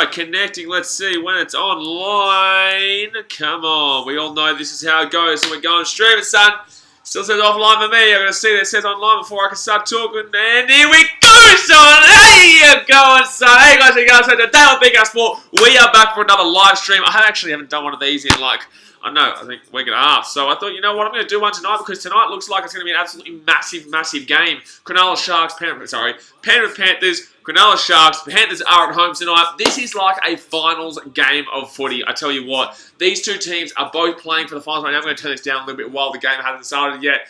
right, connecting. Let's see when it's online. Come on. We all know this is how it goes. So we're going streaming, son. Still says offline for me. I'm going to see that it says online before I can start talking. And here we go, son. Hey, you going, son? Hey, guys, how you going? So today on BKRmy Sport, we are back for another live stream. I actually haven't done one of these in like, I think week and a half. So I thought, you know what, I'm going to do one tonight because tonight looks like it's going to be an absolutely massive game. Cronulla Sharks, Penrith Panthers, Cronulla Sharks. Panthers are at home tonight. This is like a finals game of footy. I tell you what, these two teams are both playing for the finals right now. I'm going to turn this down a little bit while the game hasn't started yet.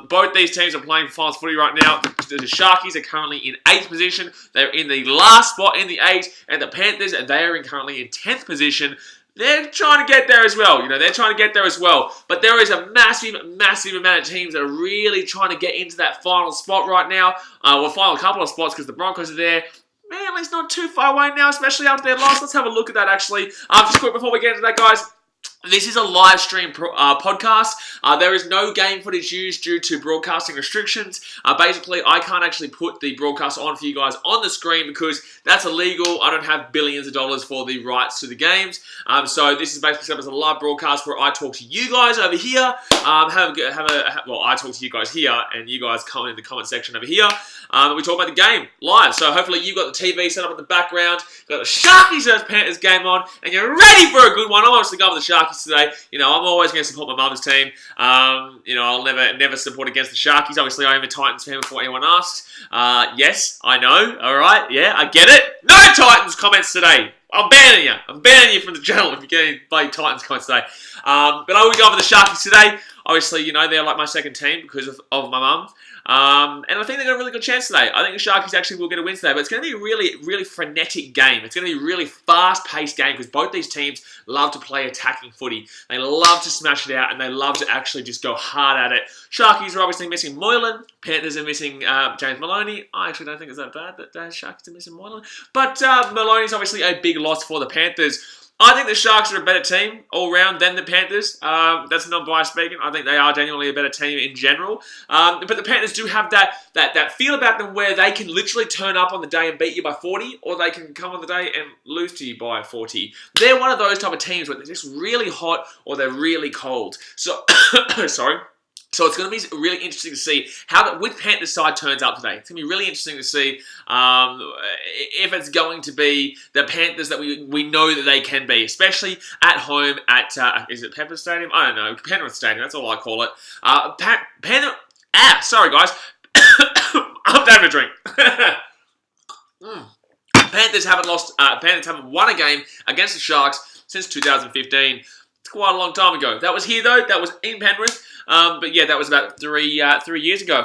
Both these teams are playing for finals footy right now. The Sharkies are currently in 8th position. They're in the last spot in the 8, and the Panthers, they are currently in 10th position. They're trying to get there as well. They're trying to get there as well. But there is a massive amount of teams that are really trying to get into that final spot right now. Final couple of spots because the Broncos are there. Manly's not too far away now, especially after their loss. Let's have a look at that, actually. Just quick before we get into that, guys. This is a live stream podcast. There is no game footage used due to broadcasting restrictions. Basically, I can't actually put the broadcast on for you guys on the screen because that's illegal. I don't have billions of dollars for the rights to the games. So this is basically set up as a live broadcast where I talk to you guys over here. I talk to you guys here, and you guys comment in the comment section over here. We talk about the game live. So hopefully you've got the TV set up in the background, got the Sharkies vs Panthers game on, and you're ready for a good one. I'm obviously going with the Sharkies today. I'm always going to support my mum's team. I'll never support against the Sharkies. Obviously, I am a Titans fan before anyone asks. Yes, I know. All right, yeah, I get it. No Titans comments today. I'm banning you. I'm banning you from the channel if you're getting play Titans comments today. But I will go for the Sharkies today. Obviously, they're like my second team because of my mum. And I think they've got a really good chance today. I think the Sharkies actually will get a win today, but it's going to be a really frenetic game. It's going to be a really fast-paced game because both these teams love to play attacking footy. They love to smash it out, and they love to actually just go hard at it. Sharkies are obviously missing Moylan. Panthers are missing James Maloney. I actually don't think it's that bad that Sharkies are missing Moylan. But Maloney's obviously a big loss for the Panthers. I think the Sharks are a better team all round than the Panthers. That's not biased speaking. I think they are genuinely a better team in general. But the Panthers do have that feel about them where they can literally turn up on the day and beat you by 40, or they can come on the day and lose to you by 40. They're one of those type of teams where they're just really hot or they're really cold. So, sorry. So it's going to be really interesting to see how which Panthers side turns out today. It's going to be really interesting to see if it's going to be the Panthers that we know that they can be, especially at home at, is it Penrith Stadium? I don't know. Penrith Stadium, that's all I call it. Sorry guys. I'm having a drink. Panthers haven't won a game against the Sharks since 2015. It's quite a long time ago. That was here though. That was in Penrith. But yeah, that was about 4 years ago.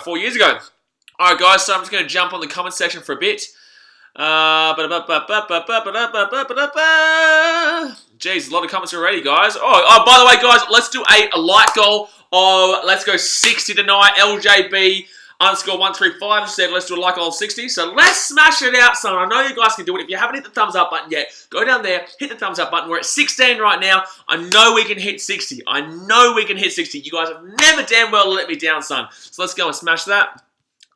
Alright guys, so I'm just going to jump on the comment section for a bit. Jeez, a lot of comments already, guys. Oh, by the way, guys, let's do a like goal of, let's go 60 tonight. LJB _135 said, let's do a like goal of 60. So let's smash it out, son. I know you guys can do it. If you haven't hit the thumbs up button yet, go down there, hit the thumbs up button. We're at 16 right now. I know we can hit 60. I know we can hit 60. You guys have never damn well let me down, son. So let's go and smash that.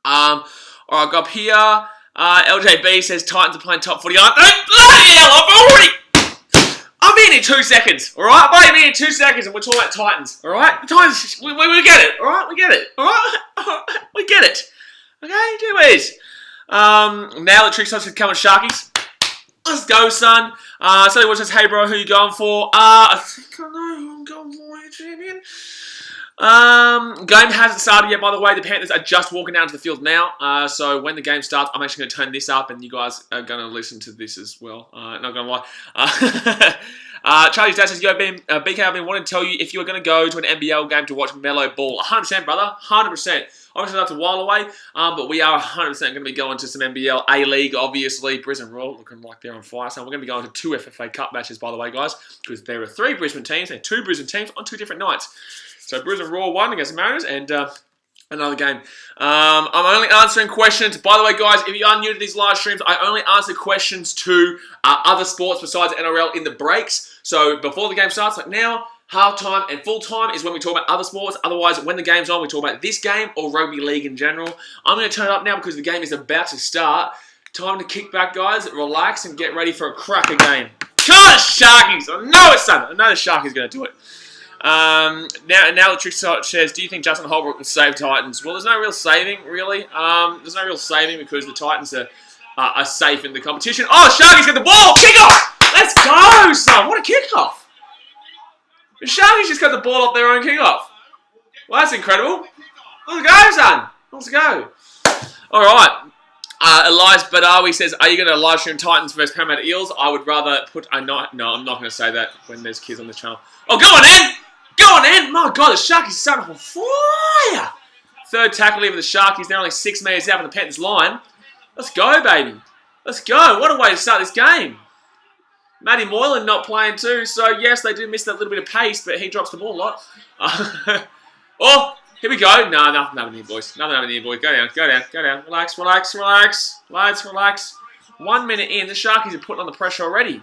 Alright, go up here. LJB says Titans are playing top 40. Bloody hell, I'll be in 2 seconds, alright? I'll be in 2 seconds and we're talking about Titans, alright? The Titans, we get it, alright? We get it, alright? We get it. Okay, do it. Now the trick starts to come with Sharkies. Let's go, son. Somebody watch says, hey bro, who you going for? I think I know who I'm going for, champion. Game hasn't started yet, by the way. The Panthers are just walking down to the field now. So when the game starts, I'm actually going to turn this up and you guys are going to listen to this as well. Not going to lie. Charlie's dad says, yo, BK, I've been wanting to tell you if you were going to go to an NBL game to watch Melo ball. 100%, brother. 100%. Obviously, that's a while away, but we are 100% going to be going to some NBL A-League, obviously. Brisbane Royal looking like they're on fire. So we're going to be going to 2 FFA Cup matches, by the way, guys, because there are 3 Brisbane teams and 2 Brisbane teams on 2 different nights. So Brisbane Roar won against the Mariners and another game. I'm only answering questions. By the way, guys, if you are new to these live streams, I only answer questions to other sports besides NRL in the breaks. So before the game starts, like now, half-time and full-time is when we talk about other sports. Otherwise, when the game's on, we talk about this game or rugby league in general. I'm going to turn it up now because the game is about to start. Time to kick back, guys. Relax and get ready for a cracker game. Come on, Sharkies! I know it's Sunday. I know the Sharkies going to do it. Now the trick says, do you think Justin Holbrook will save Titans? Well, there's no real saving, really. There's no real saving because the Titans are safe in the competition. Oh, Sharkies get the ball! Kick-off! Let's go, son! What a kick-off! The Sharkies just got the ball off their own kick-off. Well, that's incredible. Let's go, son! Let's go. All right. Elias Badawi says, are you going to live stream Titans versus Parramatta Eels? I would rather put a night. No, I'm not going to say that when there's kids on the channel. Oh, go on, Ed! Go on, Ed! My God, the Sharkies started on fire! Third tackle here for the Sharkies. They're only 6 metres out from the Panthers line. Let's go, baby. Let's go. What a way to start this game. Matty Moylan not playing too. So, yes, they do miss that little bit of pace, but he drops the ball a lot. Oh! Here we go. No, nothing happening here, boys. Nothing happening here, boys. Go down, go down, go down. Relax, relax, relax. Lads, relax. 1 minute in, the Sharkies are putting on the pressure already.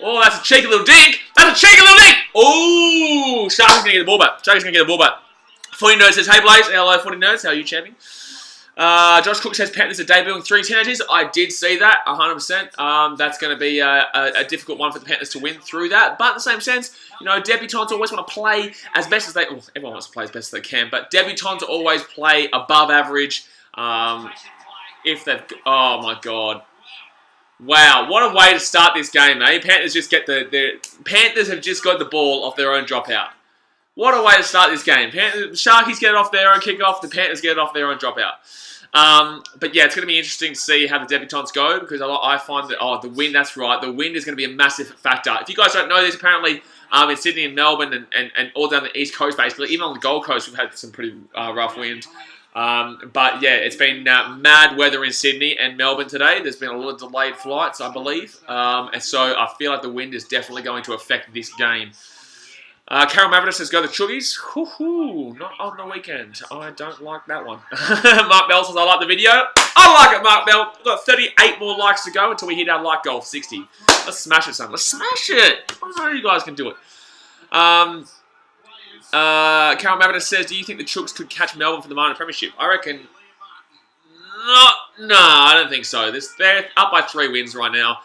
Oh, that's a cheeky little dink. That's a cheeky little dink. Oh, Sharkies going to get the ball back. Sharkies going to get the ball back. Footy Nerd says, hey, Blaze. Hello, Footy Nerds. How are you, champion? Josh Cook says, Panthers are debuting 3 teenagers. I did see that, 100%. That's going to be a difficult one for the Panthers to win through that. But in the same sense, you know, debutants always want to play as best as they... Well, everyone wants to play as best as they can, but debutants always play above average if they've... Oh, my God. Wow, what a way to start this game, eh? Panthers just get Panthers have just got the ball off their own dropout. What a way to start this game. Sharkies get it off their own kickoff. The Panthers get it off their own dropout. But yeah, it's going to be interesting to see how the debutants go because I find that, the wind, that's right. The wind is going to be a massive factor. If you guys don't know this, apparently in Sydney and Melbourne and all down the East Coast, basically, even on the Gold Coast, we've had some pretty rough wind. But yeah, it's been mad weather in Sydney and Melbourne today. There's been a lot of delayed flights, I believe. And so I feel like the wind is definitely going to affect this game. Carol Maverick says, go the Chuggies. Not on the weekend. I don't like that one. Mark Bell says, I like the video. I like it, Mark Bell. We've got 38 more likes to go until we hit our like goal of 60. Let's smash it, son. Let's smash it. I know you guys can do it. Carol Maverick says, do you think the Chugs could catch Melbourne for the minor premiership? I reckon... No, I don't think so. They're up by 3 wins right now.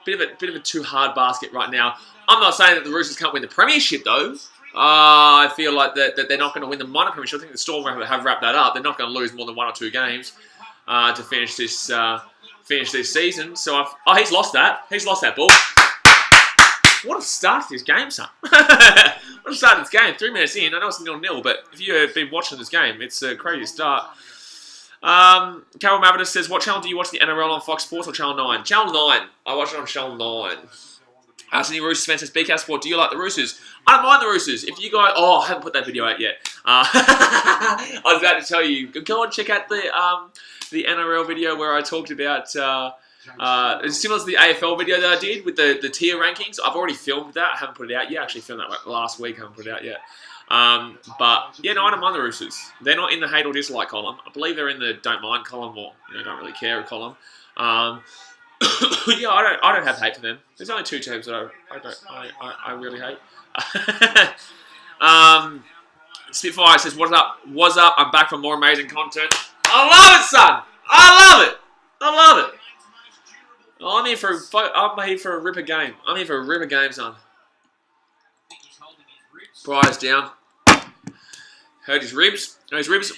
Bit of a too hard basket right now. I'm not saying that the Roosters can't win the premiership, though. I feel like that they're not going to win the minor premiership. I think the Storm have wrapped that up. They're not going to lose more than 1 or 2 games to finish this season. So he's lost that. He's lost that ball. What a start to this game, son. What a start to this game. 3 minutes in. I know it's 0-0, but if you have been watching this game, it's a crazy start. Carol Maverick says, what channel do you watch the NRL on Fox Sports or Channel 9? Channel 9. I watch it on Channel 9. Sydney Roosters fan says, BK Sport, do you like the Roosters? I don't mind the Roosters. If you guys... Oh, I haven't put that video out yet. I was about to tell you, go and check out the NRL video where I talked about... it's similar to the AFL video that I did with the tier rankings. I've already filmed that. I haven't put it out yet. I actually filmed that like last week. I haven't put it out yet. But, yeah, no, I don't mind the Roosters. They're not in the hate or dislike column. I believe they're in the don't mind column or, don't really care column. Yeah, I don't have hate for them. There's only 2 teams that I really hate. Spitfire says, what's up? What's up? I'm back for more amazing content. I love it, son! I love it! I love it! I'm here for a ripper game. I'm here for a ripper game, son. Prize down. Hurt his ribs. No, his ribs.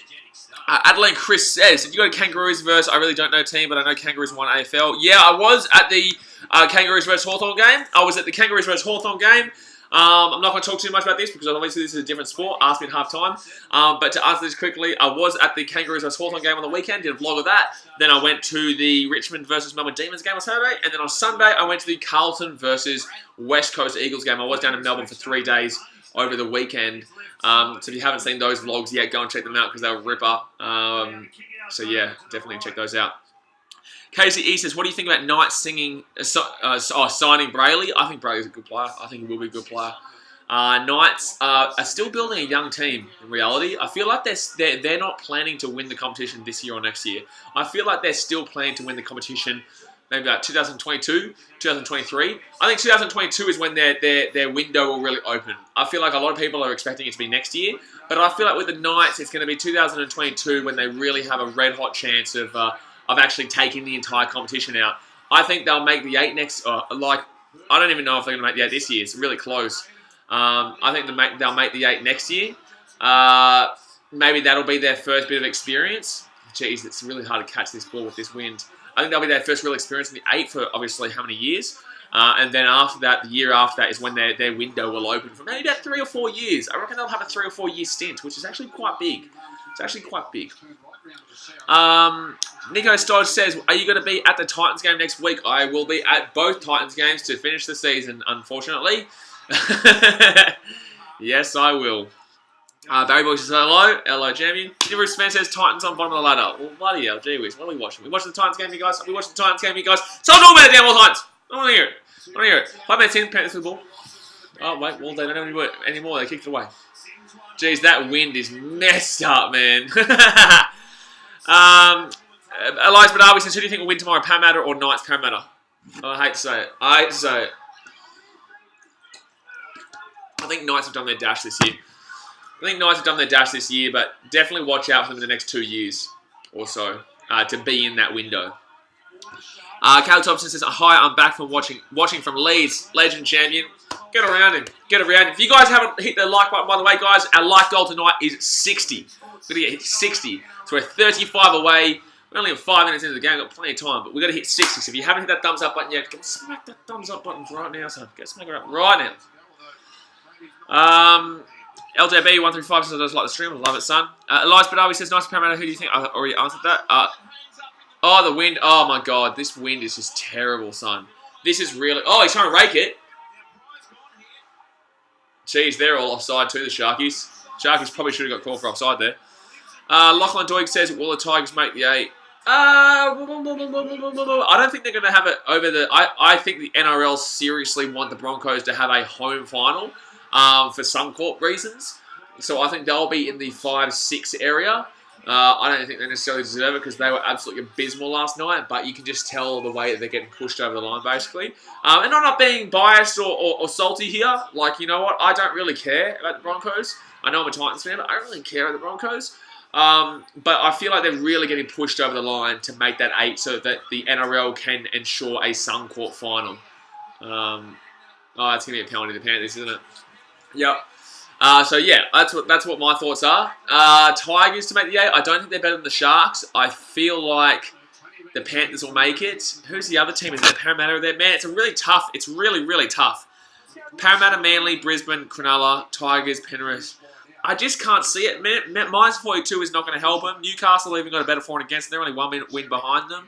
Adeline Chris says, did you go to Kangaroos versus, I really don't know team, but I know Kangaroos won AFL. Yeah, I was at the Kangaroos versus Hawthorn game. I was at the Kangaroos versus Hawthorn game. I'm not going to talk too much about this because obviously this is a different sport. Ask me at half time. But to answer this quickly, I was at the Kangaroos versus Hawthorn game on the weekend. Did a vlog of that. Then I went to the Richmond versus Melbourne Demons game on Saturday. And then on Sunday, I went to the Carlton versus West Coast Eagles game. I was down in Melbourne for 3 days over the weekend. So if you haven't seen those vlogs yet, go and check them out because they're a ripper. So yeah, definitely check those out. Casey E says, what do you think about Knight signing Brayley? I think Brayley's a good player. I think he will be a good player. Knights are still building a young team in reality. I feel like they're not planning to win the competition this year or next year. I feel like they're still planning to win the competition maybe about 2022, 2023. I think 2022 is when their window will really open. I feel like a lot of people are expecting it to be next year, but I feel like with the Knights, it's going to be 2022 when they really have a red-hot chance of of actually taking the entire competition out. I think they'll make the 8 next. I don't even know if they're going to make the 8 this year. It's really close. I think they'll make the 8 next year. Maybe that'll be their first bit of experience. Jeez, it's really hard to catch this ball with this wind. I think that'll be their first real experience in the 8 for obviously how many years. And then after that, the year after that is when their window will open for maybe about 3 or 4 years. I reckon they'll have a 3 or 4 year stint, which is actually quite big. It's actually quite big. Nico Stodge says, are you going to be at the Titans game next week? I will be at both Titans games to finish the season, unfortunately. Yes, I will. Barry Boy says hello. Hello, champion. Roosters fan says Titans on bottom of the ladder. Well, bloody hell, gee whiz. What are we watching? We watching the Titans game, you guys? We watching the Titans game, you guys? Stop talking about it, damn all Titans. I want to hear it. I want to hear it. 5 minutes in, Panthers with the ball. Oh, wait. Well, they don't have any anymore. They kicked it away. Jeez, that wind is messed up, man. Elias Badawi says, who do you think will win tomorrow, Parramatta or Knights Parramatta? Oh, I hate to say it. I hate to say it. I think Knights have done their dash this year. But definitely watch out for them in the next 2 years or so to be in that window. Cal Thompson says, hi, I'm back from watching from Leeds. Legend champion. Get around him. Get around him. If you guys haven't hit the like button, by the way, guys, our like goal tonight is 60. We're going to get hit 60. So we're 35 away. We're only 5 minutes into the game. We've got plenty of time, but we've got to hit 60. So if you haven't hit that thumbs up button yet, smack that thumbs up button right now, son. Smack it up right now. LJB135 says, I just like the stream. I love it, son. Elias Badawi says, nice Parramatta. Who do you think? I already answered that. Oh, the wind. Oh, my God. This wind is just terrible, son. This is really... Oh, he's trying to rake it. Jeez, they're all offside too, the Sharkies. Sharkies probably should have got called for offside there. Lachlan Doig says, will the Tigers make the 8? I don't think they're going to have it over the... I think the NRL seriously want the Broncos to have a home final for Suncorp reasons. So I think they'll be in the 5-6 area. I don't think they necessarily deserve it because they were absolutely abysmal last night, but you can just tell the way that they're getting pushed over the line, basically. And I'm not being biased or salty here. Like, you know what? I don't really care about the Broncos. I know I'm a Titans fan, but I don't really care about the Broncos. But I feel like they're really getting pushed over the line to make that 8 so that the NRL can ensure a Suncorp final. That's going to be a penalty to the Panthers, isn't it? Yep. So yeah, that's what my thoughts are. Tigers to make the 8. I don't think they're better than the Sharks. I feel like the Panthers will make it. Who's the other team? Is there Parramatta there? Man, it's really, really tough. Parramatta, Manly, Brisbane, Cronulla, Tigers, Penrith. I just can't see it. Minus 42 is not going to help them. Newcastle even got a better for and against. They're only 1 win behind them.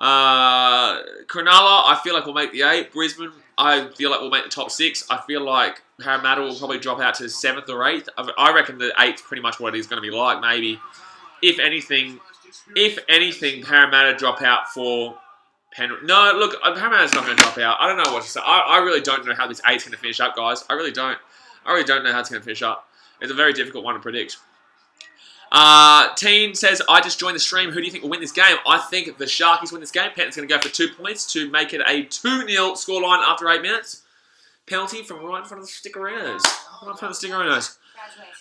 Cronulla, I feel like will make the 8. Brisbane, I feel like will make the top 6. I feel like Parramatta will probably drop out to 7th or 8th. I reckon the 8th pretty much what it is going to be like. Maybe, if anything, Parramatta drop out for Penrith. No, look, Parramatta's not going to drop out. I don't know what to say. I really don't know how this 8's going to finish up, guys. I really don't know how it's going to finish up. It's a very difficult one to predict. Teen says, I just joined the stream. Who do you think will win this game? I think the Sharkies win this game. Panthers going to go for 2 points to make it a 2-0 scoreline after 8 minutes. Penalty from right in front of the Stickeroos. Right in front of the Stickeroos.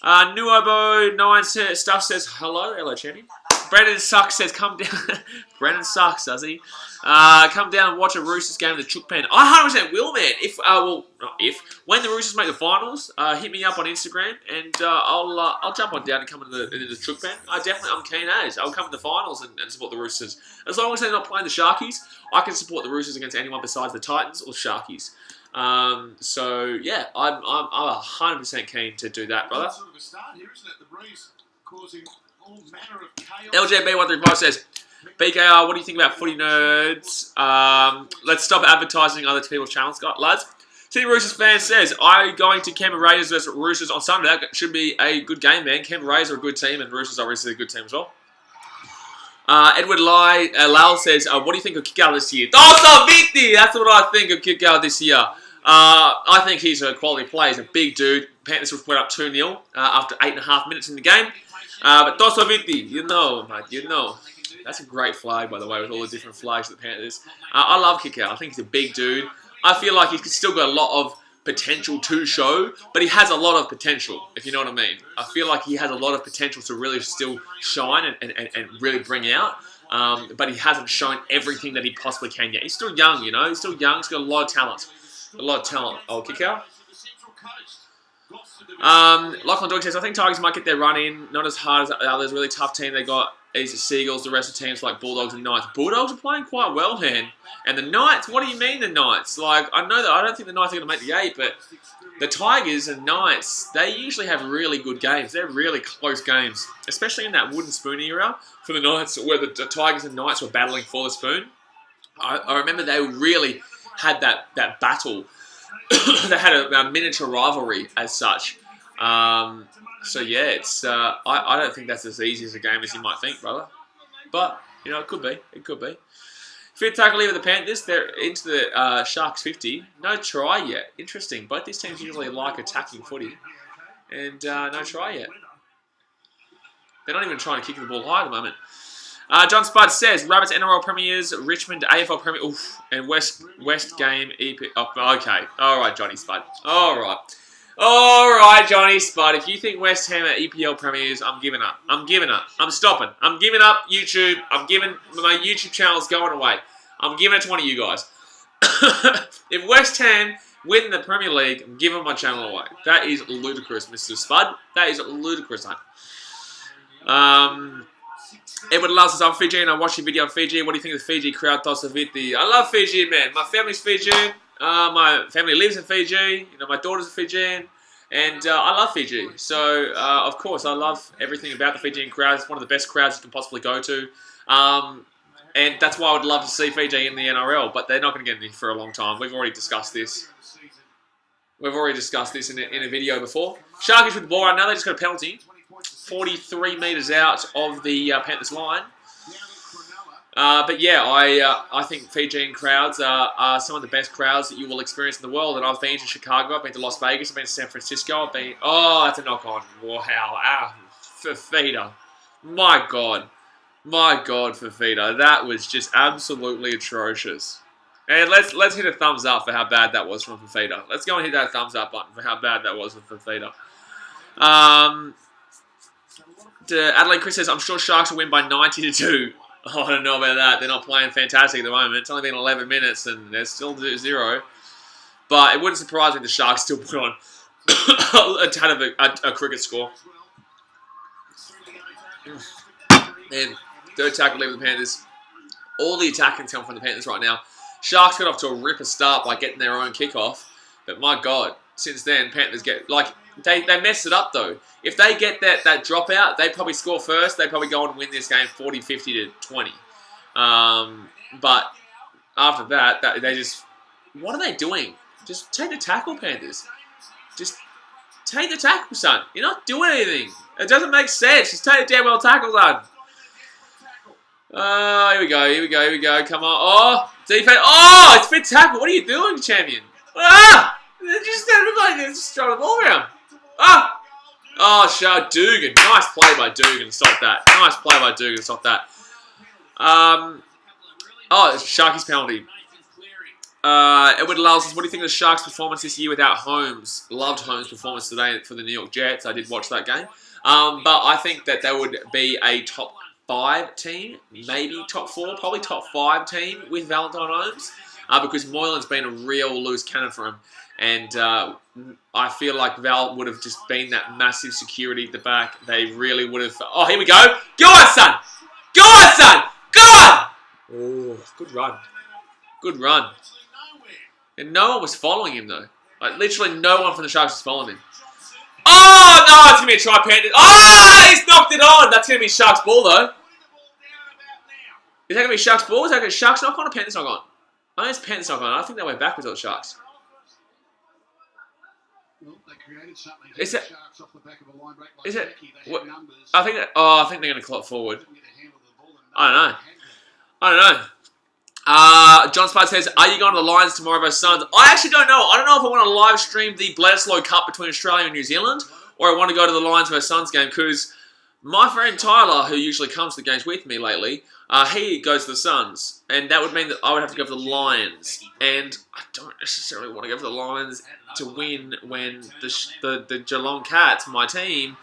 Nuobo9 stuff says, hello champion. Brandon Sucks says, come down. Brandon Sucks, does he? Come down and watch a Roosters game in the Chook Pen. I 100% will, man. When the Roosters make the finals, hit me up on Instagram and I'll jump on down and come into the Chook Pen. I'm keen as. I'll come in the finals and support the Roosters. As long as they're not playing the Sharkies, I can support the Roosters against anyone besides the Titans or Sharkies. So yeah, I'm 100% keen to do that, brother. LJB135 says, BKR, what do you think about footy nerds? Let's stop advertising other people's channels, lads. City Roosters fan says, I'm going to Canberra Raiders versus Roosters on Sunday. That should be a good game, man. Canberra Raiders are a good team, and Roosters are obviously a good team as well. Edward Lal says, what do you think of Kikau this year? Dosa Victi! That's what I think of Kikau this year. I think he's a quality player. He's a big dude. Panthers went up 2-0 after 8.5 minutes in the game. But Dosa Victi, you know, mate, you know. That's a great flag, by the way, with all the different flags of the Panthers. I love Kikau. I think he's a big dude. I feel like he's still got a lot of potential to show, but he has a lot of potential, if you know what I mean. I feel like he has a lot of potential to really still shine and really bring out. but he hasn't shown everything that he possibly can yet. He's still young, you know. He's still young. He's got a lot of talent. A lot of talent. Oh, kick out. Lachlan Dog says, I think Tigers might get their run in. Not as hard as others. Really tough team they got. Is the Seagulls. The rest of the teams like Bulldogs and Knights. Bulldogs are playing quite well, man. And the Knights, what do you mean the Knights? Like, I know that I don't think the Knights are going to make the 8, but the Tigers and Knights, they usually have really good games. They're really close games, especially in that wooden spoon era for the Knights, where the Tigers and Knights were battling for the spoon. I remember they really had that battle. They had a miniature rivalry as such. So yeah, it's I don't think that's as easy as a game as you might think, brother. But you know, it could be. It could be. Fifth tackle leader of the Panthers. They're into the Sharks 50. No try yet. Interesting. Both these teams usually like attacking footy, and no try yet. They're not even trying to kick the ball high at the moment. John Spud says Rabbits NRL premiers, Richmond AFL premier, and West game EP. Oh, okay, all right, Johnny Spud. All right, Johnny Spud. If you think West Ham are EPL premiers, I'm giving up. I'm giving up. I'm stopping. I'm giving up YouTube. I'm giving my YouTube channel's going away. I'm giving it to one of you guys. If West Ham win the Premier League, I'm giving my channel away. That is ludicrous, Mr. Spud. That is ludicrous, Edward loves us. I'm Fijian. I watched your video on Fiji. What do you think of the Fiji crowd? I love Fiji, man. My family's Fijian. My family lives in Fiji. You know, my daughter's a Fijian. And I love Fiji. So, of course, I love everything about the Fijian crowd. It's one of the best crowds you can possibly go to. And that's why I would love to see Fiji in the NRL. But they're not going to get in for a long time. We've already discussed this. We've already discussed this in a video before. Sharkies with the ball right now. They just got a penalty. 43 metres out of the Panthers line. But yeah, I think Fijian crowds are some of the best crowds that you will experience in the world. And I've been to Chicago, I've been to Las Vegas, I've been to San Francisco, I've been... Oh, that's a knock-on. Wow. Fafita. My God, Fafita. That was just absolutely atrocious. And let's hit a thumbs up for how bad that was from Fafita. Let's go and hit that thumbs up button for how bad that was from Fafita. Adelaide Chris says, I'm sure Sharks will win by 90-2. Oh, I don't know about that. They're not playing fantastic at the moment. It's only been 11 minutes and they're still 0. But it wouldn't surprise me if the Sharks still put on a ton of a cricket score. And third tackle leader of the Panthers. All the attacking come from the Panthers right now. Sharks got off to a ripper start by getting their own kickoff. But my God, since then, Panthers get... They messed it up, though. If they get that dropout, they probably score first. They probably go on and win this game 40-50 to 20. But after that, they just... What are they doing? Just take the tackle, Panthers. Just take the tackle, son. You're not doing anything. It doesn't make sense. Just take the damn well tackle, son. Here we go. Come on. Oh, defense. Oh, it's fit tackle. What are you doing, champion? They just stand like this, just throw the ball around. Oh, Dugan. Nice play by Dugan. Stop that. Nice play by Dugan. Stop that. Sharkies penalty. Edward Lowell says, what do you think of the Sharks' performance this year without Holmes? Loved Holmes' performance today for the New York Jets. I did watch that game. But I think that they would be a top 5 team, maybe top 4, probably top 5 team with Valentine Holmes. Because Moylan's been a real loose cannon for him. And I feel like Val would have just been that massive security at the back. They really would have... Oh, here we go. Go on, son. Go on, son. Go on. Oh, good run. Good run. And no one was following him, though. Like, literally no one from the Sharks was following him. Oh, no, it's going to be a try, Panthers. Oh, he's knocked it on. That's going to be Sharks' ball, though. Is that going to be Sharks' ball? Is that going to be Sharks knock on or Panthers knock on? I think it's Panthers knock on. I think they went backwards on the Sharks. Well, they created something. Is it? Sharks off the back of a line break Is it? What? I think they're going to clock forward. I don't know. John Spade says, are you going to the Lions tomorrow versus Suns? I actually don't know. I don't know if I want to live stream the Bledisloe Cup between Australia and New Zealand, or I want to go to the Lions versus Suns game, because my friend Tyler, who usually comes to the games with me lately, he goes to the Suns, and that would mean that I would have to go for the Lions, and I don't necessarily want to go for the Lions to win when the Geelong Cats, my team,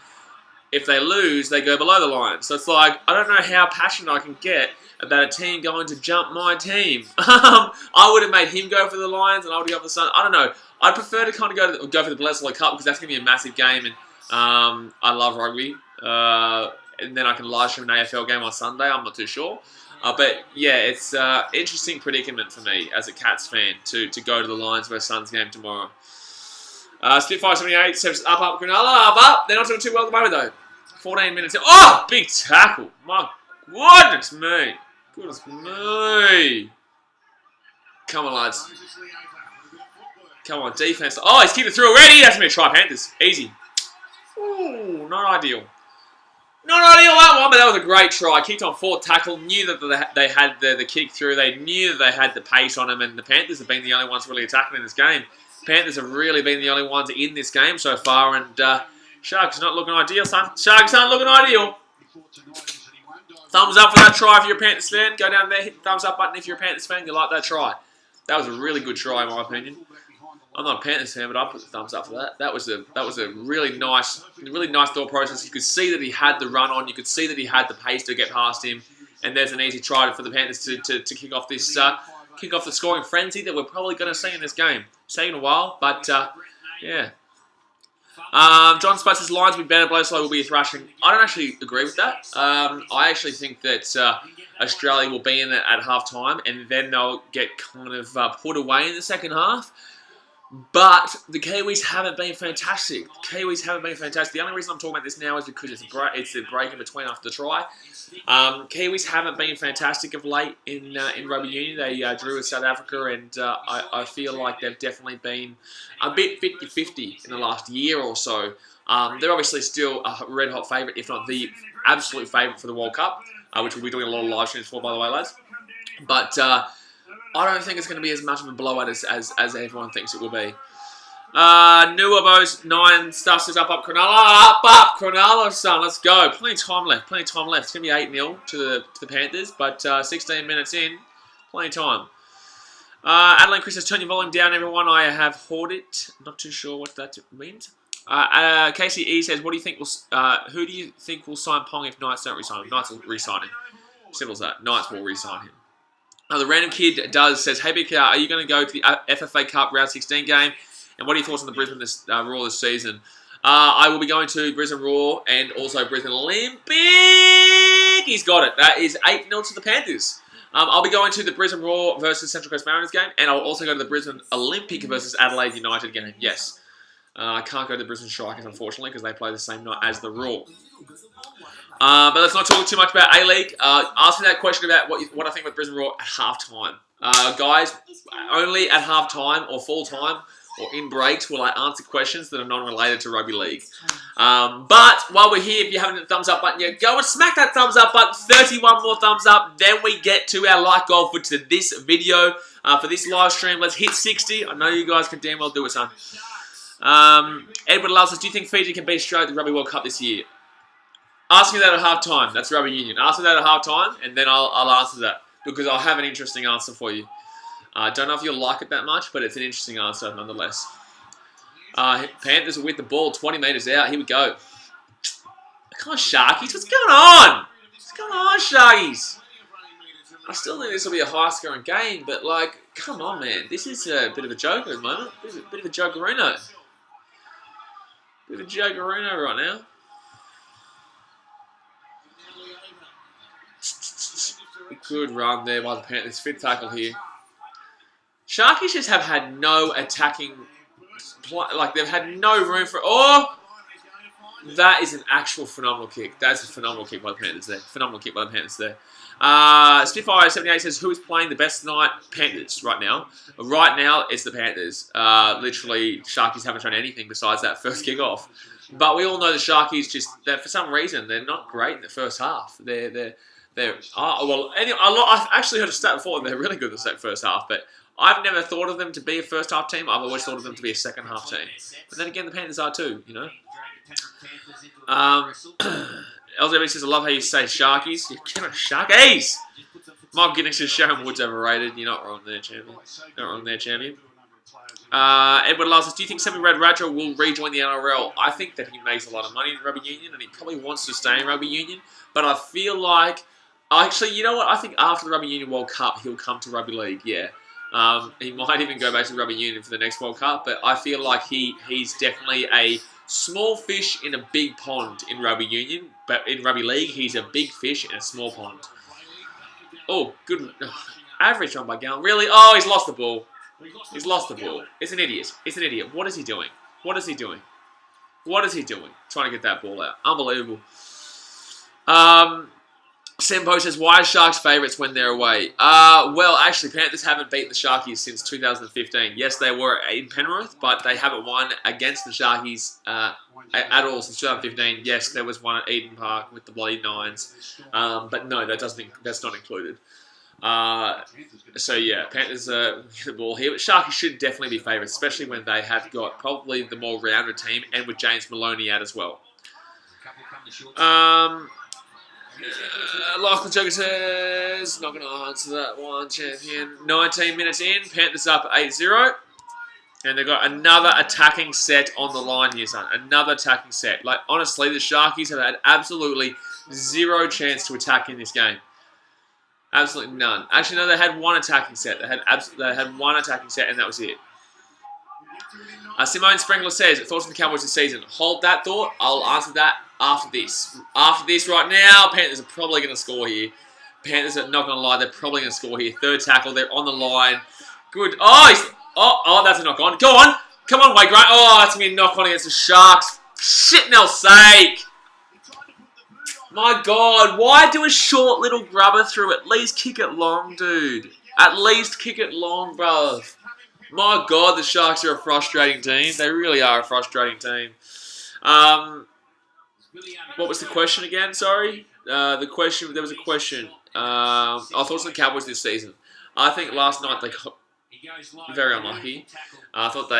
if they lose, they go below the Lions. So it's like, I don't know how passionate I can get about a team going to jump my team. I would have made him go for the Lions, and I would have gone for the Suns. I don't know. I'd prefer to kind of go for the Bledisloe Cup because that's going to be a massive game, and I love rugby. And then I can live stream an AFL game on Sunday. I'm not too sure. But yeah, it's an interesting predicament for me as a Cats fan to go to the Lions vs Suns game tomorrow. Spitfire 78 steps up, Cronulla, up. They're not doing too well at the moment though. 14 minutes. Oh, big tackle. My goodness me. Goodness me. Come on, lads. Come on, defense. Oh, he's kicked it through already. That's going to be a try, Panthers. Easy. Ooh, not ideal. Not ideal that one, but that was a great try. Kicked on 4th tackle. Knew that they had the kick through. They knew that they had the pace on them, and the Panthers have been the only ones really attacking in this game. Panthers have really been the only ones in this game so far, and Sharks not looking ideal, son. Sharks aren't looking ideal. Thumbs up for that try if you're a Panthers fan. Go down there, hit the thumbs up button if you're a Panthers fan. You like that try. That was a really good try in my opinion. I'm not a Panthers fan, but I put the thumbs up for that. That was a really nice thought process. You could see that he had the run on. You could see that he had the pace to get past him. And there's an easy try for the Panthers to kick off this kick off the scoring frenzy that we're probably going to see in this game. It's taken a while, but yeah. John Spud says Lions will be better, Blazekippaxross will be a thrashing. I don't actually agree with that. I actually think that Australia will be in it at half time, and then they'll get kind of put away in the second half. But the Kiwis haven't been fantastic. The only reason I'm talking about this now is because it's the break in between after the try. Kiwis haven't been fantastic of late in rugby union. They drew with South Africa, and I feel like they've definitely been a bit 50-50 in the last year or so. They're obviously still a red-hot favourite, if not the absolute favourite for the World Cup, which we'll be doing a lot of live streams for, by the way, lads. But I don't think it's going to be as much of a blowout as everyone thinks it will be. Nuabos 9 stuffs is up Cronulla. Up Cronulla, son. Let's go. Plenty of time left. It's going to be 8-0 to the Panthers, but 16 minutes in, plenty of time. Adeline Chris says, turn your volume down, everyone. I have heard it. Not too sure what that means. KCE says, what do you think who do you think will sign Pong if Knights don't resign him? Knights will resign him. Simple as that. Knights will resign him. The random kid says, hey BKR, are you going to go to the FFA Cup Round 16 game? And what are your thoughts on the Brisbane Roar this season? I will be going to Brisbane Roar and also Brisbane Olympic. He's got it. That is 8-0 to the Panthers. I'll be going to the Brisbane Roar versus Central Coast Mariners game, and I'll also go to the Brisbane Olympic versus Adelaide United game. Yes. I can't go to the Brisbane Sharks, unfortunately, because they play the same night as the Roar. But let's not talk too much about A-League. Ask me that question about what I think about Brisbane Roar at half-time. Guys, only at half-time or full-time or in breaks will I answer questions that are non-related to rugby league. But while we're here, if you haven't hit the thumbs up button yet, go and smack that thumbs up button. 31 more thumbs up. Then we get to our like goal for this video. For this live stream, let's hit 60. I know you guys can damn well do it, son. Edward loves us. Do you think Fiji can beat Australia at the Rugby World Cup this year? Ask me that at half time. That's rugby union. Ask me that at half time, and then I'll answer that because I'll have an interesting answer for you. I don't know if you'll like it that much, but it's an interesting answer nonetheless. Panthers are with the ball, 20 metres out. Here we go. Come on, Sharkies. What's going on? What's going on, Sharkies? I still think this will be a high-scoring game, but, like, come on, man. This is a bit of a joker at the moment. This is a bit of a jokerino. Bit of a jokerino right now. Good run there by the Panthers. 5th tackle here. Sharkies just have had no attacking... Like, they've had no room for... Oh! That is an actual phenomenal kick. That's a phenomenal kick by the Panthers there. Phenomenal kick by the Panthers there. Spitfire 78 says, who is playing the best tonight? Panthers right now. Right now, it's the Panthers. Literally, Sharkies haven't shown anything besides that first kick-off. But we all know the Sharkies just... for some reason, they're not great in the first half. I've actually heard a stat before, they're really good in the first half, but I've never thought of them to be a first half team. I've always thought of them to be a second half team. But then again, the Panthers are too, you know. LJB says, I love how you say Sharkies. You cannot Sharkies! Michael Guinness says Sharon Wood's overrated. You're not wrong there, champion. Not wrong there, champion. Edward Lars says, do you think Sammy Radradra will rejoin the NRL? I think that he makes a lot of money in rugby union and he probably wants to stay in rugby union. But I feel like Actually, you know what? I think after the Rugby Union World Cup, he'll come to Rugby League, yeah. He might even go back to Rugby Union for the next World Cup, but I feel like he's definitely a small fish in a big pond in Rugby Union, but in Rugby League, he's a big fish in a small pond. Oh, good. Average run by Gallen. Really? Oh, he's lost the ball. He's lost the ball. It's an idiot. It's an idiot. What is he doing? What is he doing? What is he doing? Trying to get that ball out. Unbelievable. Sempo says, why are Sharks favourites when they're away? Well, actually, Panthers haven't beaten the Sharkies since 2015. Yes, they were in Penrith, but they haven't won against the Sharkies at all since 2015. Yes, there was one at Eden Park with the bloody Nines. But no, that's not included. So yeah, Panthers get the ball here. But Sharkies should definitely be favourites, especially when they have got probably the more rounded team and with James Maloney out as well. Lachlan Joker says, not going to answer that one, champion. 19 minutes in, Panthers up 8-0. And they've got another attacking set on the line here, son. Another attacking set. Like, honestly, the Sharkies have had absolutely zero chance to attack in this game. Absolutely none. Actually, no, they had one attacking set. They had one attacking set, and that was it. Simone Sprinkler says, thoughts on the Cowboys this season? Hold that thought. I'll answer that after this. After this right now, Panthers are probably going to score here. Panthers are not going to lie. They're probably going to score here. Third tackle. They're on the line. Good. Oh, that's a knock on. Go on. Come on, Wade Grant. Oh, that's going to be a knock on against the Sharks. Shit, Nell's sake. My God. Why do a short little grubber through? At least kick it long, dude. At least kick it long, bruv. My God, the Sharks are a frustrating team. They really are a frustrating team. What was the question again? Sorry. There was a question. I thought it was the Cowboys this season. I think last night they got very unlucky. I thought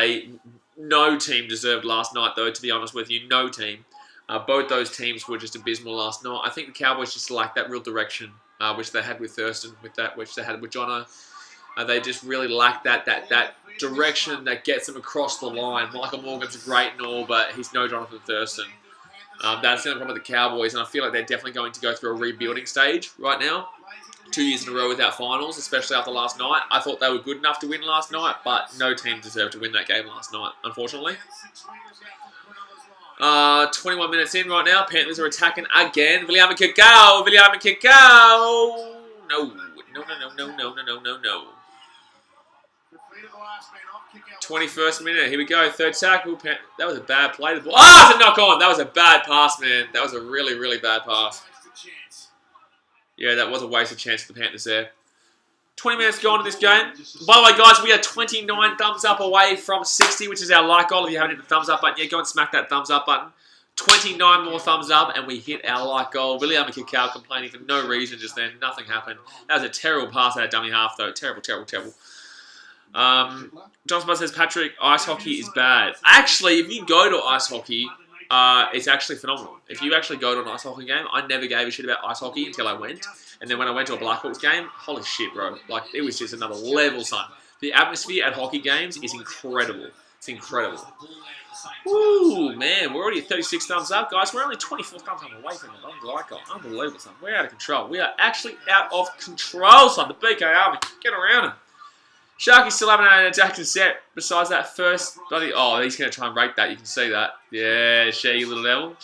no team deserved last night, though, to be honest with you. No team. Both those teams were just abysmal last night. I think the Cowboys just lacked that real direction, which they had with Thurston, which they had with Jono. They just really lack that direction that gets them across the line. Michael Morgan's great and all, but he's no Jonathan Thurston. That's the only problem with the Cowboys, and I feel like they're definitely going to go through a rebuilding stage right now. 2 years in a row without finals, especially after last night. I thought they were good enough to win last night, but no team deserved to win that game last night, unfortunately. 21 minutes in right now. Panthers are attacking again. William Kikau. No. 21st minute. Here we go. Third tackle. That was a bad play. It's a knock on. That was a bad pass, man. That was a really, really bad pass. Yeah, that was a wasted chance for the Panthers there. 20 minutes gone in this game. By the way, guys, we are 29 thumbs up away from 60, which is our like goal. If you haven't hit the thumbs up button yet, go and smack that thumbs up button. 29 more thumbs up, and we hit our like goal. William Kikau complaining for no reason just then. Nothing happened. That was a terrible pass out of dummy half, though. Terrible. John Smith says, Patrick, ice hockey is bad. Actually, if you go to ice hockey, it's actually phenomenal. If you actually go to an ice hockey game, I never gave a shit about ice hockey until I went. And then when I went to a Blackhawks game, holy shit, bro. Like, it was just another level, son. The atmosphere at hockey games is incredible. It's incredible. Ooh, man, we're already at 36 thumbs up, guys. We're only 24 thumbs up away from the like goal. Unbelievable, son. We're out of control. We are actually out of control, son. The BKRmy. Get around him. Sharkies still haven't had an attacking set besides that first bloody... Oh, he's going to try and break that. You can see that. Yeah, shaggy little devil.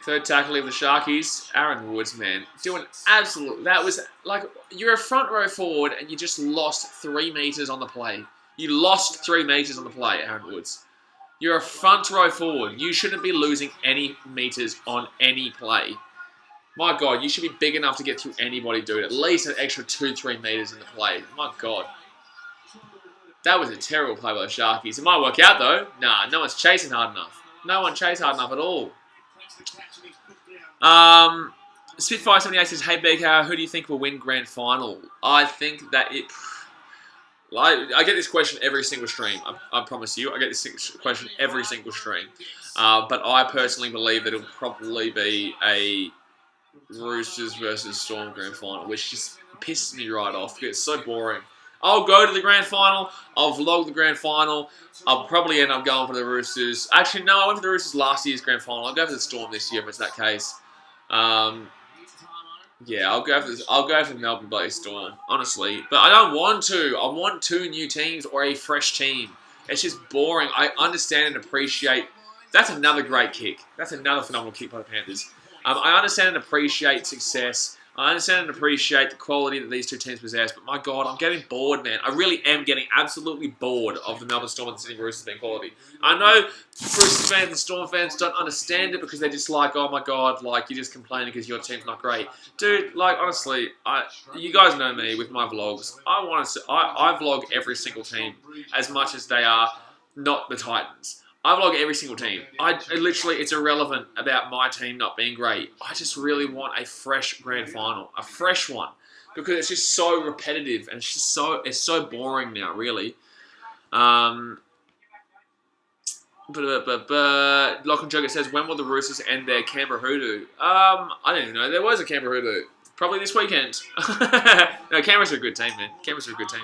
Third tackle of the Sharkies. Aaron Woods, man. Doing absolute... That was like... You're a front row forward and you just lost 3 meters on the play. You lost 3 meters on the play, Aaron Woods. You're a front row forward. You shouldn't be losing any meters on any play. My God, you should be big enough to get through anybody, dude. At least an extra 2-3 meters in the play. My God. That was a terrible play by the Sharkies. It might work out, though. Nah, no one's chasing hard enough. No one chased hard enough at all. Spitfire 78 says, hey, BK, who do you think will win grand final? I think that it... I get this question every single stream. I promise you. I get this question every single stream. But I personally believe that it'll probably be a... Roosters versus Storm grand final, which just pisses me right off. It's so boring. I'll go to the grand final. I'll vlog the grand final. I'll probably end up going for the Roosters. Actually, no, I went for the Roosters last year's grand final. I'll go for the Storm this year if it's that case. Yeah, I'll go for the Melbourne Bloody Storm, honestly. But I don't want to. I want 2 new teams or a fresh team. It's just boring. I understand and appreciate. That's another great kick. That's another phenomenal kick by the Panthers. I understand and appreciate success. I understand and appreciate the quality that these 2 teams possess. But my God, I'm getting bored, man. I really am getting absolutely bored of the Melbourne Storm and the Sydney Roosters being quality. I know Roosters fans and Storm fans don't understand it because they're just like, oh my God, like, you're just complaining because your team's not great. Dude, like, honestly, you guys know me with my vlogs. I vlog every single team as much as they are not the Titans. I vlog every single team. Literally, it's irrelevant about my team not being great. I just really want a fresh grand final, a fresh one, because it's just so repetitive and it's so boring now, really. Lock and Joker says, when will the Roosters end their Canberra hoodoo? I don't even know. There was a Canberra hoodoo. Probably this weekend. No, Canberra's a good team, man. Canberra's a good team.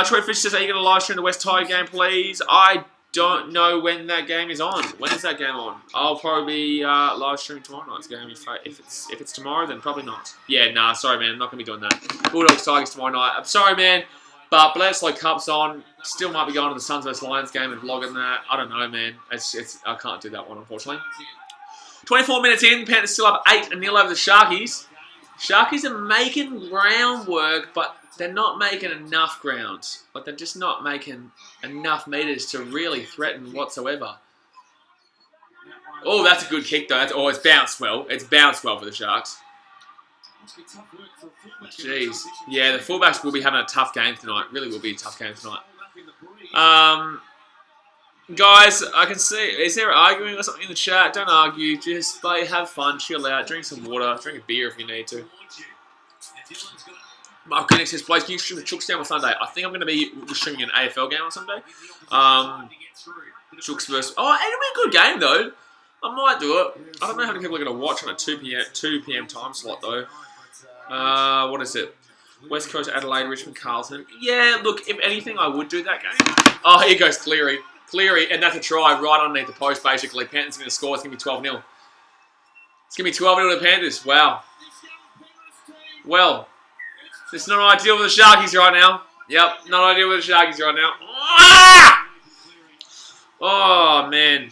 Troy Fish says, are you going to live stream the West Tiger game, please? I don't know when that game is on. When is that game on? I'll probably be live streaming tomorrow night's game. If it's tomorrow, then probably not. Yeah, nah, sorry, man. I'm not going to be doing that. Bulldogs Tigers tomorrow night. I'm sorry, man. But Bledisloe Cup's on. Still might be going to the Suns vs Lions game and vlogging that. I don't know, man. I can't do that one, unfortunately. 24 minutes in. Panthers still up 8-0 over the Sharkies. Sharkies are making groundwork, but they're not making enough ground. Like, they're just not making enough meters to really threaten whatsoever. Oh, that's a good kick, though. It's bounced well. It's bounced well for the Sharks. Jeez. Yeah, the fullbacks will be having a tough game tonight. Really will be a tough game tonight. Guys, I can see. Is there arguing or something in the chat? Don't argue. Just have fun, chill out, drink some water, drink a beer if you need to. Mark Goodnick says, Blaze, can you stream the Chooks game on Sunday? I think I'm going to be streaming an AFL game on Sunday. Chooks versus... Oh, it'll be a good game, though. I might do it. I don't know how many people are going to watch on a 2 p.m. time slot, though. What is it? West Coast, Adelaide, Richmond, Carlton. Yeah, look, if anything, I would do that game. Oh, here goes Cleary. Cleary, and that's a try right underneath the post, basically. Panthers are going to score. It's going to be 12-0. It's going to be 12-0 to the Panthers. Wow. Well... It's not ideal with the Sharkies right now. Yep, not ideal with the Sharkies right now. Ah! Oh, man.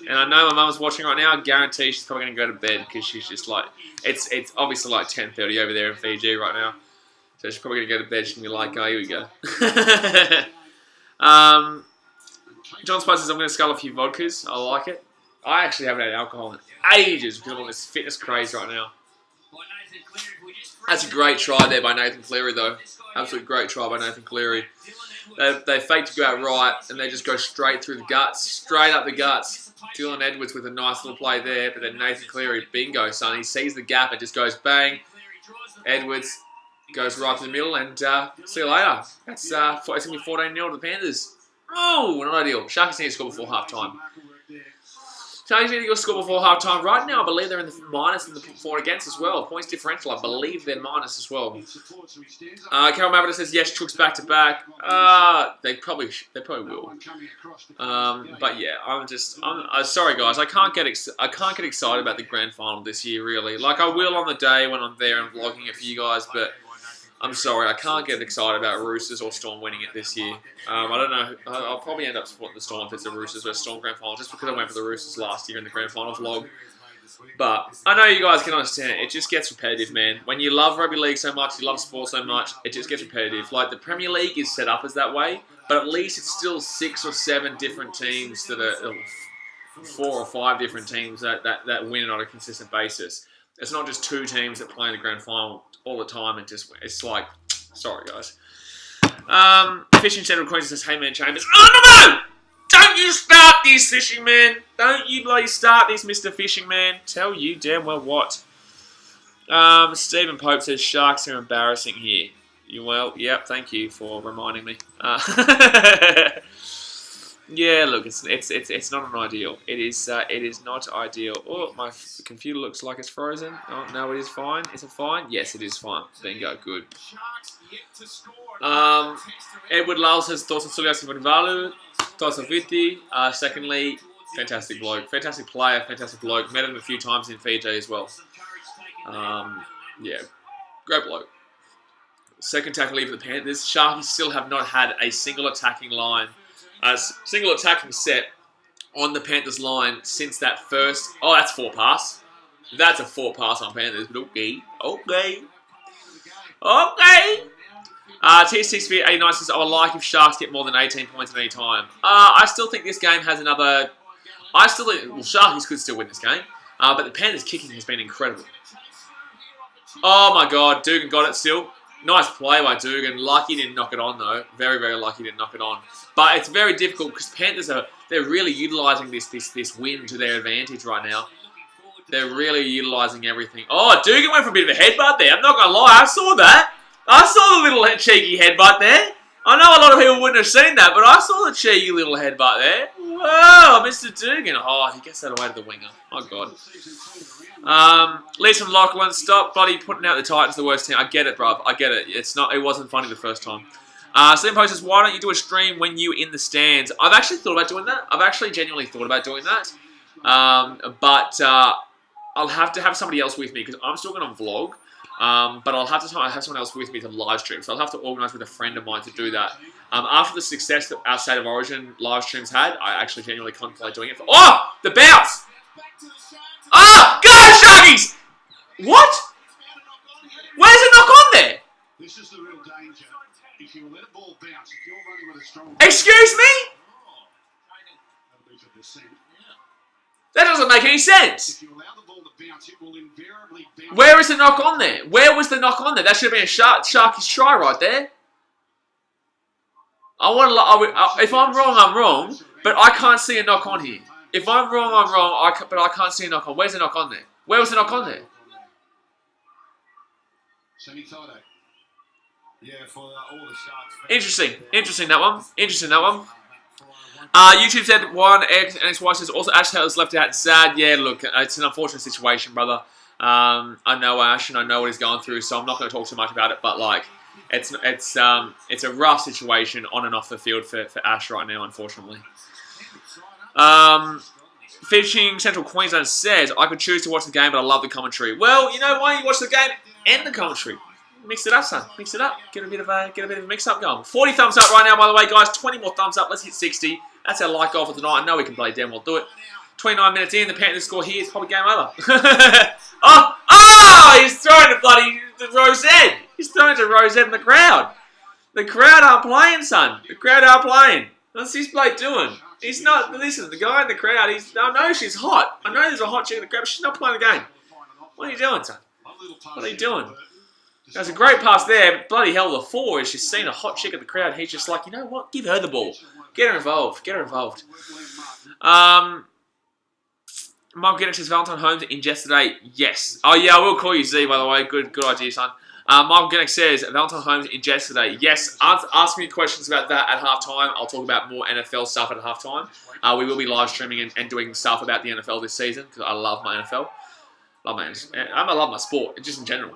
And I know my mum's watching right now. I guarantee she's probably going to go to bed because she's just like... It's obviously like 10:30 over there in Fiji right now. So she's probably going to go to bed. She's going to be like, oh, here we go. John Spice says, I'm going to scull a few vodkas. I like it. I actually haven't had alcohol in ages because I'm on this fitness craze right now. That's a great try there by Nathan Cleary, though. Absolute great try by Nathan Cleary. They fake to go out right, and they just go straight through the guts, straight up the guts. Dylan Edwards with a nice little play there, but then Nathan Cleary, bingo, son. He sees the gap and just goes bang. Edwards goes right to the middle, and see you later. It's going to be 14-0 to the Panthers. Oh, not ideal. Sharkies need to score before half-time. Sharkies need to go score before half-time. Right now, I believe they're in the minus in the for and against as well. Points differential, I believe they're minus as well. Carol Maverick says, yes, Chooks back-to-back. They probably will. But yeah, I'm sorry, guys. I can't get excited about the grand final this year, really. Like, I will on the day when I'm there and vlogging it for you guys, but I'm sorry, I can't get excited about Roosters or Storm winning it this year. I don't know. I'll probably end up supporting the Storm if it's the Roosters versus Storm grand final, just because I went for the Roosters last year in the grand final vlog. But I know you guys can understand. It just gets repetitive, man. When you love rugby league so much, you love sport so much, it just gets repetitive. Like, the Premier League is set up as that way, but at least it's still 6 or 7 different teams that are 4 or 5 different teams that win on a consistent basis. It's not just 2 teams that play in the grand final all the time and just it's like, sorry guys. Fishing Central Queensland says, hey man, Chambers. Oh no! Don't you start this, Fishing Man! Don't you bloody start this, Mr. Fishing Man. Tell you damn well what. Stephen Pope says, Sharks are embarrassing here. Well, yep, thank you for reminding me. Yeah, look, it's not an ideal. It is not ideal. Oh, my computer looks like it's frozen. Oh no, it is fine. Is it fine? Yes, it is fine. Bingo, good. Edward Lyle says thoughts on Sulias Vanivalu, thoughts on Viti. Secondly, Fantastic bloke. Fantastic player. Fantastic bloke. Met him a few times in Fiji as well. Yeah, great bloke. Second tackle leave for the Panthers. Sharkies still have not had a single attacking line, single attacking set on the Panthers line since that first. Oh, that's 4 pass. That's a 4 pass on Panthers, but okay. T6 89 says, I would like if Sharks get more than 18 points at any time. I still think this game has another. I still think Sharkies could still win this game, but the Panthers kicking has been incredible. Oh my God, Dugan got it still. Nice play by Dugan. Lucky didn't knock it on though. Very, very lucky didn't knock it on. But it's very difficult because Panthers they're really utilising this win to their advantage right now. They're really utilising everything. Oh, Dugan went for a bit of a headbutt there. I'm not gonna lie, I saw that. I saw the little cheeky headbutt there. I know a lot of people wouldn't have seen that, but I saw the cheeky little headbutt there. Whoa, Mr. Dugan. Oh, he gets that away to the winger. My God. Lee from Lachlan, stop bloody putting out the Titans the worst team. I get it, bruv. I get it. It wasn't funny the first time. Slim Post says, why don't you do a stream when you in the stands? I've actually thought about doing that. I've actually genuinely thought about doing that. But I'll have to have somebody else with me because I'm still going to vlog. But I'll have to have someone else with me to live stream. So I'll have to organise with a friend of mine to do that. After the success that our State of Origin live streams had, I actually genuinely contemplate doing it. Oh! The bounce! Ah! Go, Sharkies! What? Where's the knock on there? This is the real danger. If you let a ball bounce, if you're running with a strong... Excuse me? That'll be for descent. That doesn't make any sense. If you allow the ball to bounce, it will invariably bounce. Where is the knock on there? Where was the knock on there? That should have been a Sharkies try right there. If I'm wrong, I'm wrong. But I can't see a knock on here. If I'm wrong, I'm wrong. But I can't see a knock on. Where's the knock on there? Where was the knock on there? Yeah, for all the Sharks. Interesting that one. YouTube said one X and XY says also Ash Taylor's left out. Sad. Yeah, look, it's an unfortunate situation, brother. I know Ash and I know what he's going through, so I'm not going to talk too much about it. But like, it's a rough situation on and off the field for Ash right now, unfortunately. Fishing Central Queensland says I could choose to watch the game, but I love the commentary. Well, you know why you watch the game and the commentary. Mix it up, son. Mix it up. Get a bit of a mix-up going. 40 thumbs up right now, by the way, guys. 20 more thumbs up. Let's hit 60. That's our like goal for tonight. I know we can play damn well do it. 29 minutes in, the Panthers score here. It's probably game over. Oh! He's throwing the Rosette. He's throwing to Rosette in the crowd. The crowd aren't playing, son. The crowd aren't playing. What's this bloke doing? He's not. Listen, the guy in the crowd. I know she's hot. I know there's a hot chick in the crowd, but she's not playing the game. What are you doing, son? What are you doing? There's a great pass there, but bloody hell, the 4 is she's seen a hot chick in the crowd. He's just like, you know what? Give her the ball. Get her involved. Get her involved. Michael Guinness says Valentine Holmes in yesterday. Yes. Oh, yeah, I will call you Z, by the way. Good idea, son. Michael Guinness says Valentine Holmes in yesterday. Yes. Ask me questions about that at halftime. I'll talk about more NFL stuff at halftime. We will be live streaming and doing stuff about the NFL this season because I love my NFL. I love my sport, just in general.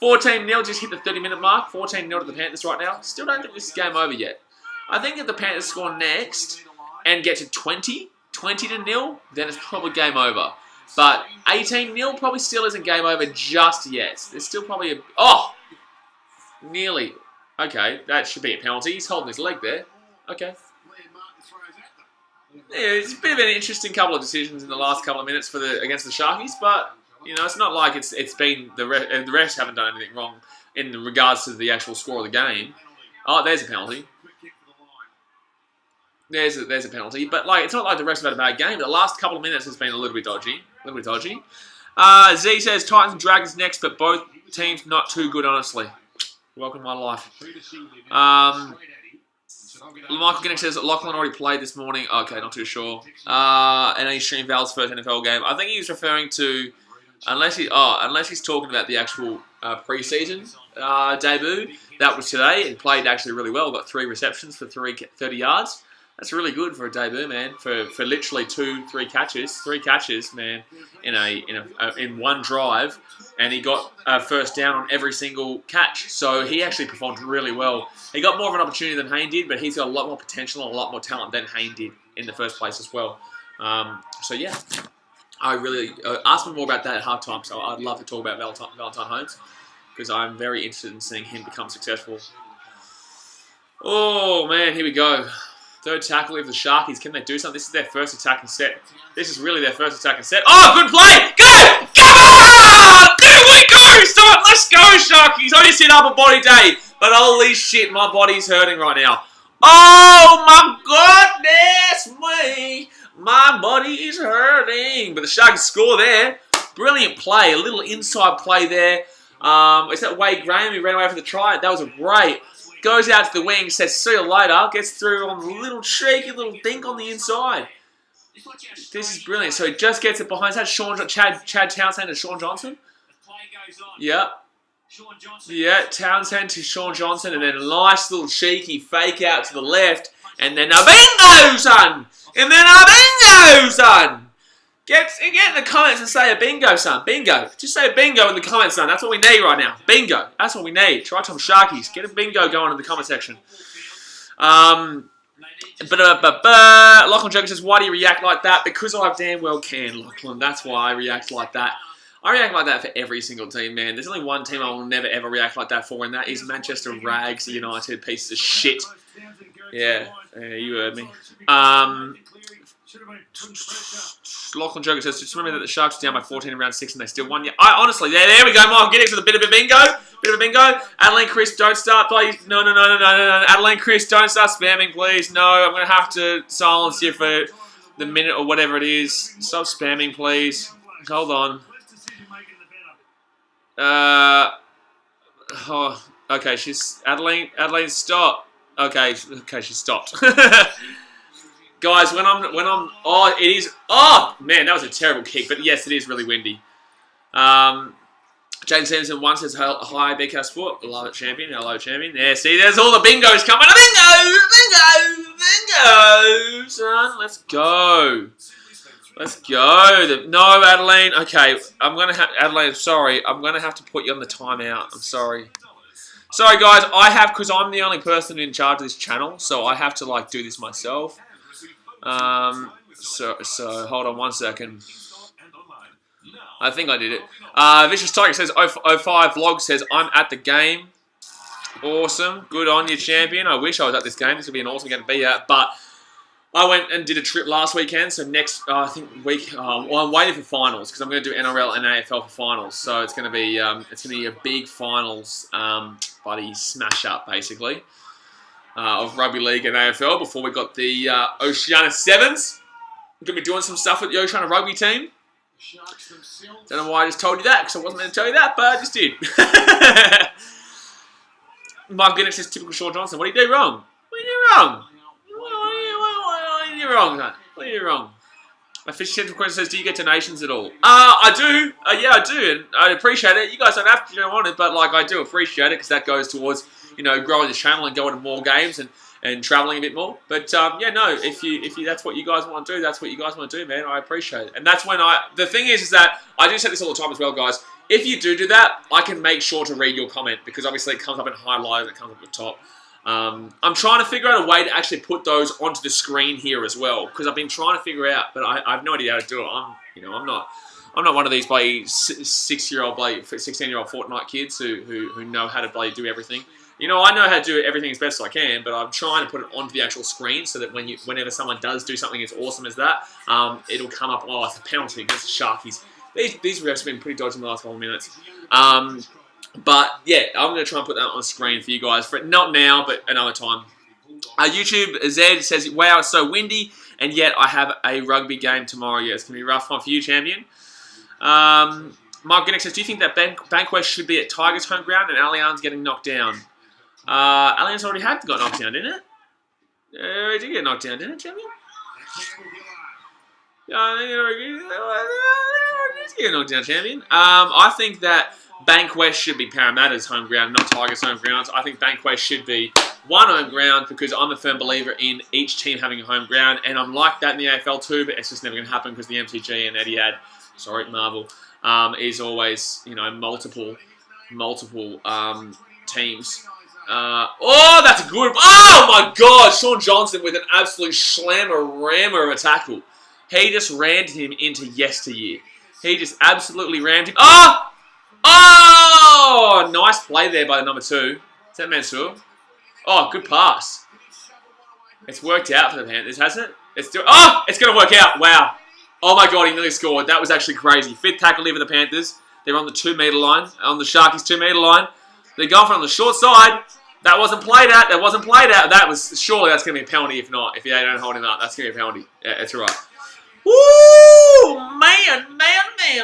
14-0, just hit the 30-minute mark. 14-0 to the Panthers right now. Still don't think this is game over yet. I think if the Panthers score next and get to 20-0, then it's probably game over. But 18-0 probably still isn't game over just yet. There's still probably nearly. Okay, that should be a penalty. He's holding his leg there. Okay. Yeah, it's a bit of an interesting couple of decisions in the last couple of minutes against the Sharkies, but you know it's not like it's been the refs haven't done anything wrong in regards to the actual score of the game. Oh, there's a penalty. There's a penalty, but like it's not like the refs have had a bad game. But the last couple of minutes has been a little bit dodgy. Z says Titans and Dragons next, but both teams not too good, honestly. Welcome to my life. Michael Guinness says Lachlan already played this morning. Okay, not too sure. And he streamed Val's first NFL game. I think he was referring to, unless he's talking about the actual preseason debut. That was today and played actually really well. Got 3 receptions for 30 yards. That's really good for a debut, man. For literally 3 catches, man, in one drive, and he got a first down on every single catch. So he actually performed really well. He got more of an opportunity than Hayne did, but he's got a lot more potential and a lot more talent than Hayne did. in the first place as well. So yeah, I really asked me more about that at halftime. So I'd love to talk about Valentine Holmes because I'm very interested in seeing him become successful. Oh man, here we go. Third tackle of the Sharkies. Can they do something? This is their first attacking set. This is really their first attacking set. Oh, good play! Go! Come on! There we go! Stop! Let's go, Sharkies! I just hit upper body day. But holy shit, my body's hurting right now. Oh my goodness me! My body is hurting. But the Sharkies score there. Brilliant play. A little inside play there. Is that Wade Graham who ran away for the try? That was a great. Goes out to the wing, says see you later, gets through on the little cheeky little dink on the inside. This is brilliant. So he just gets it behind. Is that Chad Townsend to Sean Johnson? Yep. Yeah, Townsend to Sean Johnson, and then a nice little cheeky fake out to the left, and then a bingo, son! And then a bingo, son! Get in the comments and say a bingo, son. Bingo. Just say a bingo in the comments, son. That's what we need right now. Bingo. That's what we need. Try some Sharkies. Get a bingo going in the comment section. Lachlan Joker says, why do you react like that? Because I damn well can, Lachlan. That's why I react like that. I react like that for every single team, man. There's only one team I will never, ever react like that for, and that is Manchester Rags United. Pieces of shit. Yeah, you heard me. Lachlan Joker says, just remember that the Sharks are down by 14 in round 6 and they still won. Yeah, honestly, there we go, Mark. Getting to the bit of a bingo. Adeline Chris, don't start, please. No. Adeline Chris, don't start spamming, please. No, I'm going to have to silence you for the minute or whatever it is. Stop spamming, please. Hold on. Oh, okay, Adeline, stop. Okay, she stopped. Guys, when I'm, oh, it is, oh, man, that was a terrible kick, but yes, it is really windy. Jane Sanderson once says, hi, BK Sport, love it, champion, hello, champion. There, see, there's all the bingos coming, bingo, son, let's go. No, Adeline, okay, Adeline, sorry, I'm going to have to put you on the timeout, I'm sorry. Sorry, guys, because I'm the only person in charge of this channel, so I have to, like, do this myself. So hold on 1 second. I think I did it. Vicious Tiger says 05 vlog says I'm at the game. Awesome, good on you, champion. I wish I was at this game. This would be an awesome game to be at. But I went and did a trip last weekend. So next, I think week. Well, I'm waiting for finals because I'm going to do NRL and AFL for finals. So it's going to be a big finals buddy smash up basically. Of rugby league and AFL before we got the Oceania Sevens. We're going to be doing some stuff with the Oceania rugby team. Don't know why I just told you that, because I wasn't going to tell you that, but I just did. Mark Guinness says, typical Sean Johnson. What did you do wrong? What did you do wrong? What did you do wrong, son? What did you do wrong? My Fish Central question says, do you get donations at all? I do. Yeah, I do. And I appreciate it. You guys don't have to, you don't want it, but like I do appreciate it because that goes towards, you know, growing the channel and going to more games and traveling a bit more. But yeah, no, if you that's what you guys want to do, that's what you guys want to do, man. I appreciate it. And that's when the thing is that I do say this all the time as well, guys. If you do that, I can make sure to read your comment because obviously it comes up in highlight and it comes up at the top. I'm trying to figure out a way to actually put those onto the screen here as well because I've been trying to figure out, but I have no idea how to do it. I'm not one of these bloody 16-year-old Fortnite kids who know how to bloody do everything. You know, I know how to do everything as best as I can, but I'm trying to put it onto the actual screen so that whenever someone does do something as awesome as that, it'll come up. Oh, it's a penalty against the Sharkies. These refs have been pretty dodgy in the last couple of minutes. But yeah, I'm going to try and put that on screen for you guys. Not now, but another time. YouTube Zed says, wow, it's so windy, and yet I have a rugby game tomorrow. Yeah, it's going to be a rough one for you, champion. Mark Guinness says, do you think that Bankwest should be at Tigers' home ground and Allianz getting knocked down? Allianz already got knocked down, didn't it? It did get knocked down, didn't it, champion? Yeah, I think it did get knocked down, champion. I think that Bankwest should be Parramatta's home ground, not Tigers' home grounds. I think Bankwest should be one home ground because I'm a firm believer in each team having a home ground, and I'm like that in the AFL too, but it's just never going to happen because the MCG and Etihad, Marvel, is always, you know, multiple teams. Oh, that's a good... Oh, my God. Sean Johnson with an absolute slammer-rammer of a tackle. He just rammed him into yesteryear. He just absolutely rammed him. Oh! Oh! Nice play there by the number 2. Is that Mansour? Oh, good pass. It's worked out for the Panthers, hasn't it? It's going to work out. Wow. Oh, my God, he nearly scored. That was actually crazy. 5th tackle here for the Panthers. They're on the 2-metre line. On the Sharkies' 2-metre line. They're going for on the short side. That wasn't played at. That wasn't played at. Surely that's going to be a penalty if not. If they don't hold him up, that's going to be a penalty. Yeah, that's right. Woo! Man.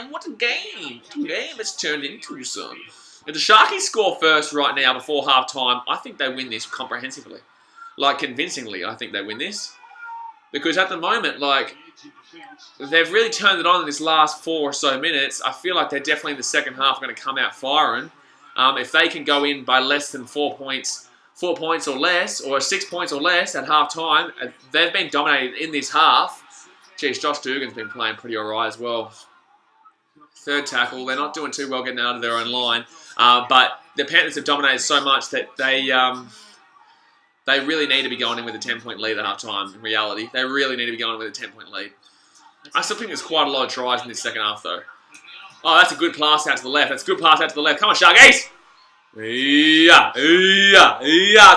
What a game. What a game it's turned into, son. If the Sharkies score first right now before half-time, I think they win this comprehensively. Like, convincingly, I think they win this. Because at the moment, like, they've really turned it on in this last 4 or so minutes. I feel like they're definitely in the second half going to come out firing. If they can go in by less than 4 points or less, or 6 points or less at half-time, they've been dominated in this half. Jeez, Josh Dugan's been playing pretty alright as well. 3rd tackle. They're not doing too well getting out of their own line. But the Panthers have dominated so much that they really need to be going in with a 10-point lead at half-time, in reality. They really need to be going in with a 10-point lead. I still think there's quite a lot of tries in this second half, though. Oh, that's a good pass out to the left. That's a good pass out to the left. Come on, Sharkies! Yeah.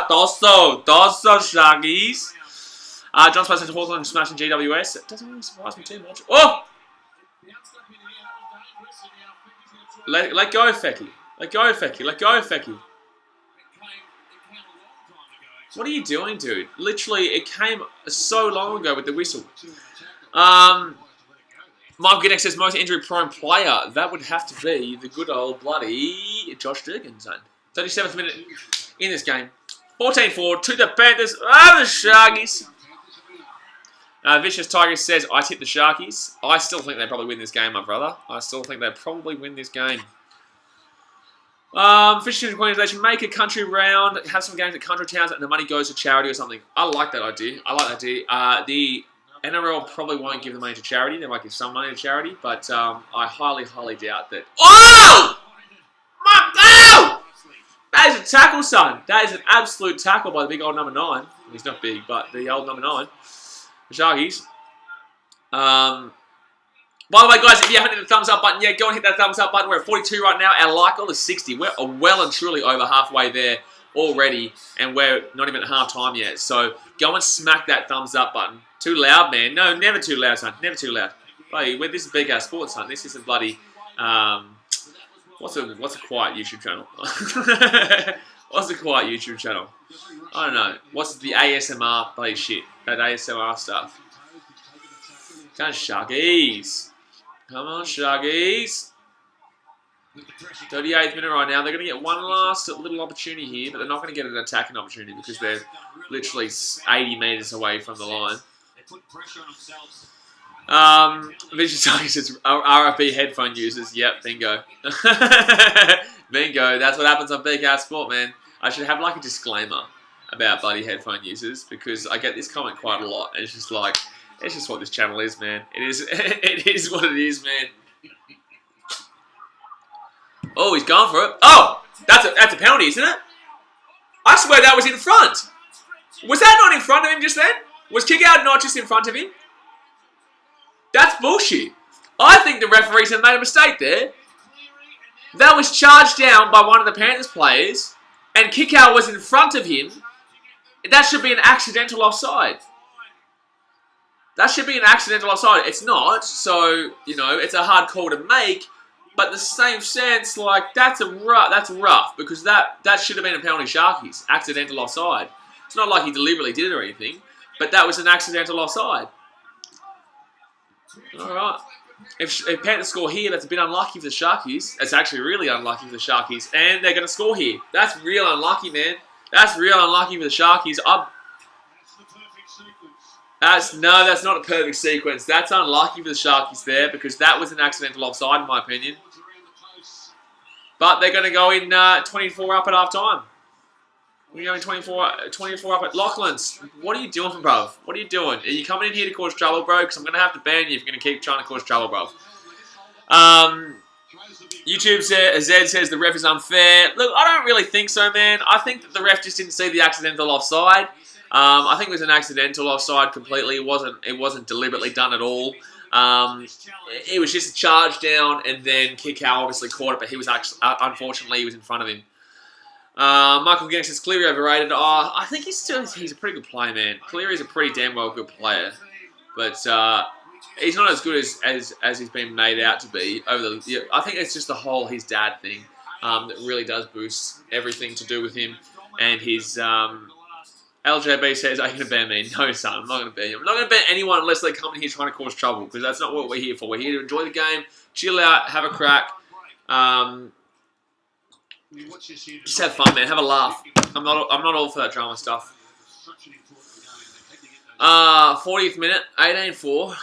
Tosso, Sharkies. John Spicer to Hawthorne smashing GWS. It doesn't really surprise me too much. Oh! Let go, Fecky. Let go, Fecky. What are you doing, dude? Literally, it came so long ago with the whistle. Mark Giddings says most injury-prone player. That would have to be the good old bloody Josh Dugan, son. 37th minute in this game. 14-4 to the Panthers. The Sharkies. Vicious Tiger says, I tip the Sharkies. I still think they probably win this game, my brother. I still think they probably win this game. Fishing Queensland, they should make a country round, have some games at country towns, and the money goes to charity or something. I like that idea. The NRL probably won't give the money to charity. They might give some money to charity, but I highly doubt that. Oh! My God! That is a tackle, son. That is an absolute tackle by the big old number 9. He's not big, but the old number 9. The Sharkies. By the way, guys, if you haven't hit the thumbs up button yet, go and hit that thumbs up button. We're at 42 right now. Our like goal is 60. We're well and truly over halfway there already, and we're not even at half time yet. So go and smack that thumbs up button. Too loud, man. No, never too loud, son. Never too loud. Buddy, this is BKR Sports, son. This isn't bloody... What's a quiet YouTube channel? What's a quiet YouTube channel? I don't know. What's the ASMR bloody shit? That ASMR stuff. Come on, Sharkies. Come on, Sharkies. 38th minute right now. They're going to get one last little opportunity here, but they're not going to get an attacking opportunity because they're literally 80 metres away from the line. Vicious Tiger says RFB headphone users. Yep, bingo. Bingo. That's what happens on BKR Sport, man. I should have like a disclaimer about bloody headphone users because I get this comment quite a lot. And it's just like, it's just what this channel is, man. It is what it is, man. Oh, he's gone for it. Oh, that's a penalty, isn't it? I swear that was in front. Was that not in front of him just then? Was kick out not just in front of him? That's bullshit. I think the referees have made a mistake there. That was charged down by one of the Panthers players, and kick out was in front of him. That should be an accidental offside. That should be an accidental offside. It's not, so, you know, it's a hard call to make. But in the same sense, like, that's rough because that should have been a penalty Sharkies. Accidental offside. It's not like he deliberately did it or anything, but that was an accidental offside. Alright. If Panthers score here, that's a bit unlucky for the Sharkies. It's actually really unlucky for the Sharkies. And they're going to score here. That's real unlucky, man. That's real unlucky for the Sharkies. That's not a perfect sequence. That's unlucky for the Sharkies there because that was an accidental offside in my opinion. But they're going to go in 24 up at half time. We're going 24 up at Lachlan's. What are you doing, bruv? What are you doing? Are you coming in here to cause trouble, bro? Because I'm going to have to ban you if you're going to keep trying to cause trouble, bruv. YouTube says, Zed says the ref is unfair. Look, I don't really think so, man. I think that the ref just didn't see the accidental offside. I think it was an accidental offside completely. It wasn't deliberately done at all. It was just a charge down, and then Kikau obviously caught it, but he was actually, unfortunately, he was in front of him. Michael Gannis is Cleary overrated. I think he's a pretty good player, man. Cleary's a pretty damn well good player, but he's not as good as he's been made out to be over the year. I think it's just the whole his dad thing that really does boost everything to do with him, and his LJB says, "Are you going to ban me?" No, son, I'm not going to ban you. I'm not going to ban anyone unless they come in here trying to cause trouble, because that's not what we're here for. We're here to enjoy the game, chill out, have a crack. Just have fun, man. Have a laugh. I'm not all for that drama stuff. 40th minute, 18-4.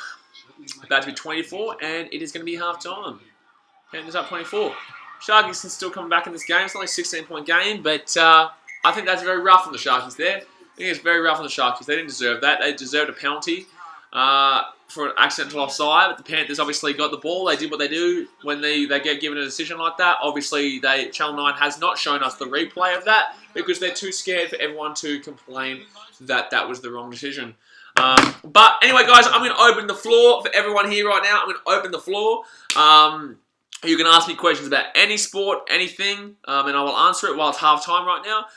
About to be 24, and it is going to be half time. Panthers up 24. Sharkies can still come back in this game. It's only a 16-point game, but I think that's very rough on the Sharkies there. I think it's very rough on the Sharkies. They didn't deserve that. They deserved a penalty for an accidental offside, but the Panthers obviously got the ball. They did what they do when they get given a decision like that. Obviously, Channel 9 has not shown us the replay of that because they're too scared for everyone to complain that that was the wrong decision. But anyway, guys, I'm going to open the floor for everyone here right now. I'm going to open the floor. You can ask me questions about any sport, anything, and I will answer it while it's half-time right now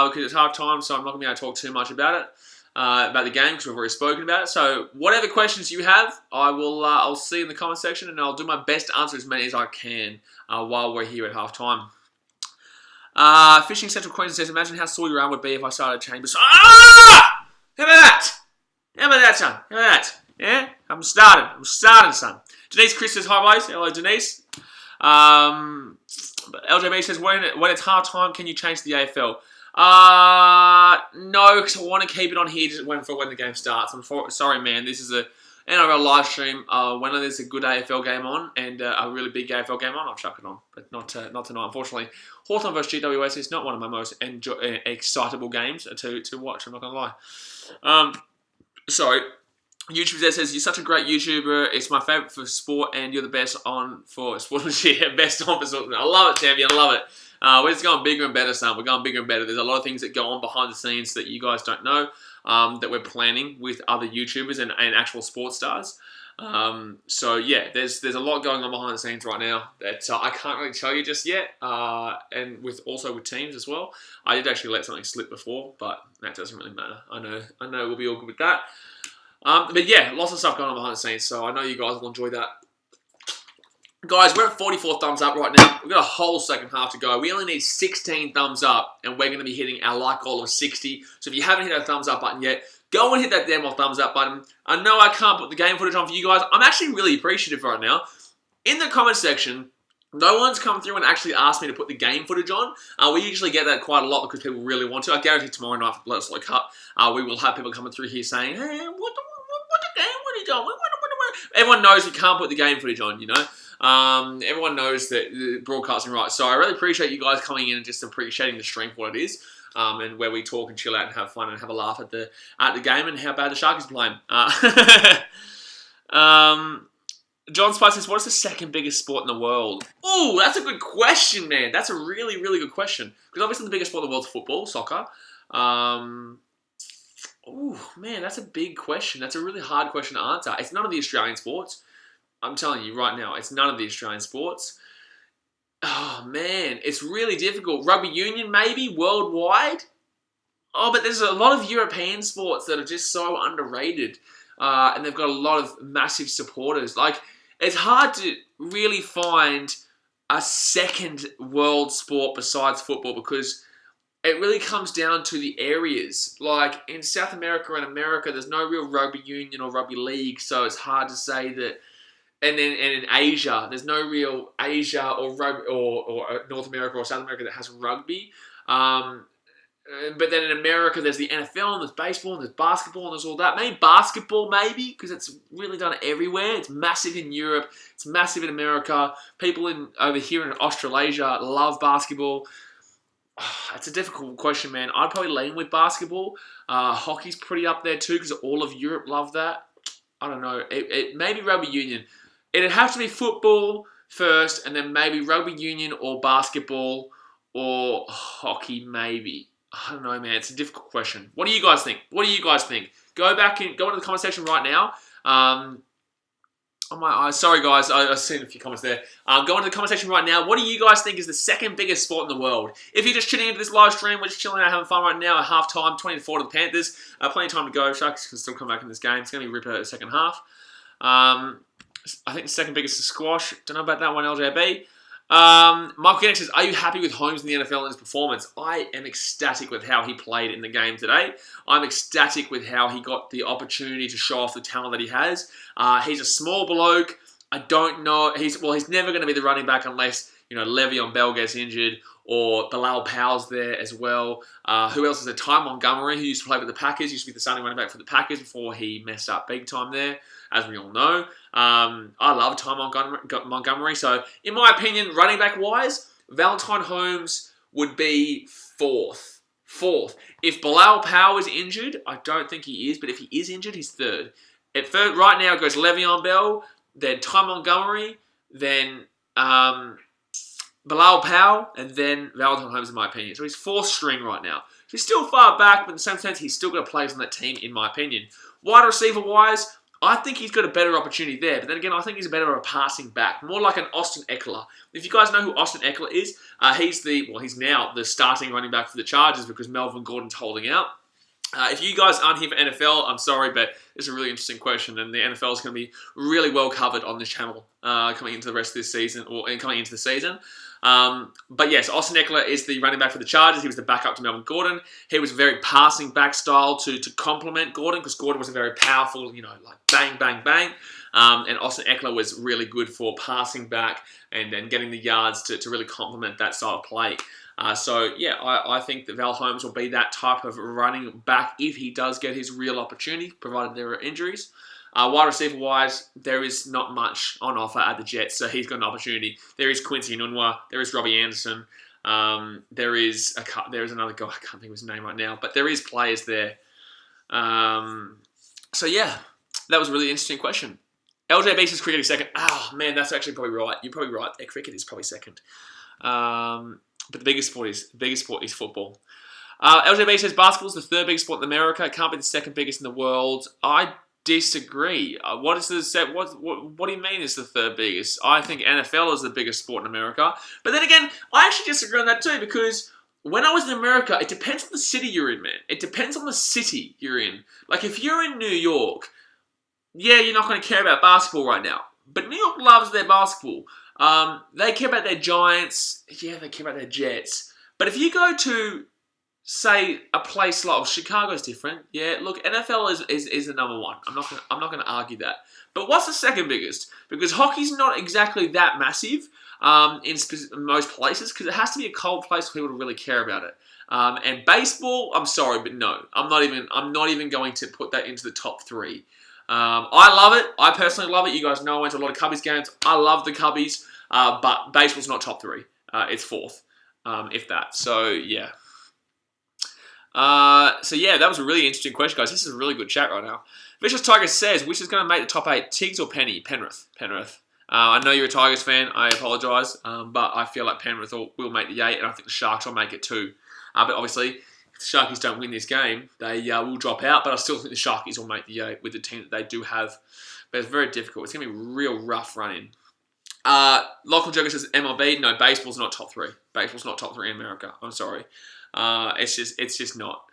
because it's half-time, so I'm not going to be able to talk too much about it. About the game because we've already spoken about it. So whatever questions you have, I'll see in the comment section, and I'll do my best to answer as many as I can while we're here at halftime. Fishing Central Queensland says, "Imagine how sore your arm would be if I started chambers." Ah! How about that? How about that, son? How about that? Yeah, I'm starting, son. Denise Chris says, "Hi, boys." Hello, Denise. LJB says, "When it's halftime, can you change the AFL?" No, because I want to keep it on here just for when the game starts. Sorry, man. This is a NRL live stream. When there's a good AFL game on and a really big AFL game on, I'll chuck it on. But not tonight, unfortunately. Hawthorn vs GWS is not one of my most excitable games to watch. I'm not going to lie. Sorry. YouTube says, "You're such a great YouTuber. It's my favourite for sport, and you're the best on for sportsmanship. Best on for sportsmanship." I love it, Tammy. I love it. We're just going bigger and better, son. We're going bigger and better. There's a lot of things that go on behind the scenes that you guys don't know that we're planning with other YouTubers and actual sports stars. So, yeah, there's a lot going on behind the scenes right now that I can't really tell you just yet, and also with teams as well. I did actually let something slip before, but that doesn't really matter. I know we'll be all good with that. But, yeah, lots of stuff going on behind the scenes, so I know you guys will enjoy that. Guys, we're at 44 thumbs up right now. We've got a whole second half to go. We only need 16 thumbs up, and we're going to be hitting our like goal of 60. So if you haven't hit that thumbs up button yet, go and hit that damn old thumbs up button. I know I can't put the game footage on for you guys. I'm actually really appreciative right now. In the comment section, no one's come through and actually asked me to put the game footage on. We usually get that quite a lot because people really want to. I guarantee tomorrow night for Let's Look Up, we will have people coming through here saying, "Hey, what the game footage on? Everyone knows we can't put the game footage on, you know. Everyone knows that the broadcasting rights. So I really appreciate you guys coming in and just appreciating the stream for what it is, and where we talk and chill out and have fun and have a laugh at the game and how bad the Sharkies are playing. John Spice says, "What is the second biggest sport in the world?" Oh, that's a good question, man. That's a really, really good question. Because obviously the biggest sport in the world is football, soccer. Oh, man, that's a big question. That's a really hard question to answer. It's none of the Australian sports. I'm telling you right now, it's none of the Australian sports. Oh, man, it's really difficult. Rugby union, maybe, worldwide. Oh, but there's a lot of European sports that are just so underrated. And they've got a lot of massive supporters. Like, it's hard to really find a second world sport besides football because it really comes down to the areas. Like, in South America and America, there's no real rugby union or rugby league, so it's hard to say that. And in Asia, there's no real Asia or rugby or North America or South America that has rugby. But then in America, there's the NFL, and there's baseball, and there's basketball, and there's all that. Maybe basketball, because it's really done everywhere. It's massive in Europe. It's massive in America. People over here in Australasia love basketball. It's a difficult question, man. I'd probably lean with basketball. Hockey's pretty up there too because all of Europe love that. I don't know. It maybe rugby union. It'd have to be football, first, and then maybe rugby union or basketball or hockey maybe. I don't know, man. It's a difficult question. What do you guys think? Go into the comment section right now. Sorry guys, I've seen a few comments there. Go into the comment section right now. What do you guys think is the second biggest sport in the world? If you're just tuning into this live stream, we're just chilling out, having fun right now at halftime, 20-4 to the Panthers. Plenty of time to go. Sharks can still come back in this game. It's going to be ripper at the second half. I think the second biggest is squash. Don't know about that one, LJB. Michael Kennedy says, are you happy with Holmes in the NFL and his performance? I am ecstatic with how he played in the game today. I'm ecstatic with how he got the opportunity to show off the talent that he has. He's a small bloke. I don't know. He's never going to be the running back unless, Le'Veon Bell gets injured or Bilal Powell's there as well. Who else is there? Ty Montgomery, who used to play with the Packers, used to be the starting running back for the Packers before he messed up big time there, as we all know. I love Ty Montgomery. So, in my opinion, running back-wise, Valentine Holmes would be fourth. If Bilal Powell is injured, I don't think he is, but if he is injured, he's third. At third, right now, it goes Le'Veon Bell, then Ty Montgomery, then Bilal Powell, and then Valentine Holmes, in my opinion. So he's fourth string right now. He's still far back, but in the same sense, he's still got a place on that team, in my opinion. Wide receiver-wise, I think he's got a better opportunity there. But then again, I think he's a better passing back. More like an Austin Eckler. If you guys know who Austin Eckler is, he's now the starting running back for the Chargers because Melvin Gordon's holding out. If you guys aren't here for NFL, I'm sorry, but it's a really interesting question, and the NFL is going to be really well covered on this channel coming into the rest of this season, or coming into the season. But yes, Austin Eckler is the running back for the Chargers. He was the backup to Melvin Gordon. He was a very passing back style to complement Gordon, because Gordon was a very powerful, like bang, bang, bang. And Austin Eckler was really good for passing back and getting the yards to really complement that style of play. I think that Val Holmes will be that type of running back if he does get his real opportunity, provided there are injuries. Wide receiver-wise, there is not much on offer at the Jets, so he's got an opportunity. There is Quincy Enunwa, there is Robbie Anderson, there is another guy, I can't think of his name right now, but there is players there. That was a really interesting question. LJB says cricket is second. Oh, man, that's actually probably right. You're probably right. Cricket is probably second. But the biggest sport is football. LJB says basketball is the third biggest sport in America. It can't be the second biggest in the world. I disagree. What do you mean is the third biggest? I think NFL is the biggest sport in America. But then again, I actually disagree on that too, because when I was in America, it depends on the city you're in, man. It depends on the city you're in. Like if you're in New York, yeah, you're not going to care about basketball right now. But New York loves their basketball. They care about their Giants. Yeah, they care about their Jets. But if you go to, say, a place like Chicago's different. Yeah, look, NFL is the number one. I'm not going to argue that. But what's the second biggest? Because hockey's not exactly that massive in most places, because it has to be a cold place for people to really care about it. And baseball, I'm sorry, but no, I'm not even going to put that into the top three. I love it. I personally love it. You guys know I went to a lot of Cubbies games. I love the Cubbies, but baseball's not top three. It's fourth, if that. So, yeah. That was a really interesting question, guys. This is a really good chat right now. Vicious Tiger says, which is going to make the top 8, Tiggs or Penny? Penrith. I know you're a Tigers fan. I apologise. But I feel like Penrith will make the 8, and I think the Sharks will make it too. But obviously, if the Sharkies don't win this game, they will drop out. But I still think the Sharkies will make the 8 with the team that they do have. But it's very difficult. It's going to be a real rough run-in. Lachlan Jugger says MLB. No, baseball's not top 3. Baseball's not top 3 in America. I'm sorry. It's just not.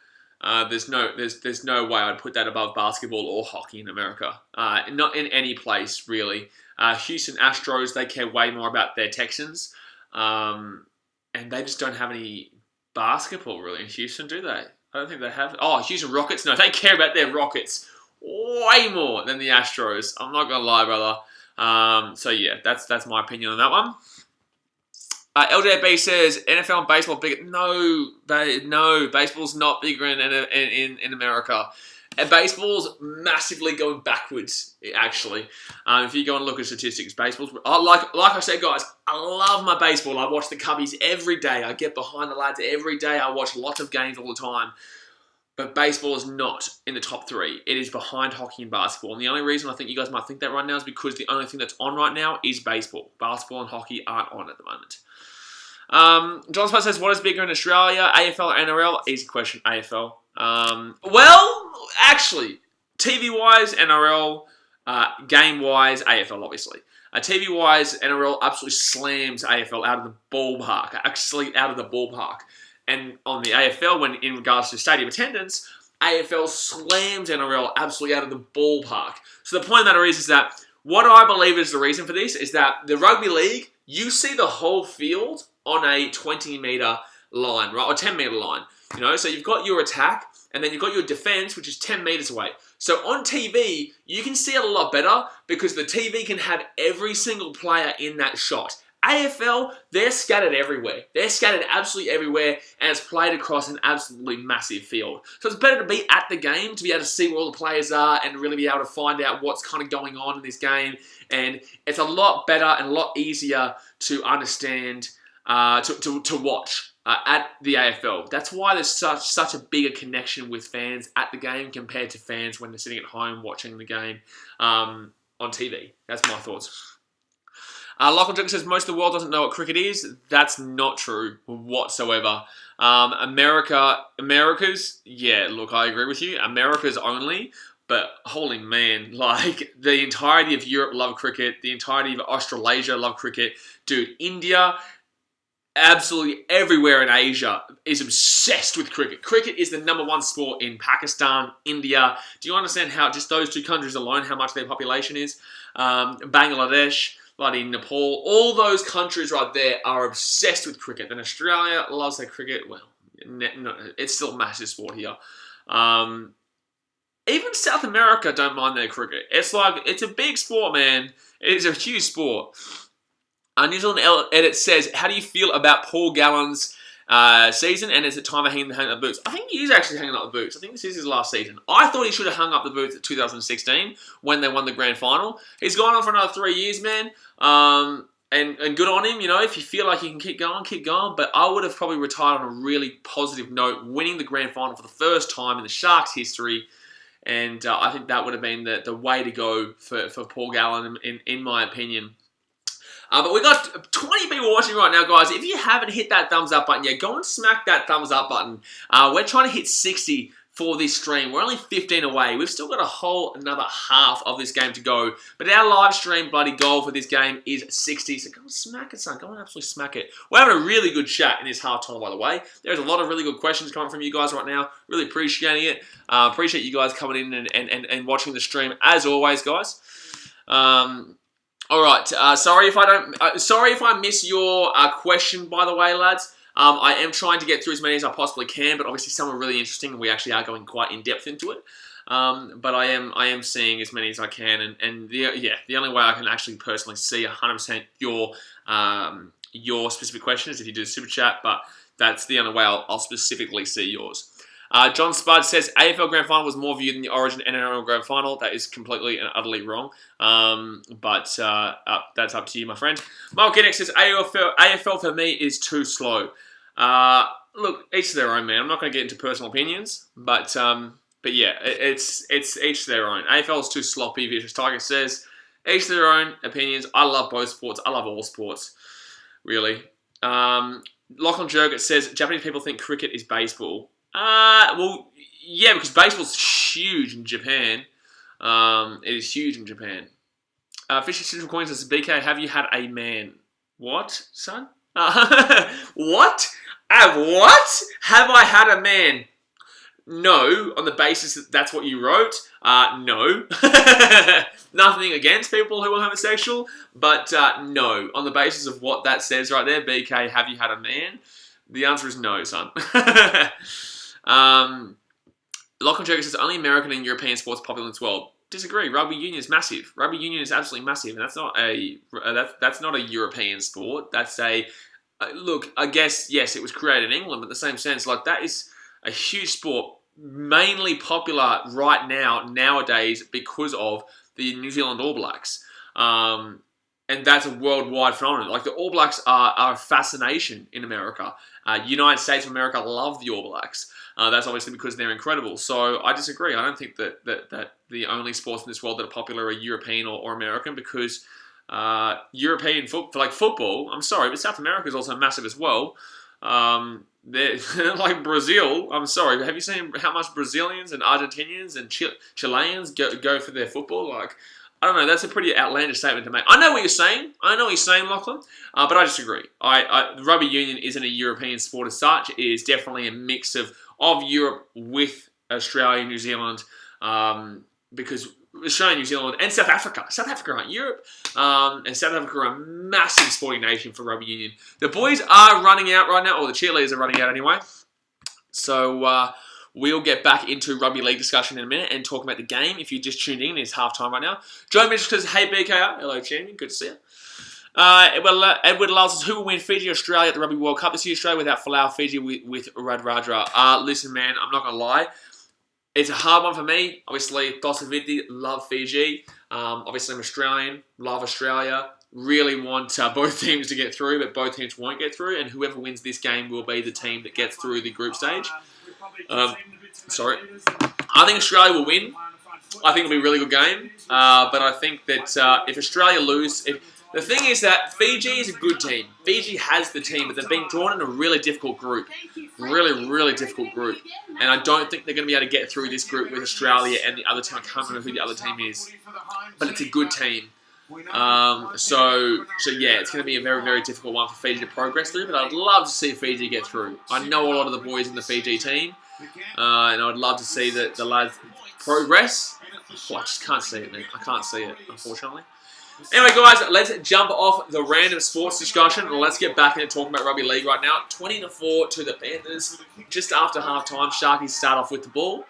There's no way I'd put that above basketball or hockey in America. Not in any place, really. Houston Astros, they care way more about their Texans. And they just don't have any basketball, really, in Houston, do they? I don't think they have. Oh, Houston Rockets? No, they care about their Rockets way more than the Astros. I'm not going to lie, brother. That's my opinion on that one. LJB says NFL and baseball bigger. No, baseball's not bigger in America. And baseball's massively going backwards, actually. If you go and look at statistics, baseball's like I said, guys. I love my baseball. I watch the Cubbies every day. I get behind the lads every day. I watch lots of games all the time. but baseball is not in the top 3. It is behind hockey and basketball. And the only reason I think you guys might think that right now is because the only thing that's on right now is baseball. Basketball and hockey aren't on at the moment. John Spud says, what is bigger in Australia, AFL or NRL? Easy question, AFL. Well, actually, TV-wise, NRL, game-wise, AFL, obviously. TV-wise, NRL absolutely slams AFL out of the ballpark. Actually, out of the ballpark. And on the AFL, when in regards to stadium attendance, AFL slams NRL absolutely out of the ballpark. So the point of the matter is that what I believe is the reason for this is that the rugby league, you see the whole field on a 20-metre line, right, or 10-metre line. You know, so you've got your attack, and then you've got your defence, which is 10 metres away. So on TV, you can see it a lot better because the TV can have every single player in that shot. AFL, they're scattered everywhere. They're scattered absolutely everywhere, and it's played across an absolutely massive field. So it's better to be at the game, to be able to see where all the players are and really be able to find out what's kind of going on in this game. And it's a lot better and a lot easier to understand, to watch at the AFL. That's why there's such a bigger connection with fans at the game compared to fans when they're sitting at home watching the game on TV. That's my thoughts. Lachlan Jones says, most of the world doesn't know what cricket is. That's not true whatsoever. America's, yeah, look, I agree with you. America's only, but holy man, like the entirety of Europe love cricket. The entirety of Australasia love cricket. Dude, India, absolutely everywhere in Asia is obsessed with cricket. Cricket is the #1 sport in Pakistan, India. Do you understand how just those 2 countries alone, how much their population is? Bangladesh, bloody Nepal, all those countries right there are obsessed with cricket. And Australia loves their cricket. Well, no, it's still a massive sport here. Even South America don't mind their cricket. It's like, it's a big sport, man. It's a huge sport. New Zealand Edit says, how do you feel about Paul Gallen's season, and is it time for him to hang up the boots? I think he is actually hanging up the boots. I think this is his last season. I thought he should have hung up the boots at 2016 when they won the grand final. He's gone on for another 3 years, man. And good on him, you know, if you feel like you can keep going, keep going. But I would have probably retired on a really positive note, winning the grand final for the first time in the Sharks' history. And I think that would have been the way to go for Paul Gallen, in my opinion. But we got 20 people watching right now, guys. If you haven't hit that thumbs up button yet, go and smack that thumbs up button. We're trying to hit 60 for this stream. We're only 15 away. We've still got a whole another half of this game to go. But our live stream bloody goal for this game is 60. So go and smack it, son. Go and absolutely smack it. We're having a really good chat in this halftime, by the way. There's a lot of really good questions coming from you guys right now. Really appreciating it. Appreciate you guys coming in and watching the stream as always, guys. All right. Sorry if I miss your question, by the way, lads. I am trying to get through as many as I possibly can, but obviously some are really interesting, and we actually are going quite in depth into it. But I am seeing as many as I can, and the only way I can actually personally see 100% your specific question is if you do the super chat. But that's the only way I'll specifically see yours. John Spud says, AFL Grand Final was more viewed than the Origin NRL Grand Final. That is completely and utterly wrong. But that's up to you, my friend. Mark Ginnick says, AFL for me is too slow. Look, each to their own, man. I'm not going to get into personal opinions. But yeah, it's each to their own. AFL is too sloppy, Vicious Tiger says. Each to their own opinions. I love both sports. I love all sports, really. Lachlan Jurgett says, Japanese people think cricket is baseball. Well, yeah, because baseball's huge in Japan. It is huge in Japan. Fisher Central Coins says, BK, have you had a man? What, son? What? What? Have I had a man? No, on the basis that that's what you wrote. No. Nothing against people who are homosexual, but no. On the basis of what that says right there, BK, have you had a man? The answer is no, son. Lachlan Jurgen says, only American and European sports popular in this world. Disagree. Rugby union is massive. Rugby union is absolutely massive, and that's not a European sport. That's a look. I guess yes, it was created in England, but in the same sense, like that is a huge sport, mainly popular right now nowadays because of the New Zealand All Blacks. And that's a worldwide phenomenon. Like the All Blacks are a fascination in America. United States of America love the All Blacks. That's obviously because they're incredible. So I disagree. I don't think that the only sports in this world that are popular are European or American, because European football, I'm sorry, but South America is also massive as well. They're like Brazil. I'm sorry, but have you seen how much Brazilians and Argentinians and Chileans go for their football? Like, I don't know. That's a pretty outlandish statement to make. I know what you're saying. Lachlan, but I disagree. Rugby union isn't a European sport as such. It is definitely a mix of Europe with Australia, New Zealand, because Australia, New Zealand, and South Africa. South Africa aren't Europe. And South Africa are a massive sporting nation for rugby union. The boys are running out right now, or the cheerleaders are running out anyway. So we'll get back into rugby league discussion in a minute and talk about the game. If you just tuned in, it's halftime right now. Joe Mitchell says, hey BKR. Hello, champion. Good to see you. Edward Lyle says, who will win Fiji Australia at the Rugby World Cup this year? Australia without Folau, Fiji with Radradra. Listen, man, I'm not going to lie. It's a hard one for me. Obviously, Dosavidi, love Fiji. Obviously, I'm Australian, love Australia. Really want both teams to get through, but both teams won't get through. And whoever wins this game will be the team that gets through the group stage. Sorry. I think Australia will win. I think it'll be a really good game. But I think that if Australia lose... The thing is that Fiji is a good team. Fiji has the team, but they've been drawn in a really difficult group. Really, really difficult group. And I don't think they're going to be able to get through this group with Australia and the other team. I can't remember who the other team is. But it's a good team. So yeah, it's going to be a very, very difficult one for Fiji to progress through. But I'd love to see Fiji get through. I know a lot of the boys in the Fiji team. And I would love to see the lads progress. Oh, I just can't see it, man. I can't see it, unfortunately. Anyway, guys, let's jump off the random sports discussion and let's get back into talking about rugby league right now. 20-4 to the Panthers. Just after half-time, Sharkies start off with the ball.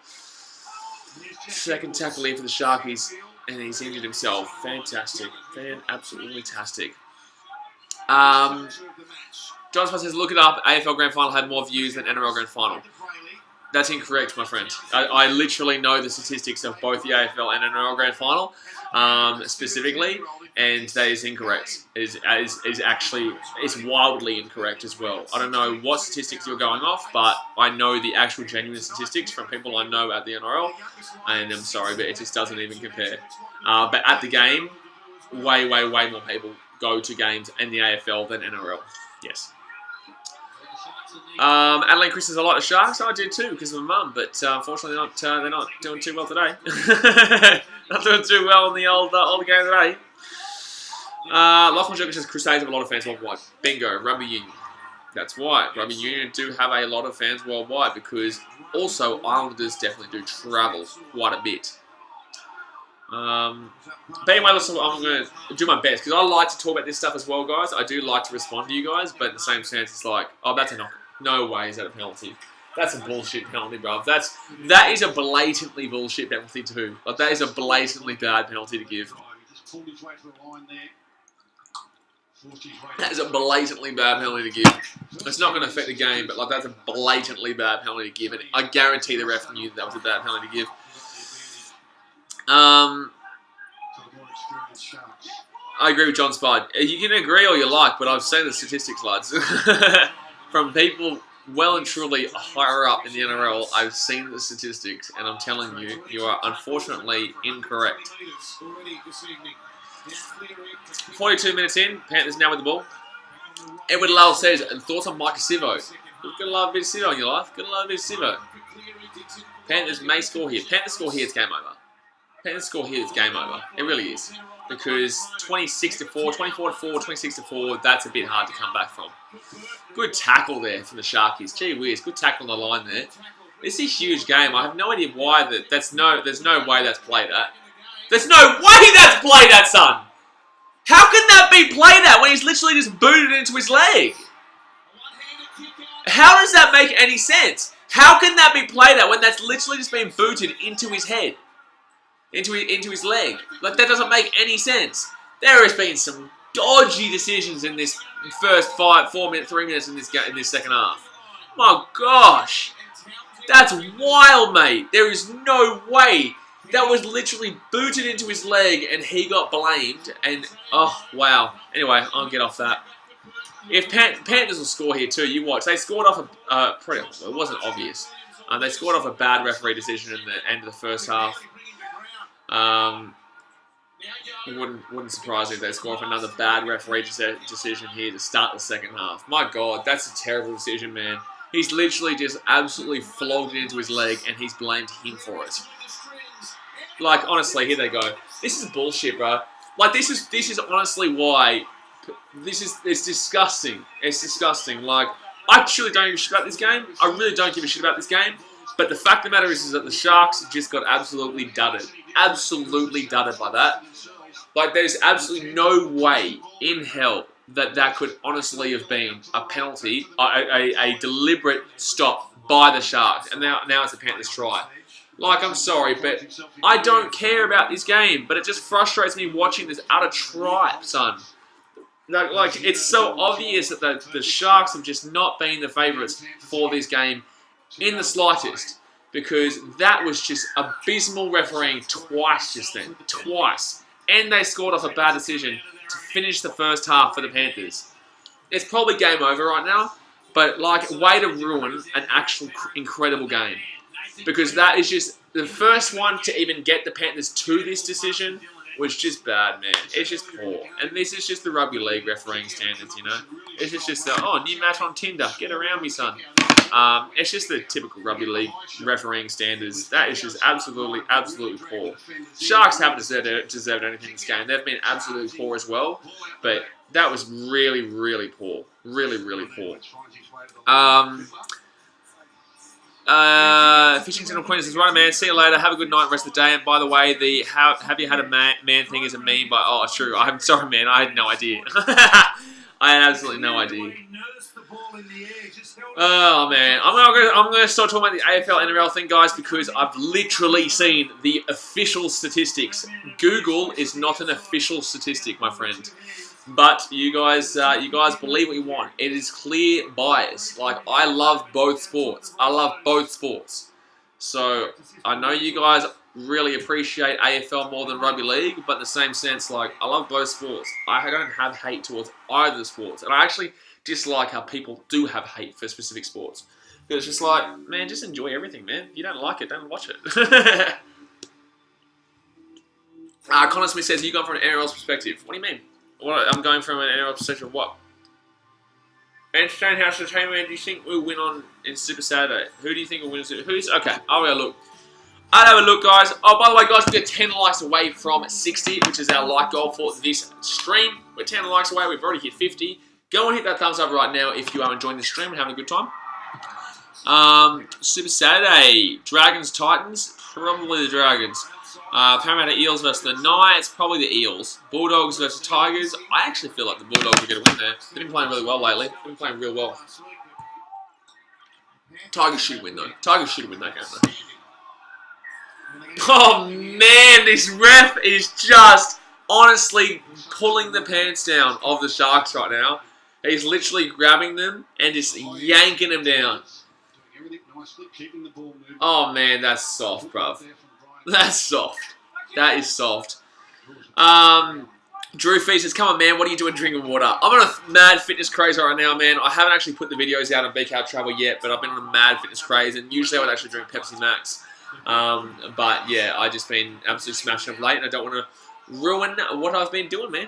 Second tackle in for the Sharkies, and he's injured himself. Fantastic. Absolutely fantastic. John Spice says, look it up. AFL Grand Final had more views than NRL Grand Final. That's incorrect, my friend. I literally know the statistics of both the AFL and NRL Grand Final, specifically, and that is incorrect. Is actually wildly incorrect as well. I don't know what statistics you're going off, but I know the actual genuine statistics from people I know at the NRL, and I'm sorry, but it just doesn't even compare. But at the game, way more people go to games in the AFL than NRL. Yes. Adelaide Chris says, I like the Sharks. I do too, because of my mum, but unfortunately they're not doing too well today. Not doing too well in the old game today. Lachlan Joker says, Crusaders have a lot of fans worldwide. Bingo, Rugby Union. That's right. Rugby Union do have a lot of fans worldwide, because also Islanders definitely do travel quite a bit. But anyway, listen, I'm going to do my best, because I like to talk about this stuff as well, guys. I do like to respond to you guys, but in the same sense, it's like, oh, that's a knock. No way is that a penalty. That's a bullshit penalty, bro. That is a blatantly bullshit penalty too. Like, that is a blatantly bad penalty to give. That is a blatantly bad penalty to give. It's not going to affect the game, but like, that's a blatantly bad penalty to give, and I guarantee the ref knew that was a bad penalty to give. I agree with John Spide. You can agree all you like, but I've seen the statistics, lads. From people well and truly higher up in the NRL, I've seen the statistics, and I'm telling you, you are unfortunately incorrect. 42 minutes in, Panthers now with the ball. Edward Lowell says, thoughts on Mike Sivo? You've got to love a bit of Sivo in your life. Got to love a bit of Sivo. Panthers may score here. Panthers score here, it's game over. Panthers score here, it's game over. It really is. Because 26-4, 24-4, 26-4, that's a bit hard to come back from. Good tackle there from the Sharkies. Gee whiz, good tackle on the line there. This is a huge game. I have no idea why there's no way that's played at. There's no way that's played at, son! How can that be played at when he's literally just booted it into his leg? How does that make any sense? How can that be played at when that's literally just been booted into his head? Into his leg. Like, that doesn't make any sense. There has been some dodgy decisions in this first 3 minutes in this second half. My gosh. That's wild, mate. There is no way. That was literally booted into his leg and he got blamed. And, oh, wow. Anyway, I'll get off that. If Panthers will score here too, you watch. They scored off it wasn't obvious. They scored off a bad referee decision in the end of the first half. It wouldn't surprise me if they score off another bad referee decision here to start the second half. My God, that's a terrible decision, man. He's literally just absolutely flogged it into his leg, and he's blamed him for it. Like, honestly, here they go. This is bullshit, bro. Like, this is honestly why. It's disgusting. It's disgusting. Like, I truly don't give a shit about this game. I really don't give a shit about this game. But the fact of the matter is that the Sharks just got absolutely dudded. Absolutely dudded by that. Like, there's absolutely no way in hell that could honestly have been a penalty, a deliberate stop by the Sharks. And now it's a Panthers try. Like, I'm sorry, but I don't care about this game. But it just frustrates me watching this utter tripe, son. Like, it's so obvious that the Sharks have just not been the favourites for this game in the slightest. Because that was just abysmal refereeing twice just then. Twice. And they scored off a bad decision to finish the first half for the Panthers. It's probably game over right now. But, like, way to ruin an actual incredible game. Because that is just the first one to even get the Panthers to this decision was just bad, man. It's just poor. And this is just the rugby league refereeing standards, you know? It's just the, new match on Tinder. Get around me, son. It's just the typical rugby league refereeing standards. That is just absolutely poor. Sharks haven't deserved anything in this game. They've been absolutely poor as well. But that was really, really poor. Really, really poor. Fishington of Queens is right, man. See you later. Have a good night and rest of the day. And by the way, the have you had a man thing is a meme by... Oh, true. I'm sorry, man. I had no idea. I had absolutely no idea. Oh, man. I'm going to start talking about the AFL NRL thing, guys, because I've literally seen the official statistics. Google is not an official statistic, my friend. But you guys believe what you want. It is clear bias. Like, I love both sports. I love both sports. So, I know you guys really appreciate AFL more than rugby league, but in the same sense, like, I love both sports. I don't have hate towards either sports. And I actually dislike how people do have hate for specific sports. Because it's just like, man, just enjoy everything, man. If you don't like it, don't watch it. Connor Smith says, you gone from an NRL's perspective. What do you mean? I'm going from an NRL perspective of what? And Stonehouse Entertainment, do you think we'll win in Super Saturday? Who do you think will win in Super Saturday? Okay, I'll have a look. I'll have a look, guys. Oh, by the way, guys, we're 10 likes away from 60, which is our like goal for this stream. We're 10 likes away. We've already hit 50. Go and hit that thumbs up right now if you are enjoying the stream and having a good time. Super Saturday. Dragons, Titans. Probably the Dragons. Parramatta Eels versus the Knights, probably the Eels. Bulldogs versus Tigers. I actually feel like the Bulldogs are going to win there. They've been playing really well lately. They've been playing real well. Tigers should win though. Tigers should win that game though. Oh man, this ref is just honestly pulling the pants down of the Sharks right now. He's literally grabbing them and just yanking them down. Oh man, that's soft, bruv. That's soft. That is soft. Drew Fee says, come on, man, what are you doing drinking water? I'm on a mad fitness craze right now, man. I haven't actually put the videos out on BKR Travel yet, but I've been on a mad fitness craze, and usually I would actually drink Pepsi Max. But, yeah, I've just been absolutely smashing of late, and I don't want to ruin what I've been doing, man.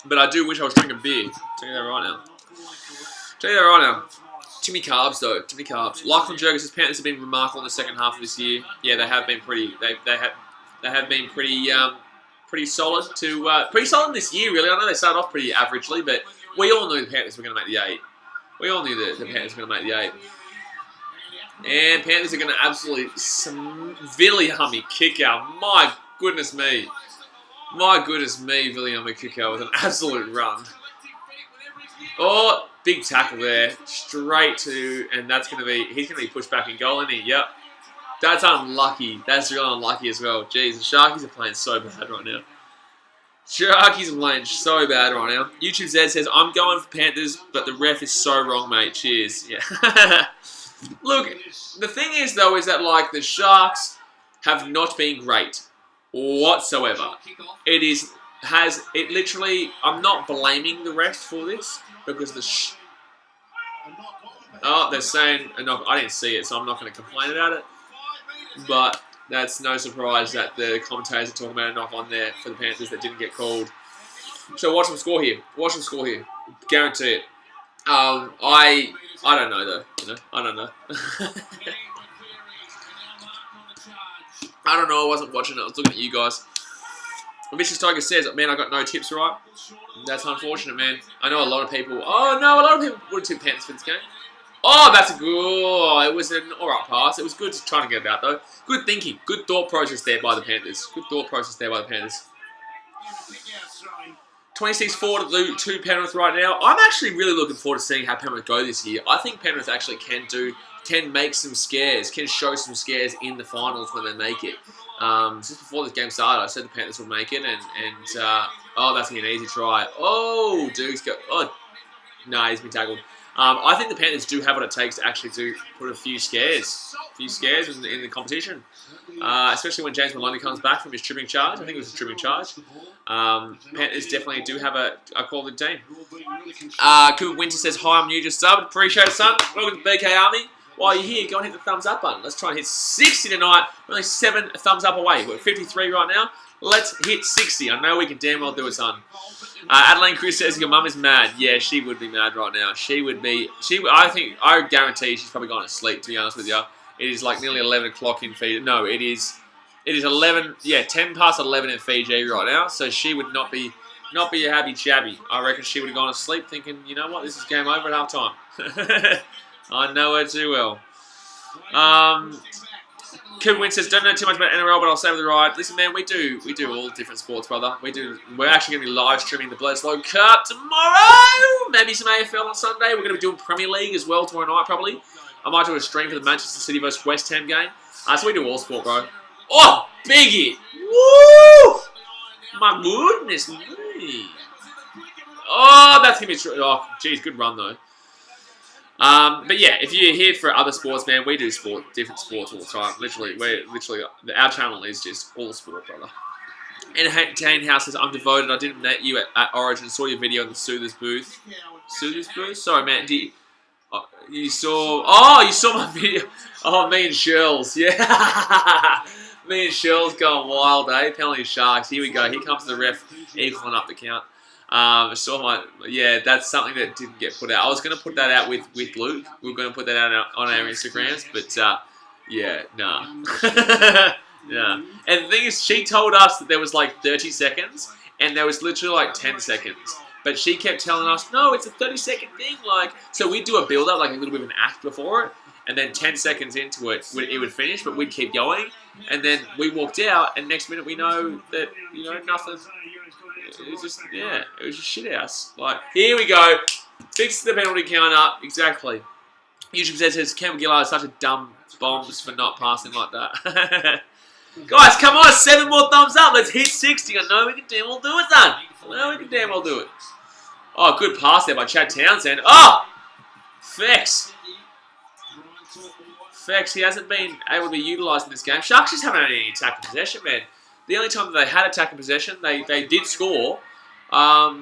But I do wish I was drinking beer. Tell you that right now. Timmy Carbs though. Timmy Carbs. Lachlan Jurgen says Panthers have been remarkable in the second half of this year. Yeah, they have been pretty. They have been pretty solid pretty solid this year. Really, I know they started off pretty averagely, but we all knew the Panthers were going to make the 8. We all knew that the Panthers were going to make the 8. And Panthers are going to absolutely severely kick out. My goodness me, William kick out with an absolute run. Oh. Big tackle there, straight to, and that's going to be, he's going to be pushed back in goal, isn't he? Yep. That's unlucky. That's really unlucky as well. Jeez, the Sharkies are playing so bad right now. Sharkies are playing so bad right now. YouTube Z says, I'm going for Panthers, but the ref is so wrong, mate. Cheers. Yeah. Look, the thing is, though, is that, like, the Sharks have not been great whatsoever. It is has it literally. I'm not blaming the rest for this because oh, they're saying a knock. I didn't see it, so I'm not going to complain about it. But that's no surprise that the commentators are talking about a knock on there for the Panthers that didn't get called. So watch them score here. Watch them score here. Guarantee it. I don't know though. You know, I don't know. I don't know. I wasn't watching it. I was looking at you guys. Vicious Tiger says, "Man, I got no tips right." That's unfortunate, man. I know a lot of people. Oh no, a lot of people would have tipped Panthers for this game. Oh, that's a good. Oh, it was an alright pass. It was good trying to get about though. Good thinking. Good thought process there by the Panthers. Good thought process there by the Panthers. 26-4 to Penrith right now. I'm actually really looking forward to seeing how Penrith go this year. I think Penrith actually can make some scares, can show some scares in the finals when they make it. Just before this game started, I said the Panthers will make it, and oh, that's going to be an easy try. Oh, Duke's got. Oh, no, he's been tackled. I think the Panthers do have what it takes to actually put a few scares in the competition. Especially when James Maloney comes back from his tripping charge. I think it was a tripping charge. Panthers definitely do have a quality team. Cool Winter says, "Hi, I'm new, just subbed. Appreciate it, son. Welcome to BKRmy. While you're here, go and hit the thumbs up button. Let's try and hit 60 tonight. We're only 7 thumbs up away. We're at 53 right now. Let's hit 60. I know we can damn well do it, son." Adeline Chris says, "Your mum is mad." Yeah, she would be mad right now. She would be. I guarantee she's probably gone to sleep, to be honest with you. It is like nearly 11 o'clock in Fiji. No, it is 11, 10 past 11 in Fiji right now. So she would not be a happy chabby. I reckon she would have gone to sleep thinking, you know what, this is game over at half time. I know her too well. Kevin Wynn says, "Don't know too much about NRL, but I'll say with the ride." Listen, man, we do all different sports, brother. We're actually going to be live streaming the Bledisloe Cup tomorrow. Maybe some AFL on Sunday. We're going to be doing Premier League as well tomorrow night, probably. I might do a stream for the Manchester City vs West Ham game. So we do all sport, bro. Oh, big hit. Woo! My goodness me. Oh, that's going to be true. Oh, geez, good run, though. But yeah, if you're here for other sports, man, we do different sports all the time. Literally, our channel is just all sport, brother. And Jane House says, "I'm devoted. I didn't meet you at Origin. Saw your video in the Soothers booth." Soothers booth? Sorry, man. You saw my video. Oh, me and Shells. Yeah. Me and Shells going wild, eh? Penalty Sharks. Here we go. Here comes the ref equaling up the count. That's something that didn't get put out. I was going to put that out with Luke. We were going to put that out on our Instagrams, but nah. Yeah. And the thing is, she told us that there was like 30 seconds, and there was literally like 10 seconds. But she kept telling us, no, it's a 30-second thing. So we'd do a build-up, like a little bit of an act before it, and then 10 seconds into it, it would finish, but we'd keep going. And then we walked out, and next minute we know that, nothing. It was just shit house. Here we go. Fix the penalty count up. Exactly. YouTube says, "Cam Gillard is such a dumb bombs for not passing like that." Guys, come on. 7 more thumbs up. Let's hit 60. I know we can damn well do it, son. Oh, good pass there by Chad Townsend. Oh! Fex. He hasn't been able to be utilised in this game. Sharks just haven't had any attack in possession, man. The only time that they had attack in possession, they did score. But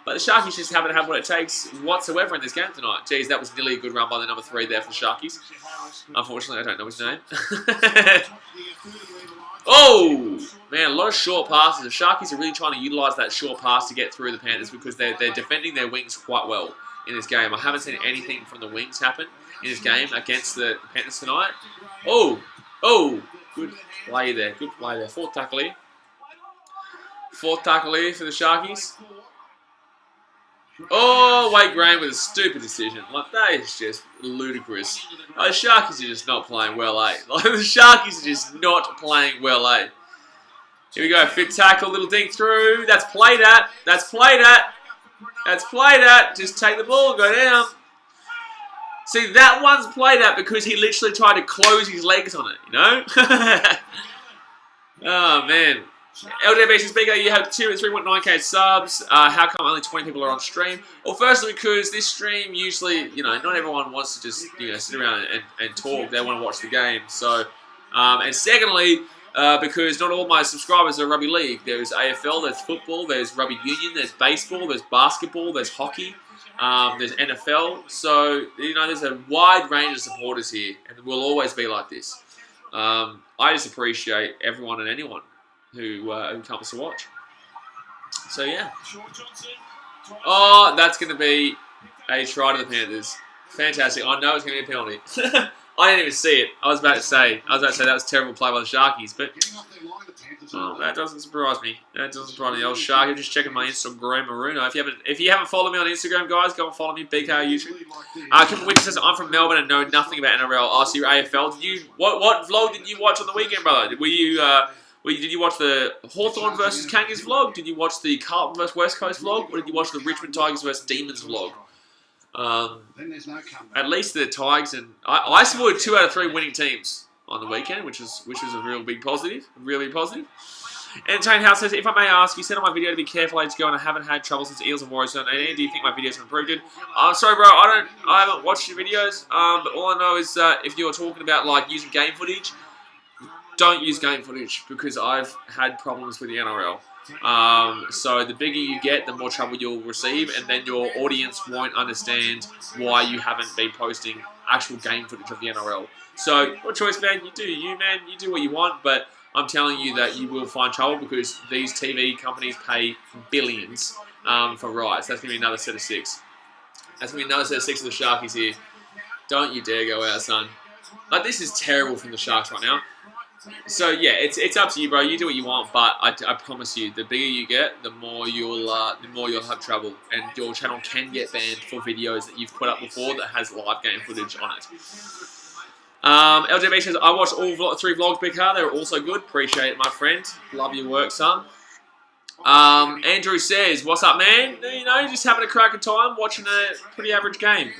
the Sharkies just haven't had what it takes whatsoever in this game tonight. Geez, that was nearly a good run by the number 3 there for the Sharkies. Unfortunately, I don't know his name. Oh! Man, a lot of short passes. The Sharkies are really trying to utilise that short pass to get through the Panthers because they're defending their wings quite well in this game. I haven't seen anything from the wings happen in this game against the Panthers tonight. Oh! Good play there. Fourth tackle here for the Sharkies. Oh, Wade Graham with a stupid decision. That is just ludicrous. The Sharkies are just not playing well, eh? The Sharkies are just not playing well, eh? Here we go. Fit tackle, little dink through. That's played at. Just take the ball and go down. See, that one's played at because he literally tried to close his legs on it, Oh, man. LJBC Speaker, you have 3.9k subs. How come only 20 people are on stream? Well, firstly, because this stream usually, not everyone wants to just, sit around and talk. They want to watch the game. So, and secondly, because not all my subscribers are rugby league. There's AFL, there's football, there's rugby union, there's baseball, there's basketball, there's hockey, there's NFL. So, you know, there's a wide range of supporters here, and it will always be like this. I just appreciate everyone and anyone who comes to watch. So, yeah. Oh, that's going to be a try to the Panthers. Fantastic. I know it's going to be a penalty. I didn't even see it. I was about to say that was a terrible play by the Sharkies, but that doesn't surprise me. That doesn't surprise me. Old Sharky, just checking my Instagram, Maruno. If you haven't followed me on Instagram, guys, go and follow me. BKRmy. Kevin Winter says I'm from Melbourne and know nothing about NRL. Oh, so you're AFL. What vlog did you watch on the weekend, brother? Did you watch the Hawthorn versus Kangas vlog? Did you watch the Carlton versus West Coast vlog? Or did you watch the Richmond Tigers versus Demons vlog? At least the Tigers and I supported 2 out of 3 winning teams on the weekend, which was a real big positive, really positive. Entertain House says, if I may ask, you said on my video to be careful ages ago, and I haven't had trouble since Eels and Warriors 2018. Do you think my videos have improved it? I'm sorry, bro. I haven't watched your videos. But all I know is if you're talking about like using game footage, don't use game footage because I've had problems with the NRL. So the bigger you get, the more trouble you'll receive, and then your audience won't understand why you haven't been posting actual game footage of the NRL. So, what choice, man? You do you, man. You do what you want, but I'm telling you that you will find trouble because these TV companies pay billions for rights. That's going to be another set of 6. That's going to be another set of 6 of the Sharkies here. Don't you dare go out, son. Like, this is terrible from the Sharks right now. So yeah, it's up to you, bro. You do what you want, but I promise you, the bigger you get, the more you'll have trouble, and your channel can get banned for videos that you've put up before that has live game footage on it. LJB says I watched all 3 vlogs, Big Car. They were also good. Appreciate it, my friend. Love your work, son. Andrew says, "What's up, man? You know, just having a crack of time watching a pretty average game.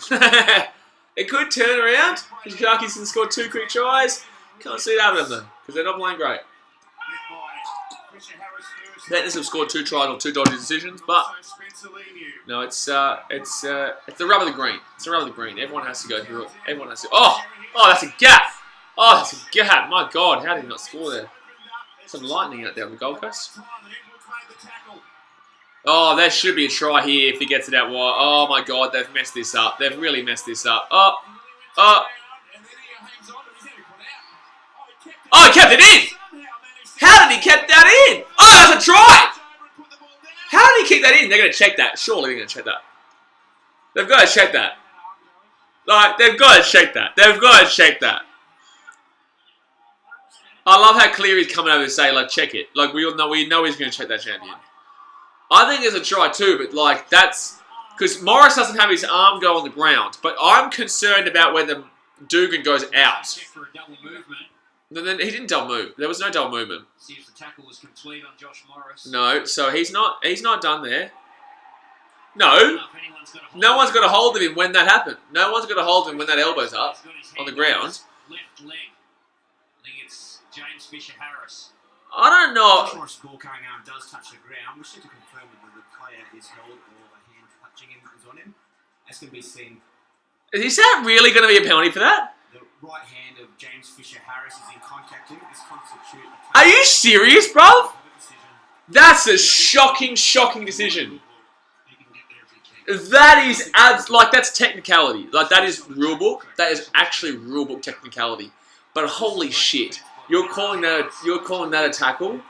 It could turn around. The Sharkies can score 2 quick tries." Can't see it out of them though, because they're not playing great. Panthers have scored 2 tries or 2 dodgy decisions, but no, it's the rub of the green. It's the rub of the green. Everyone has to go through it. Everyone has to. Oh, that's a gap. Oh, that's a gap. My God, how did he not score there? Some lightning out there on the Gold Coast. Oh, that should be a try here if he gets it out wide. Oh my God, they've messed this up. They've really messed this up. Oh. Oh, he kept it in! How did he keep that in? Oh, that's a try! How did he keep that in? They're going to check that. Surely they're going to check that. They've got to check that. Like, they've got to check that. They've got to check that. I love how Cleary's coming over to say, like, check it. Like, we know he's going to check that champion. I think there's a try too, but, like, that's... Because Morris doesn't have his arm go on the ground. But I'm concerned about whether Dugan goes out. Then he didn't double move. There was no double movement. See if the tackle was complete on Josh Morris. No, so he's not done there. No. No one's got a hold of him when that happened. No one's got a hold of him when that elbow's up on the ground. Left leg. I think it's James Fisher Harris. I don't know. Josh Morris' scorecarrying arm does touch the ground. We should to confirm whether the player is held or a hand touching him is on him. That's going to be seen. Is that really going to be a penalty for that? The right hand of James Fisher Harris is in contact with this constitute. Are you serious, bruv? That's a shocking decision. That is that's technicality. Like, that is rule book. That is actually rule book technicality. But holy shit, you're calling that a tackle?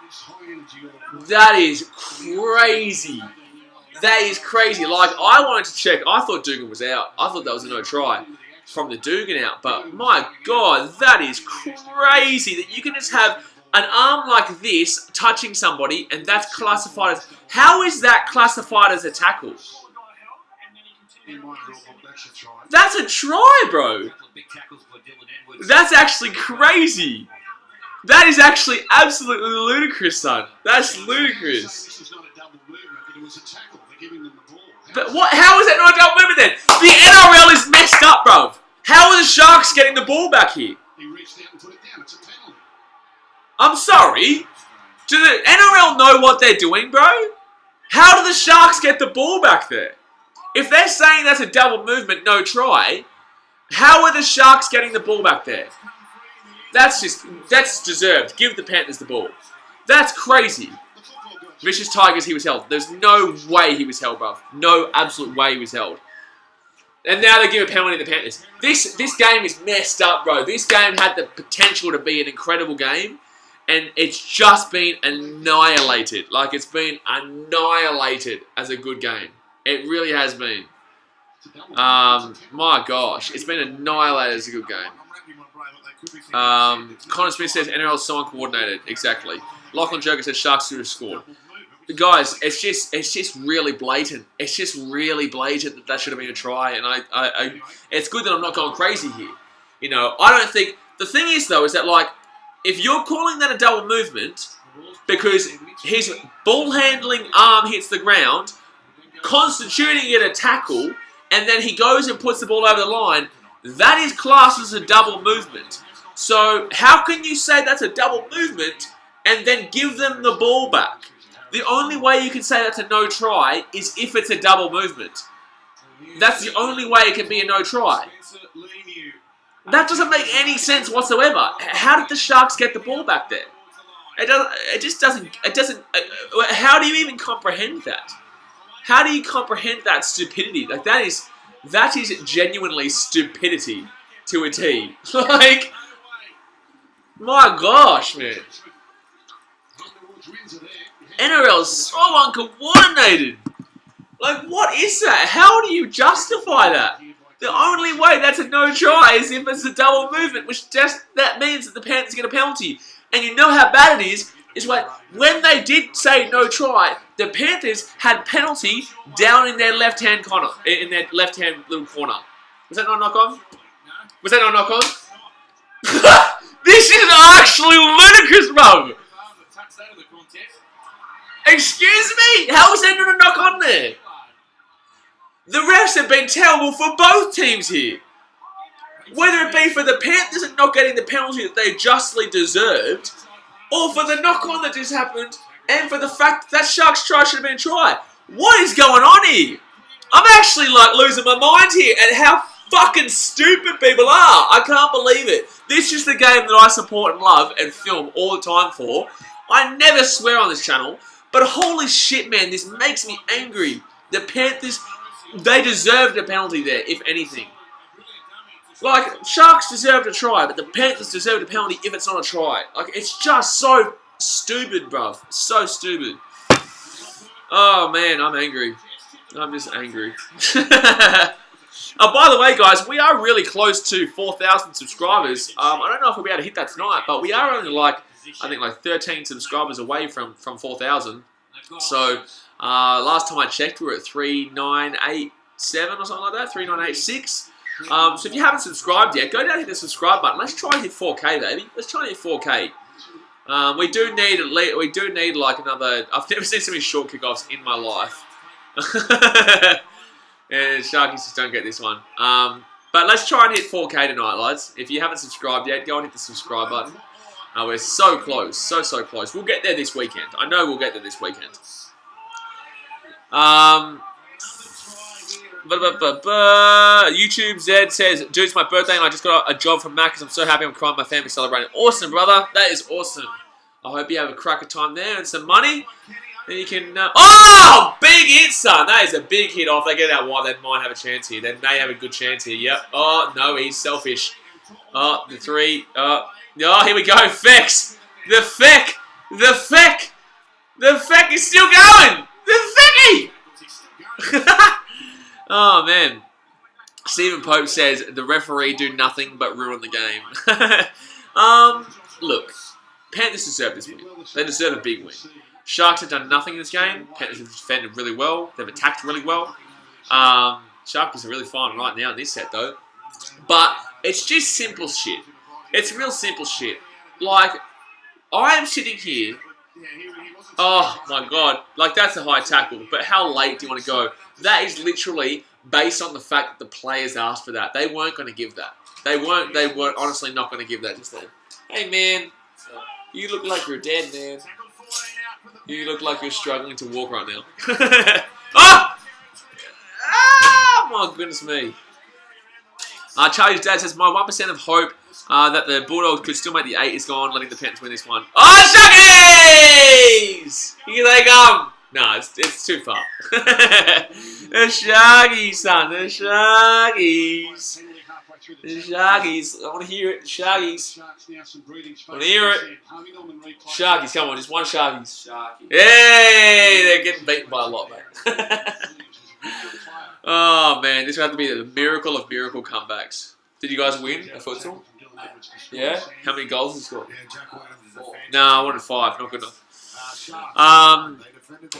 That is crazy. That is crazy. Like, I wanted to check. I thought Dugan was out. I thought that was a no try from the Dugan out. But my God, that is crazy that you can just have an arm like this touching somebody and that's classified as... How is that classified as a tackle? That's a try, bro. That's actually crazy. That is actually absolutely ludicrous, son. That's ludicrous. But what? How is that not a double movement then? The NRL is messed up, bro. How are the Sharks getting the ball back here? I'm sorry. Do the NRL know what they're doing, bro? How do the Sharks get the ball back there? If they're saying that's a double movement, no try, how are the Sharks getting the ball back there? That's deserved. Give the Panthers the ball. That's crazy. Vicious Tigers, he was held. There's no way he was held, bruv. No absolute way he was held. And now they give a penalty to the Panthers. This game is messed up, bro. This game had the potential to be an incredible game, and it's just been annihilated. Like, it's been annihilated as a good game. It really has been. My gosh. It's been annihilated as a good game. Connor Smith says NRL sign coordinated. Exactly. Lachlan Joker says Sharks should have scored. But guys, it's just really blatant. It's just really blatant that should have been a try. And it's good that I'm not going crazy here. You know, I don't think... The thing is, though, is that, like, if you're calling that a double movement because his ball-handling arm hits the ground, constituting it a tackle, and then he goes and puts the ball over the line, that is classed as a double movement. So, how can you say that's a double movement and then give them the ball back? The only way you can say that's a no try is if it's a double movement. That's the only way it can be a no try. That doesn't make any sense whatsoever. How did the Sharks get the ball back there? It just doesn't. How do you even comprehend that? How do you comprehend that stupidity? Like, that is genuinely stupidity to a T. Like, my gosh, man. NRL is so uncoordinated. Like, what is that? How do you justify that? The only way that's a no try is if it's a double movement, which that means that the Panthers get a penalty. And you know how bad it is when they did say no try, the Panthers had penalty down in their left-hand corner, in their left-hand little corner. Was that not a knock-on? Was that not a knock-on? This is actually ludicrous, bro. Excuse me? How is there not a knock-on there? The refs have been terrible for both teams here. Whether it be for the Panthers and not getting the penalty that they justly deserved, or for the knock-on that just happened, and for the fact that Sharks try should have been a try. What is going on here? I'm actually, like, losing my mind here at how fucking stupid people are. I can't believe it. This is the game that I support and love and film all the time for. I never swear on this channel, but holy shit, man, this makes me angry. The Panthers, they deserved a penalty there, if anything. Like, Sharks deserved a try, but the Panthers deserved a penalty if it's not a try. Like, it's just so stupid, bruv. So stupid. Oh, man, I'm angry. I'm just angry. Oh, by the way, guys, we are really close to 4,000 subscribers. I don't know if we'll be able to hit that tonight, but we are only, like, I think, like 13 subscribers away from 4,000. So, last time I checked, we were at 3987 or something like that, 3986. So if you haven't subscribed yet, go down and hit the subscribe button. Let's try and hit 4K, baby. Let's try and hit 4K. We do need like another. I've never seen so many short kickoffs in my life. And Sharkies just don't get this one. But let's try and hit 4K tonight, lads. If you haven't subscribed yet, go and hit the subscribe button. We're so close, so close. We'll get there this weekend. I know we'll get there this weekend. YouTube Zed says, dude, it's my birthday and I just got a job from Mac because I'm so happy I'm crying my family celebrating. Awesome, brother. That is awesome. I hope you have a cracker time there and some money. Then you can... oh! Big hit, son. That is a big hit off. They get that wide, they might have a chance here. They may have a good chance here. Yep. Oh, no, he's selfish. Oh, the three. Oh, here we go. Fex. The Feck. The Feck. The Feck is still going. The Fecky. Oh, man. Stephen Pope says, the referee do nothing but ruin the game. Look, Panthers deserve this win. They deserve a big win. Sharks have done nothing in this game. Panthers have defended really well. They've attacked really well. Sharks are really fine right now in this set, though. But it's just simple shit. It's real simple shit. Like, I am sitting here. Oh, my God. Like, that's a high tackle. But how late do you want to go? That is literally based on the fact that the players asked for that. They weren't going to give that. They weren't honestly not going to give that just then. Hey, man. You look like you're dead, man. You look like you're struggling to walk right now. Oh! Ah, my goodness me. Charlie's dad says, my 1% of hope that the Bulldogs could still make the 8 is gone, letting the Panthers win this one. Oh, Sharkies! Here they come. No, it's too far. The Sharkies, son. The Sharkies. The Sharkies. I want to hear it. The Sharkies. I want to hear it. Sharkies, come on. Just one Sharkies. Yay! They're getting beaten by a lot, mate. Oh, man. This will have to be the miracle of miracle comebacks. Did you guys win a futsal? Yeah? How many goals did you score? No, I wanted 5. Not good enough.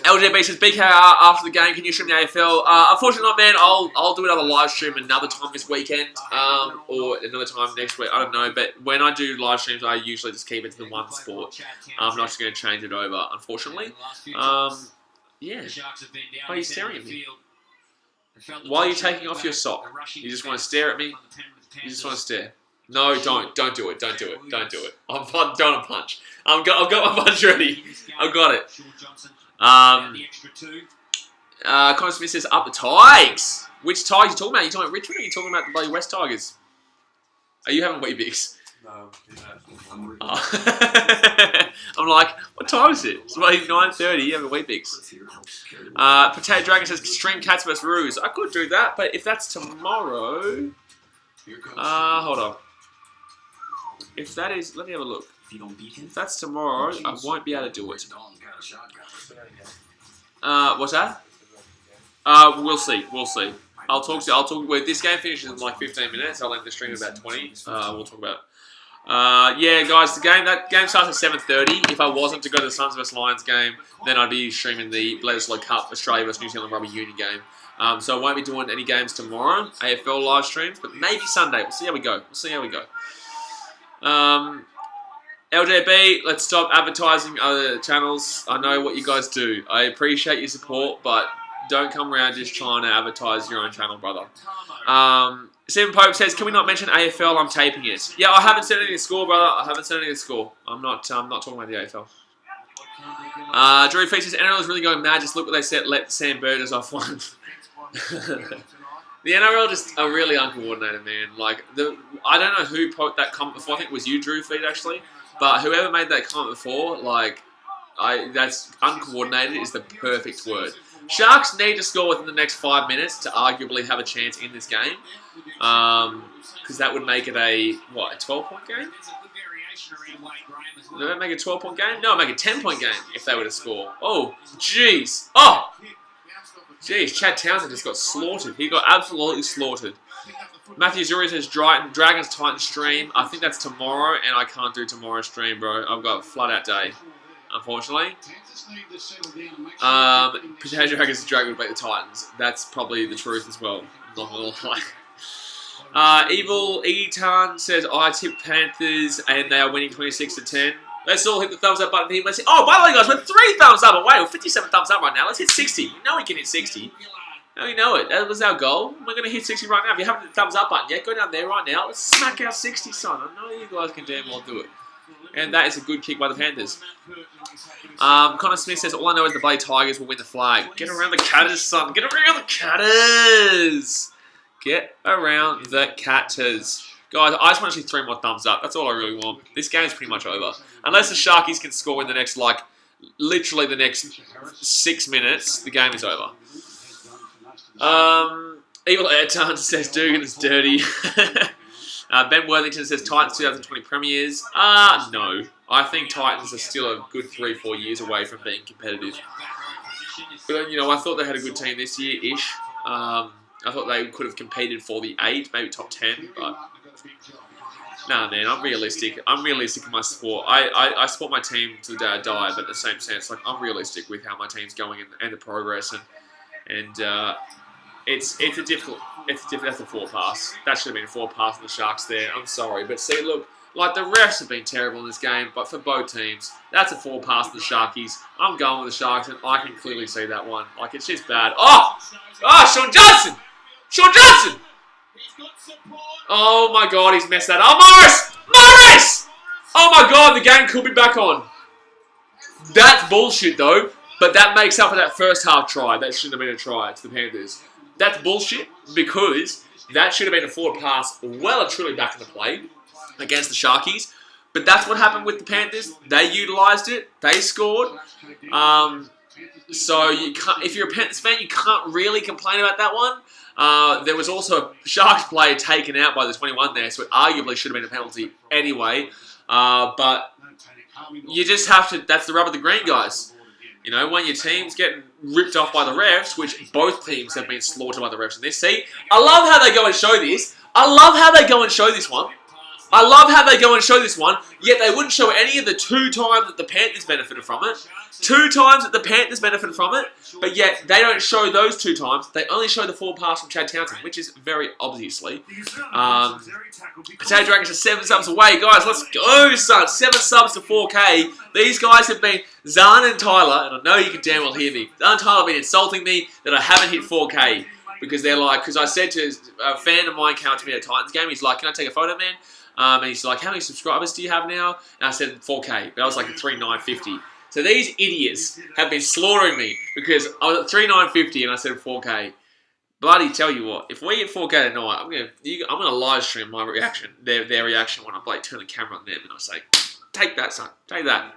LJB says, BKR after the game, can you stream the AFL? Unfortunately not, man. I'll do another live stream another time this weekend, or another time next week. I don't know, but when I do live streams, I usually just keep it to the one sport. I'm not just going to change it over, unfortunately. Yeah. Why are you staring at me? Why are you taking off your sock? You just want to stare at me? You just want to stare. No, don't do it. Don't do it. Don't do it. I'm doing a punch. I've got my punch ready. I've got it. Connor Smith says, up the Tigers. Which Tigers are you talking about? Are you talking about Richmond or are you talking about the bloody West Tigers? Are you having Weet-Bix? No. Oh. I'm like, what time is it? It's like 9:30. You have a Weet-Bix. Potato Dragon says, stream Cats vs Roos. I could do that, but if that's tomorrow... hold on. If that is... Let me have a look. If that's tomorrow, I won't be able to do it. What's that? We'll see. We'll see. I'll talk. Well, this game finishes in like 15 minutes. I'll end the stream about 20. We'll talk about. Yeah, guys. That game starts at 7:30. If I wasn't to go to the Suns vs Lions game, then I'd be streaming the Bledisloe Cup Australia vs New Zealand Rugby Union game. So I won't be doing any games tomorrow, AFL live streams, but maybe Sunday. We'll see how we go. LJB, let's stop advertising other channels. I know what you guys do. I appreciate your support, but don't come around just trying to advertise your own channel, brother. Stephen Pope says, can we not mention AFL? I'm taping it. Yeah, I haven't said anything to score, brother. I haven't said anything to score. I'm not talking about the AFL. Drew Feast says, NRL is really going mad. Just look what they said. Let Sam Burders off one. The NRL just are really uncoordinated, man. Like, I don't know who put that comment before. I think it was you, Drew Feed, actually. But whoever made that comment before, like, that's uncoordinated is the perfect word. Sharks need to score within the next 5 minutes to arguably have a chance in this game. Because that would make it a 12-point game? Would that make it a 12-point game? No, it'd make a 10-point game if they were to score. Oh, jeez. Oh! Jeez, Chad Townsend just got slaughtered. He got absolutely slaughtered. Matthew Zuri says, Dragons Titans stream. I think that's tomorrow, and I can't do tomorrow's stream, bro. I've got a flat-out day, unfortunately. Potato Dragons Dragon would beat the Titans. That's probably the truth as well. I'm not going to lie. Evil Etan says, I tip Panthers, and they are winning 26-10. Let's all hit the thumbs up button here. Let's hit, oh, by the way, guys, we're 3 thumbs up away. We're 57 thumbs up right now. Let's hit 60. You know we can hit 60. Now we know it. That was our goal. We're going to hit 60 right now. If you haven't hit the thumbs up button yet, go down there right now. Let's smack out 60, son. I know you guys can damn well do it. And that is a good kick by the Panthers. Connor Smith says, all I know is the Blade Tigers will win the flag. Get around the Catters, son. Get around the Catters. Get around the Catters. Guys, I just want to see 3 more thumbs up. That's all I really want. This game's pretty much over. Unless the Sharkies can score in the next, literally the next 6 minutes, the game is over. Evil Airton says Dugan is dirty. Ben Worthington says Titans 2020 premiers. No. I think Titans are still a good 3-4 years away from being competitive. But, you know, I thought they had a good team this year-ish. I thought they could have competed for the 8, maybe top 10, but... Nah, man, I'm realistic. I'm realistic in my sport. I support my team to the day I die, but in the same sense, like, I'm realistic with how my team's going and the progress, and it's a difficult. That's a 4 pass. That should have been a 4 pass on the Sharks there. I'm sorry, but see, look, like the refs have been terrible in this game, but for both teams, that's a 4 pass on the Sharkies. I'm going with the Sharks, and I can clearly see that one. Like, it's just bad. Oh, Sean Johnson. Oh my God, he's messed that up. Morris! Oh my God, the game could be back on. That's bullshit though, but that makes up for that first half try. That shouldn't have been a try to the Panthers. That's bullshit because That should have been a forward pass well and truly back into play against the Sharkies. But that's what happened with the Panthers. They utilised it. They scored. So you can't, if you're a Panthers fan, you can't really complain about that one. There was also a Sharks player taken out by the 21 there, so it arguably should have been a penalty anyway. But you just have to, that's the rub of the green, guys. You know, when your team's getting ripped off by the refs, which both teams have been slaughtered by the refs in this. See, I love how they go and show this. I love how they go and show this one. I love how they go and show this one, yet they wouldn't show any of the 2 times that the Panthers benefited from it. 2 times that the Panthers benefited from it, but yet they don't show those 2 times. They only show the forward pass from Chad Townsend, which is very obviously. Potato Dragons are 7 subs away. Guys, let's go, son. 7 subs to 4K. These guys have been, Zahn and Tyler, and I know you can damn well hear me, Zahn and Tyler have been insulting me that I haven't hit 4K. Because they're like, because I said to a fan of mine came up to me at a Titans game, he's like, can I take a photo, man? And he's like, how many subscribers do you have now? And I said 4K, but I was like at 3,950. So these idiots have been slaughtering me because I was at 3,950 and I said 4K. Bloody tell you what, if we get 4K tonight, I'm gonna live stream my reaction, their reaction when I like turn the camera on them and I say, take that, son, take that.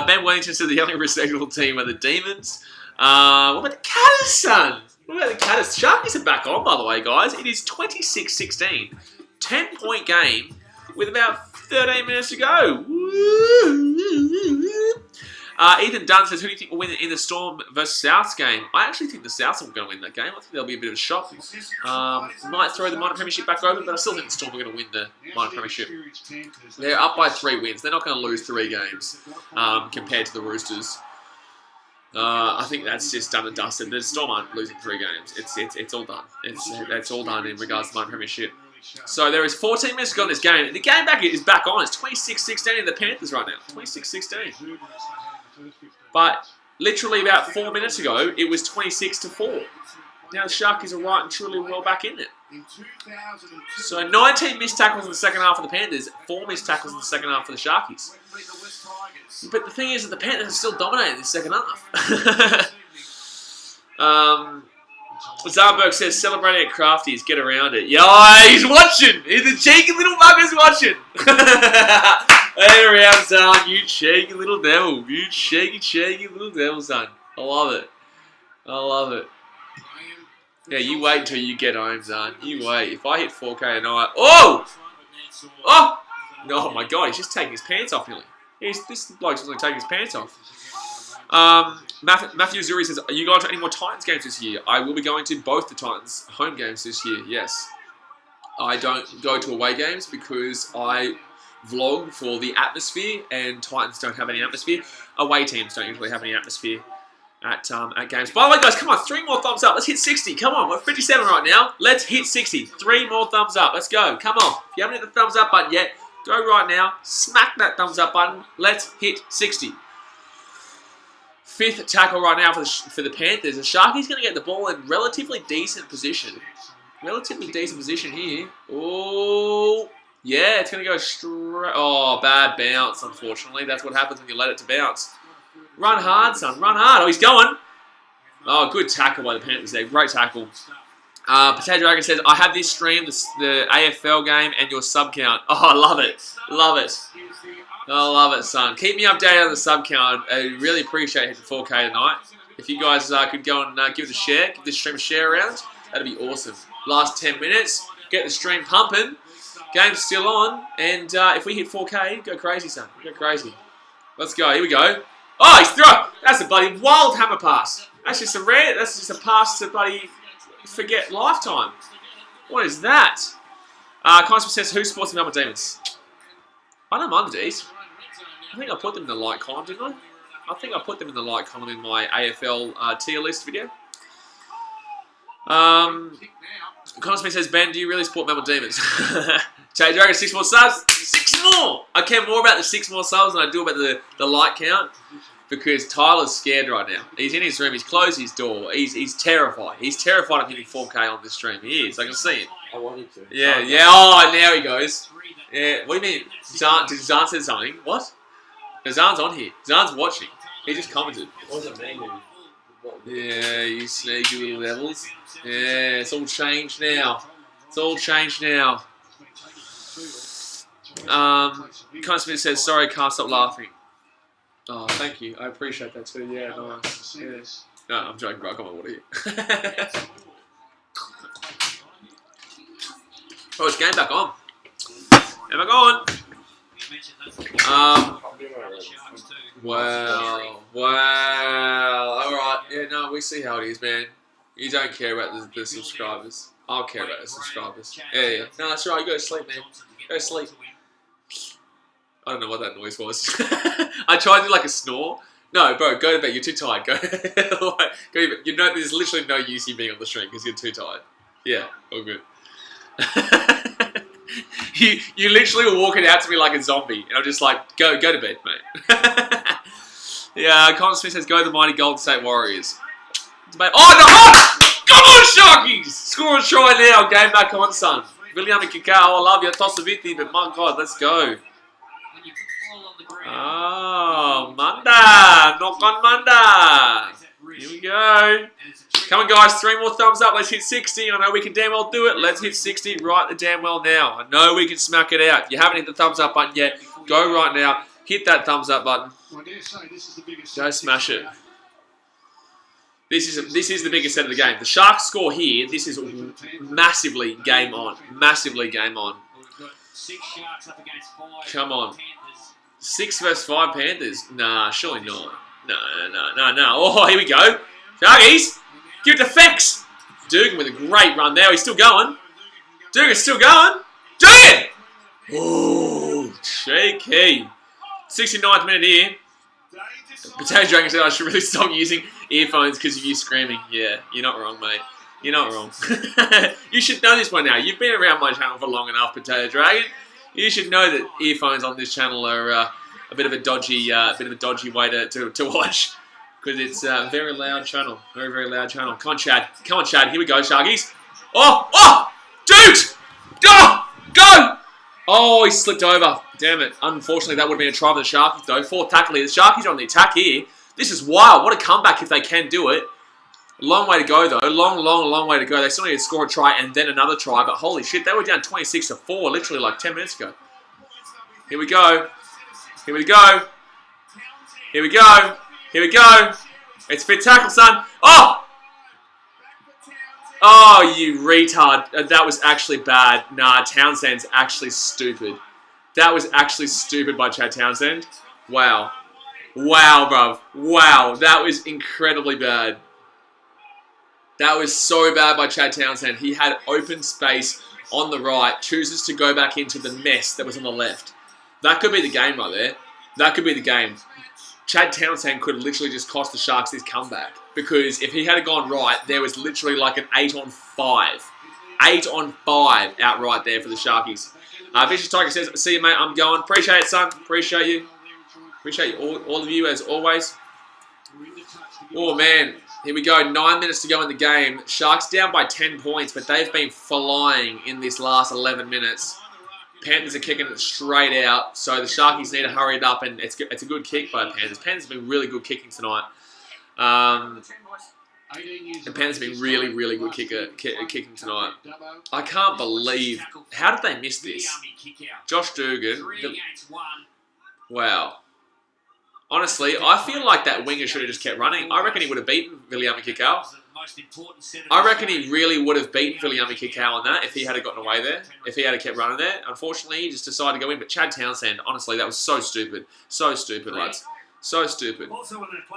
Ben Wellington said the only respectable team are the Demons. What about the Catters, son? What about the Catters? Sharkies are back on, by the way, guys. It is 26-16. 10-point game with about 13 minutes to go. Ethan Dunn says, who do you think will win in the Storm versus Souths game? I actually think the Souths are going to win that game. I think there'll be a bit of a shock. Might throw the minor premiership back over, but I still think the Storm are going to win the minor premiership. They're up by 3 wins. They're not going to lose 3 games compared to the Roosters. I think that's just done and dusted. The Storm aren't losing 3 games. It's all done. It's all done in regards to my premiership. So there is 14 minutes to go in this game. The game back is back on. It's 26-16 in the Panthers right now. 26-16. But literally about 4 minutes ago, it was 26-4. Now the Sharkies are right and truly well back in it. So 19 missed tackles in the second half of the Panthers, 4 missed tackles in the second half for the Sharkies. But the thing is that the Panthers are still dominating the second half. Zarberg says, celebrating at Crafties, get around it. Yeah, he's watching! The cheeky little bugger's watching! Hey, around, son, you cheeky little devil. You cheeky little devil, son. I love it. I love it. Yeah, you wait until you get home, son. You wait. If I hit 4K tonight... Oh! Oh! Oh, my God, he's just taking his pants off, nearly. This bloke's just taking his pants off. Matthew Zuri says, are you going to any more Titans games this year? I will be going to both the Titans home games this year, yes. I don't go to away games because I vlog for the atmosphere and Titans don't have any atmosphere. Away teams don't usually have any atmosphere at games. By the way, guys, come on, 3 more thumbs up. Let's hit 60. Come on, we're 57 right now. Let's hit 60. 3 more thumbs up. Let's go. Come on. If you haven't hit the thumbs up button yet, go right now. Smack that thumbs up button. Let's hit 60. 5th tackle right now for the Panthers. The Sharkies going to get the ball in relatively decent position. Relatively decent position here. Oh, yeah, it's going to go straight. Oh, bad bounce, unfortunately. That's what happens when you let it to bounce. Run hard, son. Run hard. Oh, he's going. Oh, good tackle by the Panthers there. Great tackle. Potato Dragon says, I have this stream, the AFL game, and your sub count. Oh, I love it. Love it. I love it, son. Keep me updated on the sub count. I really appreciate hitting 4K tonight. If you guys could go and give it a share, give this stream a share around, that'd be awesome. Last 10 minutes, get the stream pumping. Game's still on, and if we hit 4K, go crazy, son. Go crazy. Let's go. Here we go. Oh, he's thrown. That's a bloody wild hammer pass. That's just a pass to bloody forget lifetime. What is that? Constable says, who sports the Melbourne Demons? I don't mind the D's. I think I put them in the like column, didn't I? I think I put them in the like column in my AFL tier list video. Constable says, Ben, do you really support Melbourne Demons? Tay Dragon, 6 more subs. 6 more! I care more about the 6 more subs than I do about the like count. Because Tyler's scared right now. He's in his room. He's closed his door. He's terrified. He's terrified of hitting 4K on this stream. He is. I can see it. I wanted to. Yeah, yeah. Oh, now he goes. Yeah. What do you mean? Did Zahn say something? What? No, Zahn's on here. Zahn's watching. He just commented. It wasn't me who Yeah, you sneaky little devils. Yeah, it's all changed now. It's all changed now. Connor Smith says, sorry, can't stop laughing. Oh, thank you. I appreciate that too. Yeah, nice. Yeah. No, I'm joking, bro. I got my water here. Oh, it's game back on. Game back on. Wow. Alright. Yeah, no, we see how it is, man. You don't care about the subscribers. I'll care about the subscribers. Yeah. No, that's right. You go to sleep, man. Go to sleep. I don't know what that noise was. I tried to do like a snore. No, bro, go to bed. You're too tired. Go to bed. You know, there's literally no use you being on the stream because you're too tired. Yeah, all good. you literally were walking out to me like a zombie, and I'm just like, go to bed, mate. Yeah, Connor Smith says, go the mighty Golden State Warriors. Oh, no! Oh! Come on, Sharkies! Score a try now. Game back on, son. William Kikau, I love you. Toss a bit, but my God, let's go. Oh, Manda! Knock on Manda! Here we go. Come on, guys. 3 more thumbs up. Let's hit 60. I know we can damn well do it. Let's hit 60 right the damn well now. I know we can smack it out. If you haven't hit the thumbs up button yet, go right now. Hit that thumbs up button. Go smash it. This is the biggest set of the game. The Sharks score here. This is massively game on. Massively game on. Come on. 6 versus 5 Panthers. Nah, surely not. No. Oh, here we go. Sharkies, give it to Fex. Dugan with a great run there. He's still going. Dugan's still going. Dugan! Oh, cheeky. 69th minute here. Potato Dragon said I should really stop using earphones because of you screaming. Yeah, you're not wrong, mate. You're not wrong. You should know this by now. You've been around my channel for long enough, Potato Dragon. You should know that earphones on this channel are a bit of a dodgy way to watch because it's a very loud channel. Very loud channel. Come on, Chad. Come on, Chad. Here we go, Sharkies. Oh, dude! Go! Oh, he slipped over. Damn it. Unfortunately, that would have been a try for the Sharkies, though. 4th tackle here. The Sharkies are on the attack here. This is wild. What a comeback if they can do it. Long way to go, though. Long way to go. They still need to score a try and then another try. But holy shit, they were down 26-4 literally like 10 minutes ago. Here we go. Here we go. Here we go. Here we go. It's fit tackle, son. Oh! Oh, you retard. That was actually bad. Nah, Townsend's actually stupid. That was actually stupid by Chad Townsend. Wow. Wow, bruv. Wow. That was incredibly bad. That was so bad by Chad Townsend. He had open space on the right, chooses to go back into the mess that was on the left. That could be the game right there. That could be the game. Chad Townsend could have literally just cost the Sharks this comeback. Because if he had gone right, there was literally like an 8-on-5. 8-on-5 outright there for the Sharkies. Vicious Tiger says, see you, mate. I'm going. Appreciate it, son. Appreciate you. Appreciate all of you, as always. Oh, man. Here we go. 9 minutes to go in the game. Sharks down by 10 points, but they've been flying in this last 11 minutes. Panthers are kicking it straight out, so the Sharkies need to hurry it up, and it's a good kick by the Panthers. Panthers have been really good kicking tonight. The Panthers have been really good kicking tonight. I can't believe... How did they miss this? Josh Dugan. Wow. Honestly, I feel like that winger should have just kept running. I reckon he would have beaten William Kikau. I reckon he really would have beaten William Kikau on that if he had gotten away there. If he had kept running there. Unfortunately, he just decided to go in. But Chad Townsend, honestly, that was so stupid. So stupid, lads. So stupid.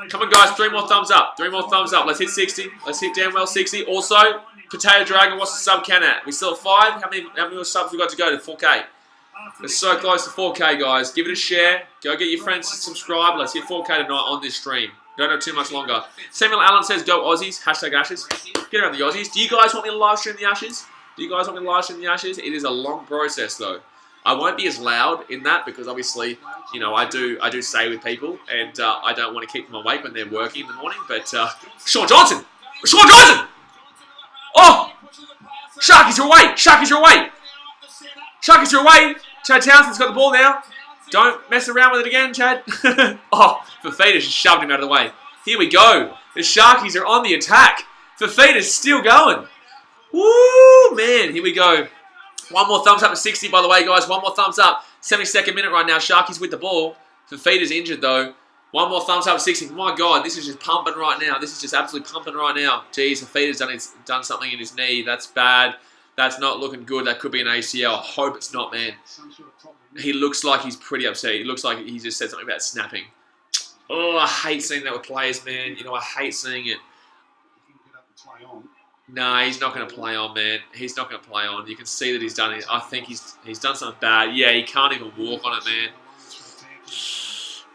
Come on, guys. 3 more thumbs up. 3 more thumbs up. Let's hit 60. Let's hit damn well 60. Also, Potato Dragon, what's the sub count at? We still at 5? How many more subs we got to go to 4K? We're so close to 4K, guys. Give it a share. Go get your friends to subscribe. Let's hit 4K tonight on this stream. Don't have too much longer. Samuel Allen says, go Aussies. Hashtag Ashes. Get around the Aussies. Do you guys want me to live stream the Ashes? Do you guys want me to live stream the Ashes? It is a long process, though. I won't be as loud in that because obviously, you know, I do stay with people and I don't want to keep them awake when they're working in the morning. But Sean Johnson! Sean Johnson! Oh! Sharkies are away! Sharkies are away! Sharkies are away! Chad Townsend's got the ball now. Don't mess around with it again, Chad. Oh, Fafita just shoved him out of the way. Here we go. The Sharkies are on the attack. Fafita's still going. Woo, man. Here we go. One more thumbs up to 60, by the way, guys. One more thumbs up. 72nd minute right now. Sharkies with the ball. Fafita's injured, though. One more thumbs up to 60. My God, this is just pumping right now. This is just absolutely pumping right now. Jeez, Fafita's done something in his knee. That's bad. That's not looking good. That could be an ACL. I hope it's not, man. He looks like he's pretty upset. He looks like he just said something about snapping. Oh, I hate seeing that with players, man. You know, I hate seeing it. No, he's not going to play on, man. He's not going to play on. You can see that he's done it. I think he's done something bad. Yeah, he can't even walk on it, man.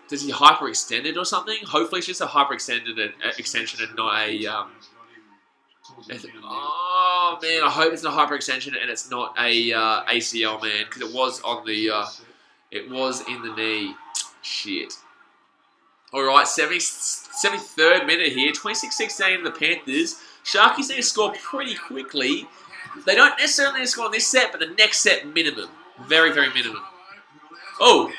Does he hyperextend it or something? Hopefully it's just a hyperextended extension and not a... oh, man, I hope it's not a hyperextension and it's not a ACL, man. Because it was on the... it was in the knee. Shit. Alright, 73rd minute here. 26-16 the Panthers. Sharkies need to score pretty quickly. They don't necessarily need to score on this set, but the next set minimum. Very, very minimum. Oh!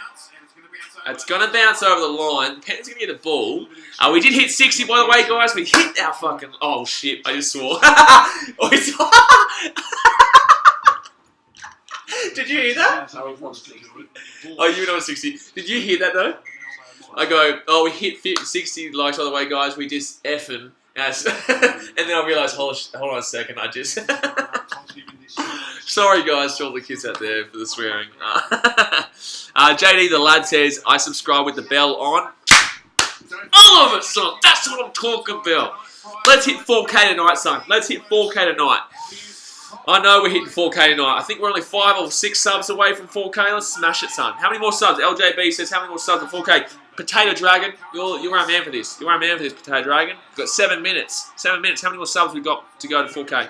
It's going to bounce over the line. The Panthers going to get the ball. We did hit 60, by the way, guys. We hit our fucking... Oh, shit. I just saw. Did you hear that? Oh, you were on 60. Did you hear that, though? I go, oh, we hit 60 likes, by the way, guys. We just effing. And then I realised, hold on a second, I just... Sorry, guys, to all the kids out there for the swearing. JD, the lad, says, I subscribe with the bell on. All of it, son. That's what I'm talking about. Let's hit 4K tonight, son. Let's hit 4K tonight. I know we're hitting 4K tonight. I think we're only 5 or 6 subs away from 4K. Let's smash it, son. How many more subs? LJB says, how many more subs for 4K? Potato Dragon, you're our man for this. You're our man for this, Potato Dragon. We've got 7 minutes. 7 minutes. How many more subs we got to go to 4K?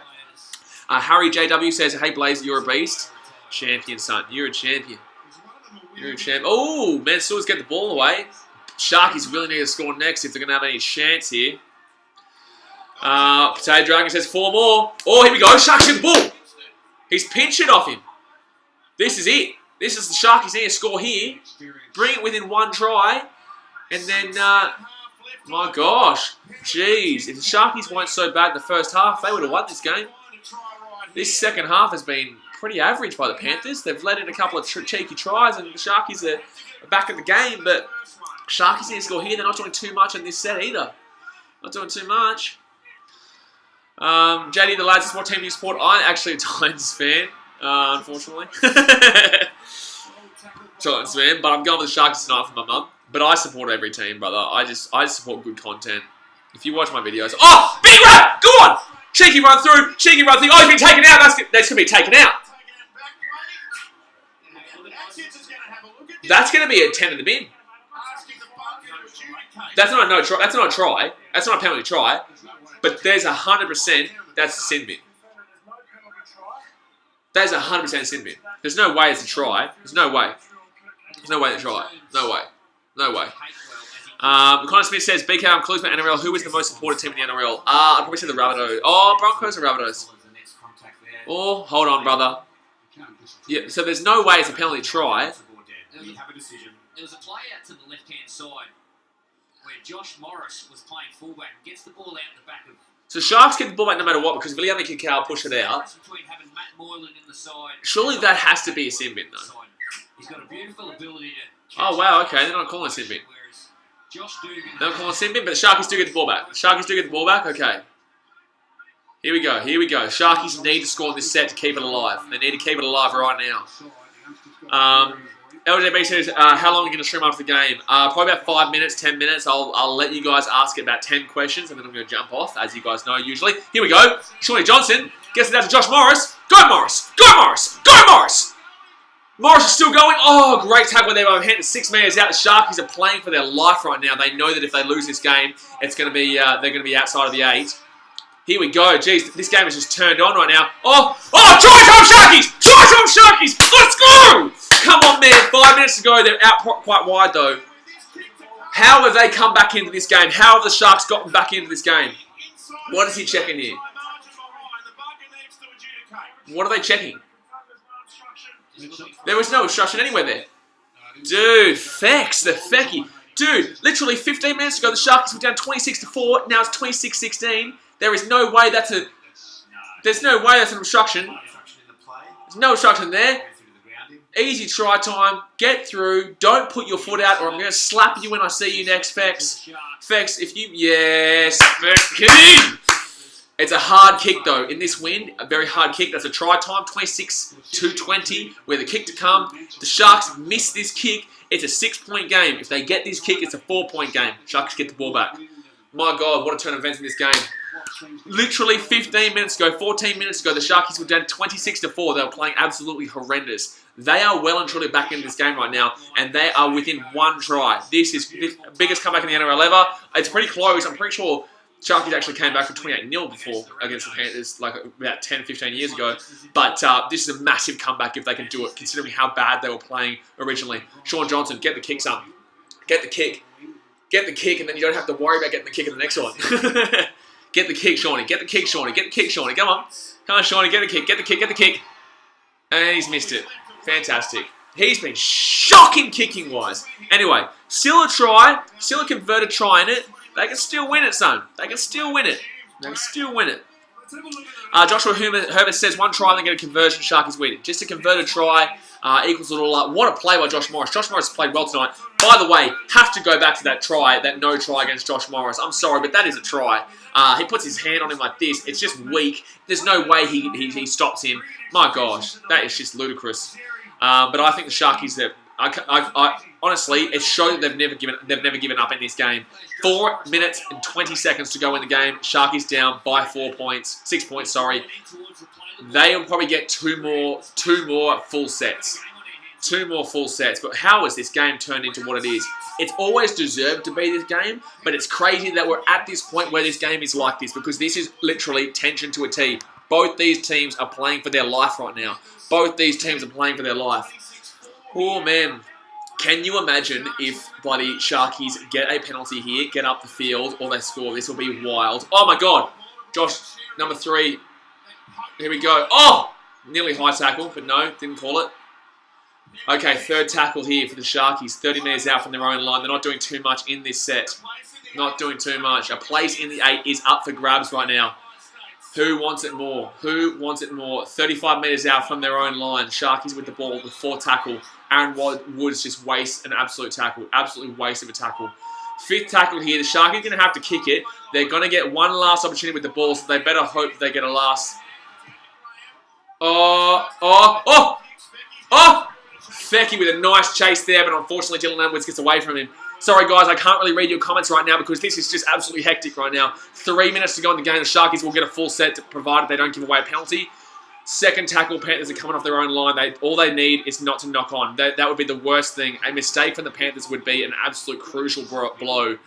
Harry JW says, hey, Blaze, you're a beast. Champion, son. You're a champion. You're a champion. Oh, Mansour's get the ball away. Sharkies really need to score next if they're going to have any chance here. Potato Dragon says 4 more. Oh, here we go. Sharks get the ball. He's pinched it off him. This is it. This is the Sharkies need to score here. Bring it within 1 try. And then, my gosh. Jeez. If the Sharkies weren't so bad in the first half, they would have won this game. This second half has been pretty average by the Panthers. They've let in a couple of cheeky tries and the Sharkies are back in the game. But Sharkies need to score here. They're not doing too much in this set either. Not doing too much. JD, the lads, what team do you support? I'm actually a Titans fan, unfortunately. Titans fan, but I'm going with the Sharks tonight for my mum. But I support every team, brother. I just support good content. If you watch my videos... Oh! Big run! Go on! Cheeky run through. Cheeky run through. Oh, he's been taken out. That's going to be taken out. That's going to be a 10 in the bin. That's not a no try. That's not a try. That's not a penalty try. But there's 100% that's a sin bin. That is 100% sin bin. There's no way it's a try. There's no way. There's no way to try. No way. No way. Connor Smith says, BKRmy clues about NRL. Who is the most supported team in the NRL? I'd probably say the Rabbitohs. Oh, Broncos or Rabbitohs? Oh, hold on, brother. Yeah, so there's no way it's a penalty try. There was a play out to the left-hand side where Josh Morris was playing fullback and gets the ball out the back of... So Sharks get the ball back no matter what because Viliame Kikau push it out. Surely that has to be a sin bin, though. He's got a beautiful ability to... Oh, wow, okay. They're not calling a sin bin. They're not calling a sin bin, but the Sharkies do get the ball back. The Sharkies do get the ball back? Okay. Here we go. Here we go. Sharkies need to score this set to keep it alive. They need to keep it alive right now. LJB says, how long are you going to stream after the game? Probably about 5 minutes, 10 minutes. I'll let you guys ask it about 10 questions, and then I'm going to jump off, as you guys know usually. Here we go. Shawnee Johnson gets it out to Josh Morris. Go, Morris! Go, Morris! Go, Morris! Morris is still going. Oh, great tackle there by Hampton. 6 metres out. The Sharkies are playing for their life right now. They know that if they lose this game, it's going to be they're going to be outside of the 8. Here we go. Jeez, this game is just turned on right now. Oh, try time Sharkies! Try time Sharkies! Let's go! Come on, man. 5 minutes to go. They're out quite wide, though. How have they come back into this game? How have the Sharks gotten back into this game? What is he checking here? What are they checking? There was no obstruction anywhere there. Dude, Fex, the Fecky. Dude, literally 15 minutes ago, the Sharks were down 26-4. Now it's 26-16. There is no way that's a... There's no way that's an obstruction. There's no obstruction there. Easy try time. Get through. Don't put your foot out or I'm going to slap you when I see you next, Fex. Fex, if you... Yes, Fex. It's a hard kick, though. In this win, a very hard kick. That's a try time, 26-20, where the kick to come. The Sharks miss this kick. It's a 6-point game. If they get this kick, it's a 4-point game. Sharks get the ball back. My God, what a turn of events in this game. Literally 15 minutes ago, 14 minutes ago, the Sharkies were down 26-4. They were playing absolutely horrendous. They are well and truly back in this game right now, and they are within one try. This is the biggest comeback in the NRL ever. It's pretty close. I'm pretty sure Sharkies actually came back from 28-0 before against the Panthers, like about 10, 15 years ago. But this is a massive comeback if they can do it, considering how bad they were playing originally. Shaun Johnson, get the kick, son. Get the kick. Get the kick, and then you don't have to worry about getting the kick in the next one. Get the kick, Shawnee. Get the kick, Shawnee. Get the kick, Shawnee. Come on. Come on, Shawnee. Get the kick. Get the kick. Get the kick. And he's missed it. Fantastic. He's been shocking kicking-wise. Anyway, still a try. Still a converted try in it. They can still win it, son. They can still win it. They can still win it. Joshua Herbert says, one try, then get a conversion. Sharkies win. Just a converted try equals it all up. What a play by Josh Morris. Josh Morris played well tonight. By the way, have to go back to that try, that no try against Josh Morris. I'm sorry, but that is a try. He puts his hand on him like this. It's just weak. There's no way he stops him. My gosh, that is just ludicrous. But I think the Sharkies, honestly, it shows that they've never given up in this game. 4 minutes and 20 seconds to go in the game. Sharkies down by 6 points. Sorry. They'll probably get two more full sets. 2 more full sets. But how has this game turned into what it is? It's always deserved to be this game, but it's crazy that we're at this point where this game is like this, because this is literally tension to a T. Both these teams are playing for their life right now. Both these teams are playing for their life. Oh, man. Can you imagine if bloody Sharkies get a penalty here, get up the field, or they score? This will be wild. Oh, my God. Josh, number 3. Here we go. Oh! Nearly high tackle, but no, didn't call it. Okay, 3rd tackle here for the Sharkies. 30 metres out from their own line. They're not doing too much in this set. Not doing too much. A place in the 8 is up for grabs right now. Who wants it more? Who wants it more? 35 metres out from their own line. Sharkies with the ball, the 4th tackle. Aaron Woods just wastes an absolute tackle. Absolutely waste of a tackle. 5th tackle here. The Sharkies are going to have to kick it. They're going to get one last opportunity with the ball, so they better hope they get a last. Oh! Fecky with a nice chase there, but unfortunately Dylan Edwards gets away from him. Sorry, guys, I can't really read your comments right now because this is just absolutely hectic right now. 3 minutes to go in the game. The Sharkies will get a full set, provided they don't give away a penalty. 2nd tackle, Panthers are coming off their own line. All they need is not to knock on. That would be the worst thing. A mistake from the Panthers would be an absolute crucial blow.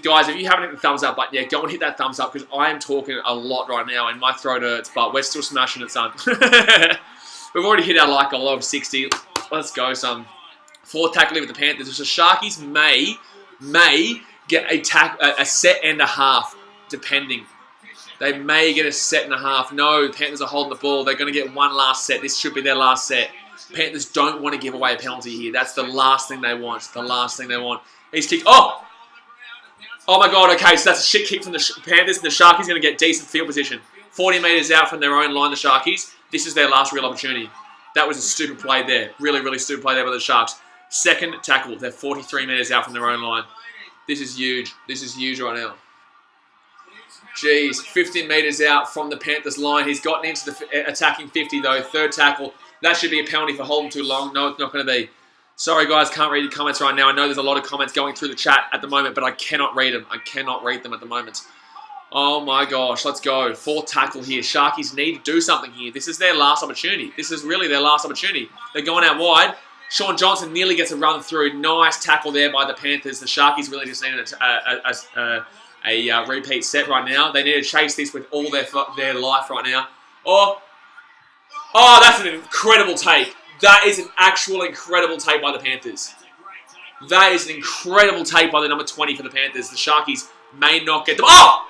Guys, if you haven't hit the thumbs up button yet, go and hit that thumbs up because I am talking a lot right now and my throat hurts, but we're still smashing it, son. We've already hit our like goal of 60. Let's go, son. 4th tackle with the Panthers. The Sharkies may get a set and a half, depending. They may get a set and a half. No, the Panthers are holding the ball. They're going to get one last set. This should be their last set. Panthers don't want to give away a penalty here. That's the last thing they want. The last thing they want. He's kicked. Oh! Oh my God, okay, so that's a shit kick from the Panthers, and the Sharkies are going to get decent field position. 40 metres out from their own line, the Sharkies. This is their last real opportunity. That was a stupid play there. Really, really stupid play there by the Sharks. 2nd tackle. They're 43 metres out from their own line. This is huge. This is huge right now. Jeez, 15 metres out from the Panthers line. He's gotten into the attacking 50, though. 3rd tackle. That should be a penalty for holding too long. No, it's not going to be. Sorry, guys, can't read your comments right now. I know there's a lot of comments going through the chat at the moment, but I cannot read them. I cannot read them at the moment. Oh, my gosh. Let's go. 4th tackle here. Sharkies need to do something here. This is their last opportunity. This is really their last opportunity. They're going out wide. Shaun Johnson nearly gets a run through. Nice tackle there by the Panthers. The Sharkies really just need a repeat set right now. They need to chase this with all their life right now. Oh, that's an incredible take. That is an actual incredible take by the Panthers. That is an incredible take by the number 20 for the Panthers. The Sharkies may not get them. Oh!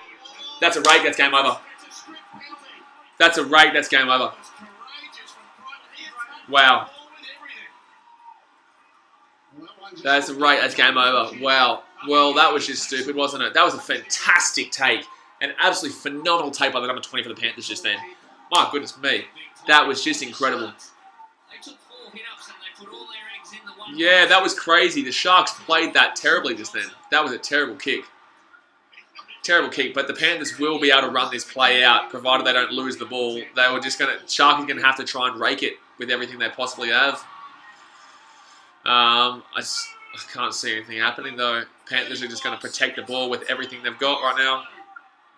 That's a rake. That's game over. That's a rake. That's game over. That's right. That's game over. Wow. Well, that was just stupid, wasn't it? That was a fantastic take. An absolutely phenomenal take by the number 20 for the Panthers just then. My goodness me. That was just incredible. Yeah, that was crazy. The Sharks played that terribly just then. That was a terrible kick. Terrible kick, but the Panthers will be able to run this play out, provided they don't lose the ball. They were just going to... Sharks are going to have to try and rake it with everything they possibly have. I can't see anything happening, though. Panthers are just going to protect the ball with everything they've got right now.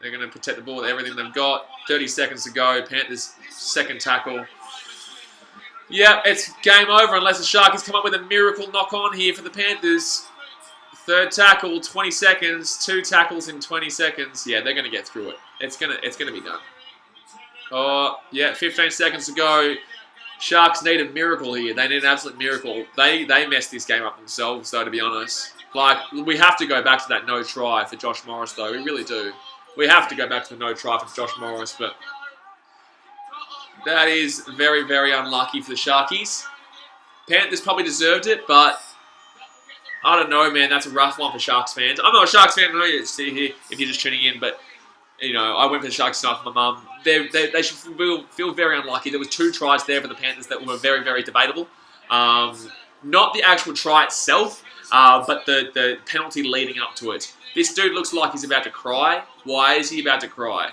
They're going to protect the ball with everything they've got. 30 seconds to go. Panthers' second tackle. Yeah, it's game over unless the Sharkies come up with a miracle knock-on here for the Panthers. Third tackle, 20 seconds. 2 tackles in 20 seconds. Yeah, they're going to get through it. It's gonna be done. Oh, yeah, 15 seconds to go. Sharks need a miracle here. They need an absolute miracle. They messed this game up themselves, though, to be honest. Like, we have to go back to that no try for Josh Morris, though. We really do. We have to go back to the no try for Josh Morris, but that is very, very unlucky for the Sharkies. Panthers probably deserved it, but I don't know, man. That's a rough one for Sharks fans. I'm not a Sharks fan, I know you see here if you're just tuning in, but you know, I went for the Sharks tonight for my mum. They should feel very unlucky. There was 2 tries there for the Panthers that were very, very debatable. Not the actual try itself, but the penalty leading up to it. This dude looks like he's about to cry. Why is he about to cry?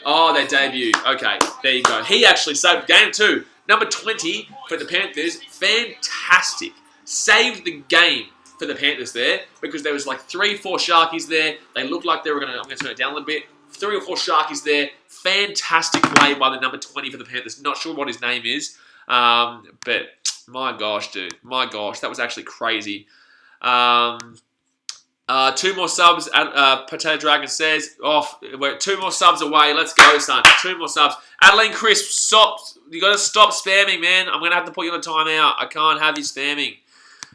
Oh, their debut. Okay, there you go. He actually saved the game too. Number 20 for the Panthers. Fantastic. Saved the game for the Panthers there because there was like 3 or 4 Sharkies there. They looked like they were going to... I'm going to turn it down a little bit. 3 or 4 Sharkies there. Fantastic play by the number 20 for the Panthers. Not sure what his name is. But my gosh, dude. My gosh. That was actually crazy. 2 more subs. Potato Dragon says, we're 2 more subs away. Let's go, son. 2 more subs. Adeline Crisp, stop. You got to stop spamming, man. I'm going to have to put you on a timeout. I can't have you spamming.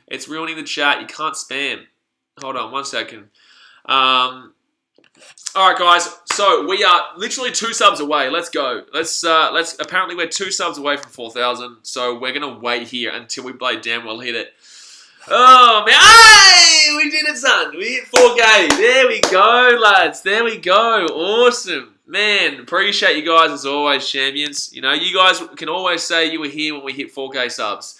It's ruining the chat. You can't spam. Hold on 1 second. All right, guys. So we are literally 2 subs away. Let's go. Let's. Apparently, we're 2 subs away from 4,000. So we're gonna wait here until we play damn well hit it. Oh man! Hey, we did it, son. We hit 4K. There we go, lads. There we go. Awesome, man. Appreciate you guys as always, champions. You know, you guys can always say you were here when we hit 4K subs.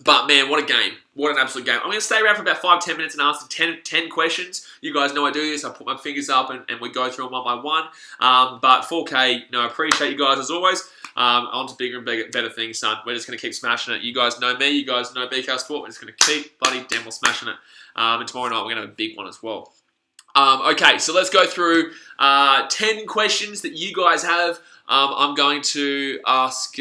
But man, what a game. What an absolute game. I'm going to stay around for about 5-10 minutes and answer 10 questions. You guys know I do this. I put my fingers up and we go through them one by one. But 4K, you know, I appreciate you guys as always. On to bigger and better things, son. We're just going to keep smashing it. You guys know me. You guys know BK Sport. We're just going to keep bloody damn well smashing it. And tomorrow night, we're going to have a big one as well. Okay, so let's go through 10 questions that you guys have. I'm going to ask...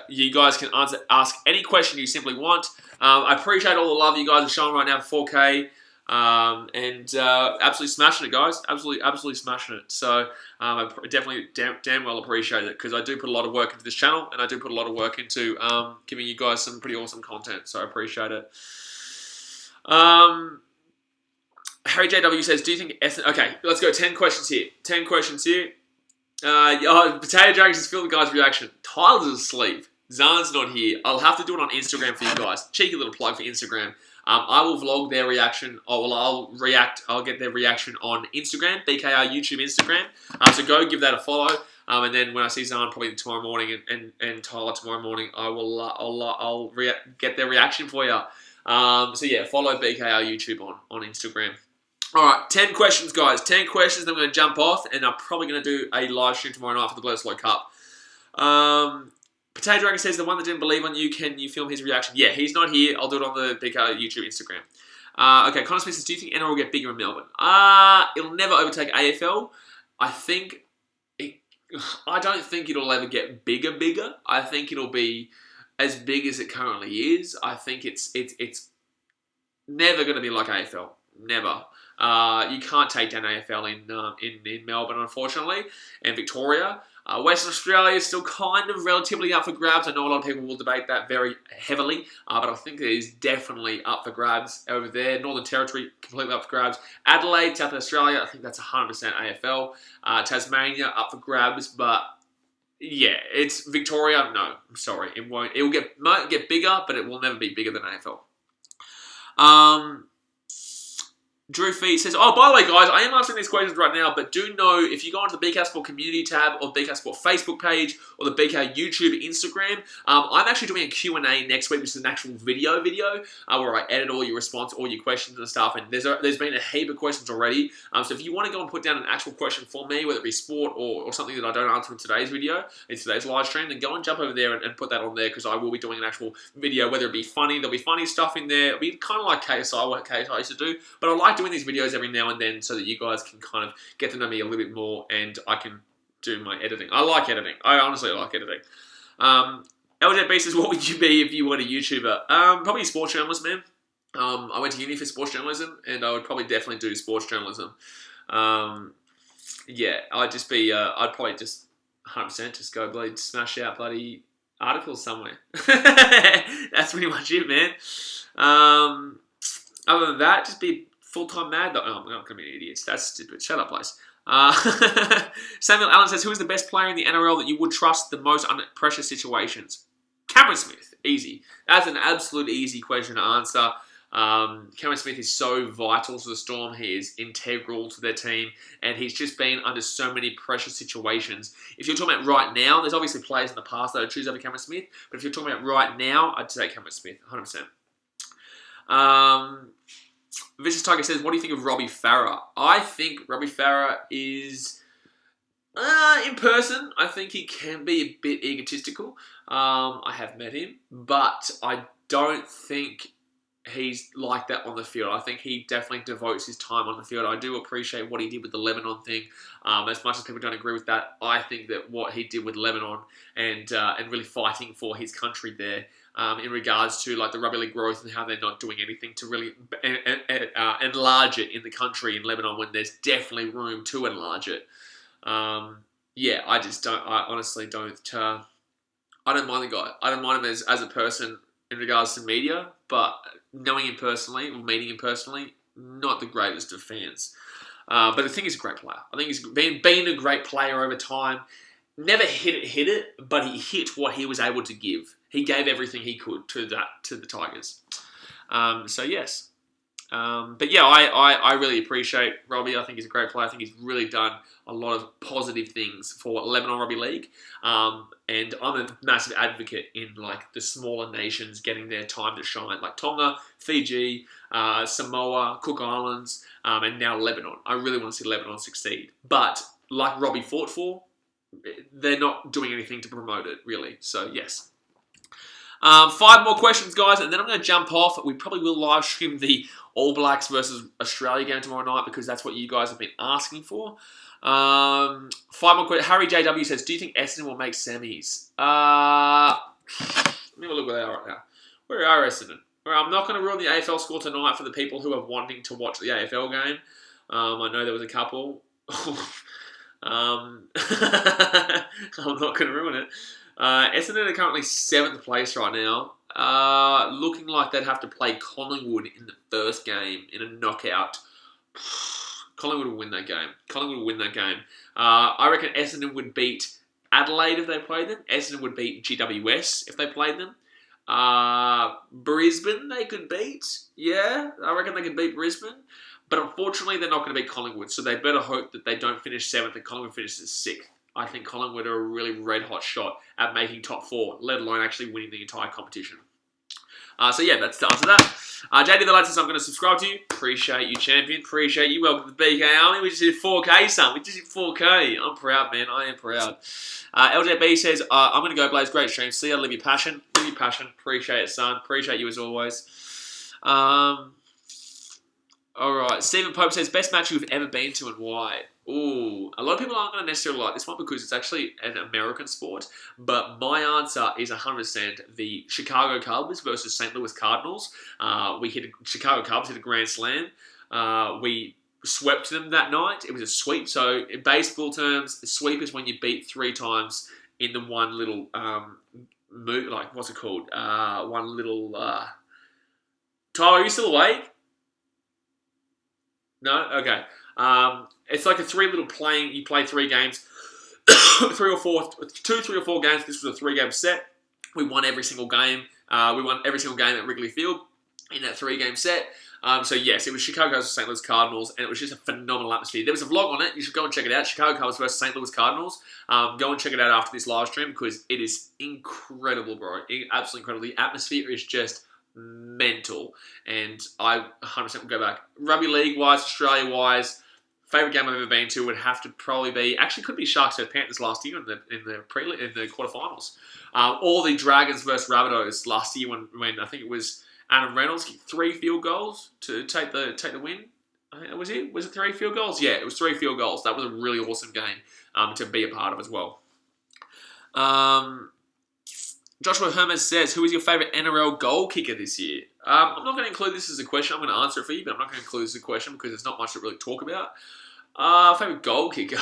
you guys can ask any question you simply want. I appreciate all the love you guys are showing right now for 4K. Absolutely smashing it, guys. Absolutely smashing it. So I definitely damn well appreciate it because I do put a lot of work into this channel and I do put a lot of work into giving you guys some pretty awesome content. So I appreciate it. Harry JW says, do you think... Okay, let's go. 10 questions here. 10 questions here. Potato Dragon just feel the guy's reaction. Tyler's asleep. Zan's not here. I'll have to do it on Instagram for you guys. Cheeky little plug for Instagram. I will vlog their reaction. I'll get their reaction on Instagram, BKR YouTube Instagram. So go give that a follow. And then when I see Zan probably tomorrow morning and Tyler tomorrow morning, I'll get their reaction for you. So yeah, follow BKR YouTube on Instagram. All right, 10 questions, guys. 10 questions. Then I'm going to jump off, and I'm probably going to do a live stream tomorrow night for the Bledisloe Cup. Potato Dragon says, the one that didn't believe on you, can you film his reaction? Yeah, he's not here. I'll do it on the BK YouTube Instagram. Okay, Connor Smith says, do you think NRL will get bigger in Melbourne? It'll never overtake AFL. I don't think it'll ever get bigger. I think it'll be as big as it currently is. I think it's never going to be like AFL. Never. You can't take down AFL in Melbourne, unfortunately, and Victoria. Western Australia is still kind of relatively up for grabs. I know a lot of people will debate that very heavily, but I think it is definitely up for grabs over there. Northern Territory, completely up for grabs. Adelaide, South Australia, I think that's 100% AFL. Tasmania, up for grabs, but Yeah, it's Victoria. No, I'm sorry, it won't. It will might get bigger, but it will never be bigger than AFL. Drew Feet says, oh, by the way, guys, I am answering these questions right now, but do know if you go onto the BK Sport community tab or BK Sport Facebook page or the BK YouTube, Instagram, I'm actually doing a Q&A next week, which is an actual video where I edit all your response, all your questions and stuff, and there's been a heap of questions already. So if you want to go and put down an actual question for me, whether it be sport or something that I don't answer in today's video, in today's live stream, then go and jump over there and put that on there, because I will be doing an actual video, whether it be funny, there'll be funny stuff in there. It'll be kind of like KSI, what KSI used to do, but I like doing these videos every now and then so that you guys can kind of get to know me a little bit more and I can do my editing. I like editing. I honestly like editing. LJB says, what would you be if you were a YouTuber? Probably a sports journalist, man. I went to uni for sports journalism, and I would probably definitely do sports journalism. Yeah, I'd just be, I'd probably just 100% just go bloody smash out bloody articles somewhere. That's pretty much it, man. Other than that, just be full-time mad. Oh, I'm not going to be idiots. That's stupid. Shut up, please. Samuel Allen says, who is the best player in the NRL that you would trust the most under pressure situations? Cameron Smith. Easy. That's an absolute easy question to answer. Cameron Smith is so vital to the Storm. He is integral to their team, and he's just been under so many pressure situations. If you're talking about right now, there's obviously players in the past that I'd choose over Cameron Smith, but if you're talking about right now, I'd say Cameron Smith, 100%. Vicious Tiger says, what do you think of Robbie Farah? I think Robbie Farah is, in person, I think he can be a bit egotistical. I have met him, but I don't think he's like that on the field. I think he definitely devotes his time on the field. I do appreciate what he did with the Lebanon thing. As much as people don't agree with that, I think that what he did with Lebanon and really fighting for his country there, in regards to like the rugby league growth and how they're not doing anything to really enlarge it in the country in Lebanon when there's definitely room to enlarge it. Yeah, I honestly don't. I don't mind the guy. I don't mind him as a person in regards to media, but knowing him personally or meeting him personally, not the greatest of fans. But I think he's a great player. I think he's been a great player over time. Never hit it, but he hit what he was able to give. He gave everything he could to the Tigers. So yes. But yeah, I really appreciate Robbie. I think he's a great player. I think he's really done a lot of positive things for Lebanon Rugby League. And I'm a massive advocate in like the smaller nations getting their time to shine, like Tonga, Fiji, Samoa, Cook Islands, and now Lebanon. I really want to see Lebanon succeed. But like Robbie fought for, they're not doing anything to promote it, really. So yes. 5 more questions, guys, and then I'm going to jump off. We probably will live stream the All Blacks versus Australia game tomorrow night because that's what you guys have been asking for. 5 more questions. Harry JW says, do you think Essendon will make semis? Let me have a look where they are right now. Where are Essendon? Well, I'm not going to ruin the AFL score tonight for the people who are wanting to watch the AFL game. I know there was a couple. I'm not going to ruin it. Essendon are currently 7th place right now. Looking like they'd have to play Collingwood in the first game in a knockout. Collingwood will win that game. I reckon Essendon would beat Adelaide if they played them. Essendon would beat GWS if they played them. Brisbane they could beat. Yeah, I reckon they could beat Brisbane. But unfortunately, they're not going to beat Collingwood. So they better hope that they don't finish 7th and Collingwood finishes 6th. I think Collingwood are a really red-hot shot at making top 4, let alone actually winning the entire competition. So yeah, that's the answer to that. JD the Lad says, I'm going to subscribe to you. Appreciate you, champion. Appreciate you. Welcome to the BKRmy. We just did 4K, son. We just did 4K. I'm proud, man. I am proud. LJB says, I'm going to go, Blaze. Great stream. See you. Live your passion. Live your passion. Appreciate it, son. Appreciate you as always. Alright, Stephen Pope says, best match you've ever been to and why? Ooh, a lot of people aren't going to necessarily like this one because it's actually an American sport, but my answer is 100% the Chicago Cubs versus St. Louis Cardinals. Chicago Cubs hit a grand slam. We swept them that night. It was a sweep. So in baseball terms, a sweep is when you beat 3 times in the one little move, like what's it called? One little Tyler, are you still awake? No? Okay. It's like a 3 little playing, you play 3 games 3 or 4 games. This was a 3-game set. We won every single game. We won every single game at Wrigley Field in that 3-game set. So yes, it was Chicago versus St. Louis Cardinals, and it was just a phenomenal atmosphere. There was a vlog on it. You should go and check it out. Chicago Cubs versus St. Louis Cardinals. Go and check it out after this live stream because it is incredible, bro. Absolutely incredible. The atmosphere is just mental, and I 100% will go back. Rugby league-wise, Australia-wise, favorite game I've ever been to would have to probably be, actually could be Sharks versus Panthers last year in the quarterfinals. Or the Dragons versus Rabbitohs last year when I think it was Adam Reynolds kicked 3 field goals to take the win. I think that was it. Was it 3 field goals? Yeah, it was 3 field goals. That was a really awesome game to be a part of as well. Joshua Hermes says, who is your favourite NRL goal kicker this year? I'm not going to include this as a question. I'm going to answer it for you, but I'm not going to include this as a question because there's not much to really talk about. Favourite goal kicker?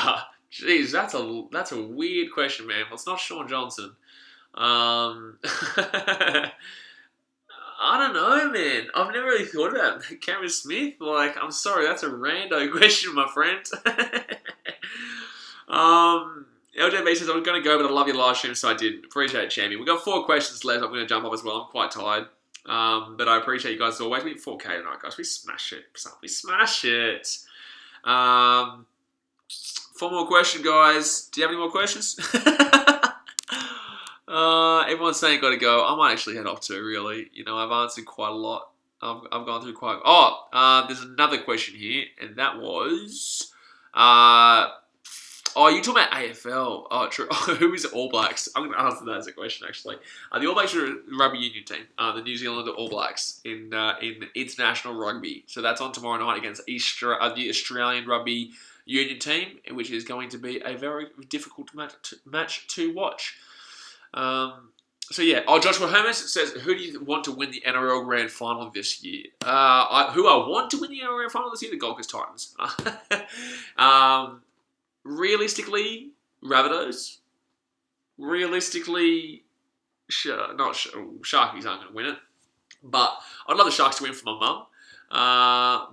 Jeez, that's a weird question, man. Well, it's not Sean Johnson. I don't know, man. I've never really thought about it. Cameron Smith? Like, I'm sorry, that's a rando question, my friend. LJB says, I'm going to go, but I love your live stream, so I did. Appreciate it, champion. We've got 4 questions left. I'm going to jump off as well. I'm quite tired. But I appreciate you guys as always. We hit 4K tonight, guys. We smash it. We smash it. 4 more questions, guys. Do you have any more questions? Everyone's saying got to go. I might actually head off too, really. You know, I've answered quite a lot. I've gone through quite... there's another question here, and that was... you're talking about AFL. Oh, true. Who is All Blacks? I'm going to answer that as a question, actually. The All Blacks are a rugby union team. The New Zealand All Blacks in international rugby. So that's on tomorrow night against the Australian rugby union team, which is going to be a very difficult match to watch. So yeah. Joshua Hermes says, who do you want to win the NRL Grand Final this year? Who I want to win the NRL Grand Final this year? The Gold Coast Titans. Realistically, Rabbitohs. Realistically, Sharkies aren't going to win it. But I'd love the Sharks to win for my mum.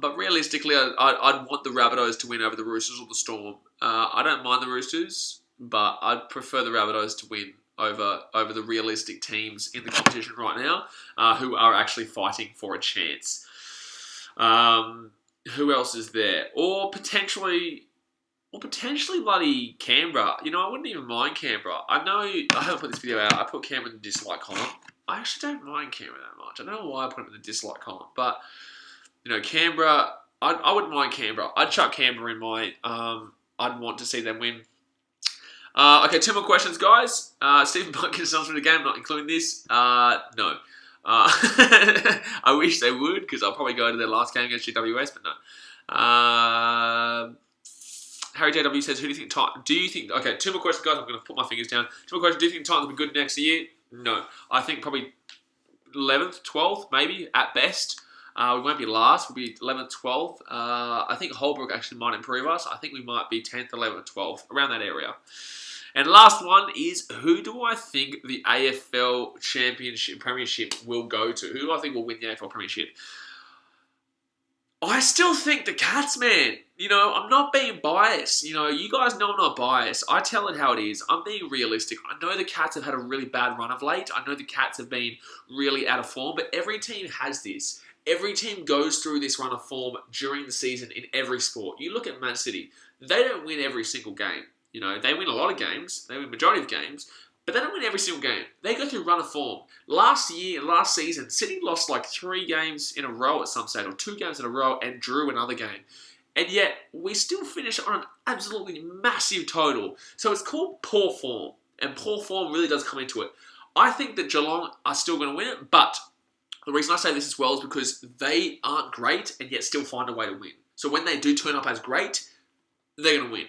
But realistically, I'd want the Rabbitohs to win over the Roosters or the Storm. I don't mind the Roosters, but I'd prefer the Rabbitohs to win over the realistic teams in the competition right now, who are actually fighting for a chance. Who else is there? Or potentially bloody Canberra. You know, I wouldn't even mind Canberra. I know I haven't put this video out. I put Canberra in the dislike column. I actually don't mind Canberra that much. I don't know why I put them in the dislike column, but you know, Canberra. I wouldn't mind Canberra. I'd chuck Canberra in my. I'd want to see them win. Okay, 2 more questions, guys. Stephen Bunkin sounds from the game, not including this. No. I wish they would, because I'll probably go to their last game against GWS, but no. Harry JW says, who do you think Titans... Okay, 2 more questions, guys. I'm going to put my fingers down. 2 more questions. Do you think Titans will be good next year? No. I think probably 11th, 12th, maybe, at best. We won't be last. We'll be 11th, 12th. I think Holbrook actually might improve us. I think we might be 10th, 11th, 12th, around that area. And last one is, who do I think the AFL Premiership will go to? Who do I think will win the AFL Premiership? I still think the Cats, man. You know, I'm not being biased. You know, you guys know I'm not biased. I tell it how it is. I'm being realistic. I know the Cats have had a really bad run of late. I know the Cats have been really out of form, but every team has this. Every team goes through this run of form during the season in every sport. You look at Man City. They don't win every single game. You know, they win a lot of games. They win majority of games. But they don't win every single game. They go through run of form. Last season, City lost like 3 games in a row at some stage, or 2 games in a row, and drew another game. And yet, we still finish on an absolutely massive total. So it's called poor form. And poor form really does come into it. I think that Geelong are still going to win it, but the reason I say this as well is because they aren't great and yet still find a way to win. So when they do turn up as great, they're going to win.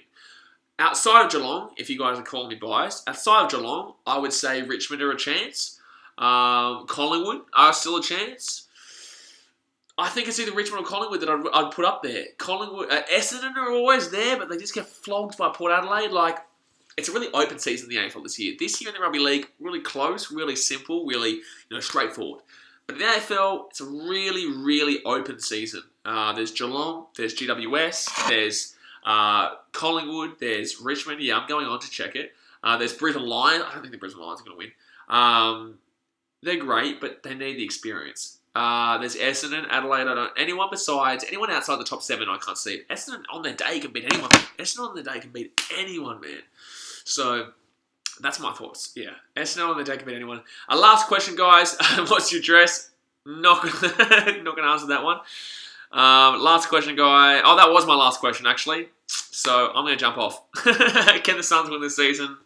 Outside of Geelong, if you guys are calling me biased, outside of Geelong, I would say Richmond are a chance. Collingwood are still a chance. I think it's either Richmond or Collingwood that I'd put up there. Collingwood, Essendon are always there, but they just get flogged by Port Adelaide. Like, it's a really open season in the AFL this year. This year in the Rugby League, really close, really simple, really straightforward. But in the AFL, it's a really, really open season. There's Geelong, there's GWS, there's Collingwood, there's Richmond. Yeah, I'm going on to check it. There's Brisbane Lions. I don't think the Brisbane Lions are going to win. They're great, but they need the experience. There's Essendon, Adelaide. Anyone outside the top 7, I can't see. Essendon on their day can beat anyone. Essendon on their day can beat anyone, man. So that's my thoughts. Yeah, Essendon on their day can beat anyone. Last question, guys. What's your dress? Not gonna answer that one. Last question, guy. Oh, that was my last question, actually. So I'm gonna jump off. Can the Suns win this season?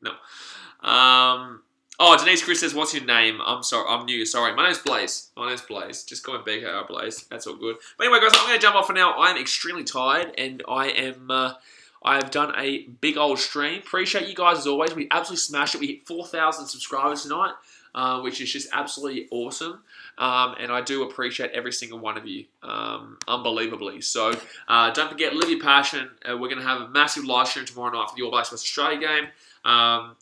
No. Denise Chris says, what's your name? I'm sorry, I'm new. Sorry, my name's Blaze. Just call me BKR Blaze. That's all good. But anyway, guys, I'm going to jump off for now. I'm extremely tired, and I've done a big old stream. Appreciate you guys as always. We absolutely smashed it. We hit 4,000 subscribers tonight, which is just absolutely awesome. And I do appreciate every single one of you, unbelievably. So don't forget, live your passion. We're going to have a massive live stream tomorrow night for the All Blacks West Australia game.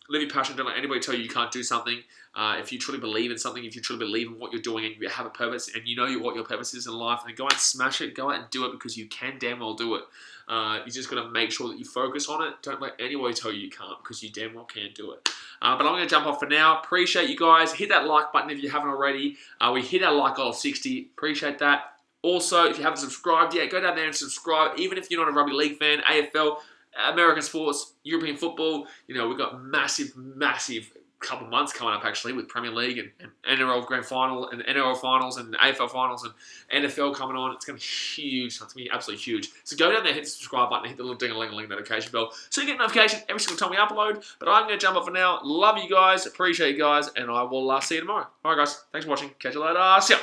Live your passion. Don't let anybody tell you can't do something. If you truly believe in something, if you truly believe in what you're doing and you have a purpose and you know what your purpose is in life, then go out and smash it. Go out and do it because you can damn well do it. You just got to make sure that you focus on it. Don't let anybody tell you can't because you damn well can do it. But I'm going to jump off for now. Appreciate you guys. Hit that like button if you haven't already. We hit our like goal of 60. Appreciate that. Also, if you haven't subscribed yet, go down there and subscribe. Even if you're not a rugby league fan, AFL, American sports, European football, we've got massive couple months coming up actually with Premier League and NRL Grand Final and NRL Finals and AFL Finals and NFL coming on. It's going to be huge. It's going to be absolutely huge. So go down there, hit the subscribe button, hit the little ding-a-ling-a-ling notification bell so you get notification every single time we upload. But I'm going to jump off for now. Love you guys. Appreciate you guys. And I will see you tomorrow. All right, guys. Thanks for watching. Catch you later. See ya.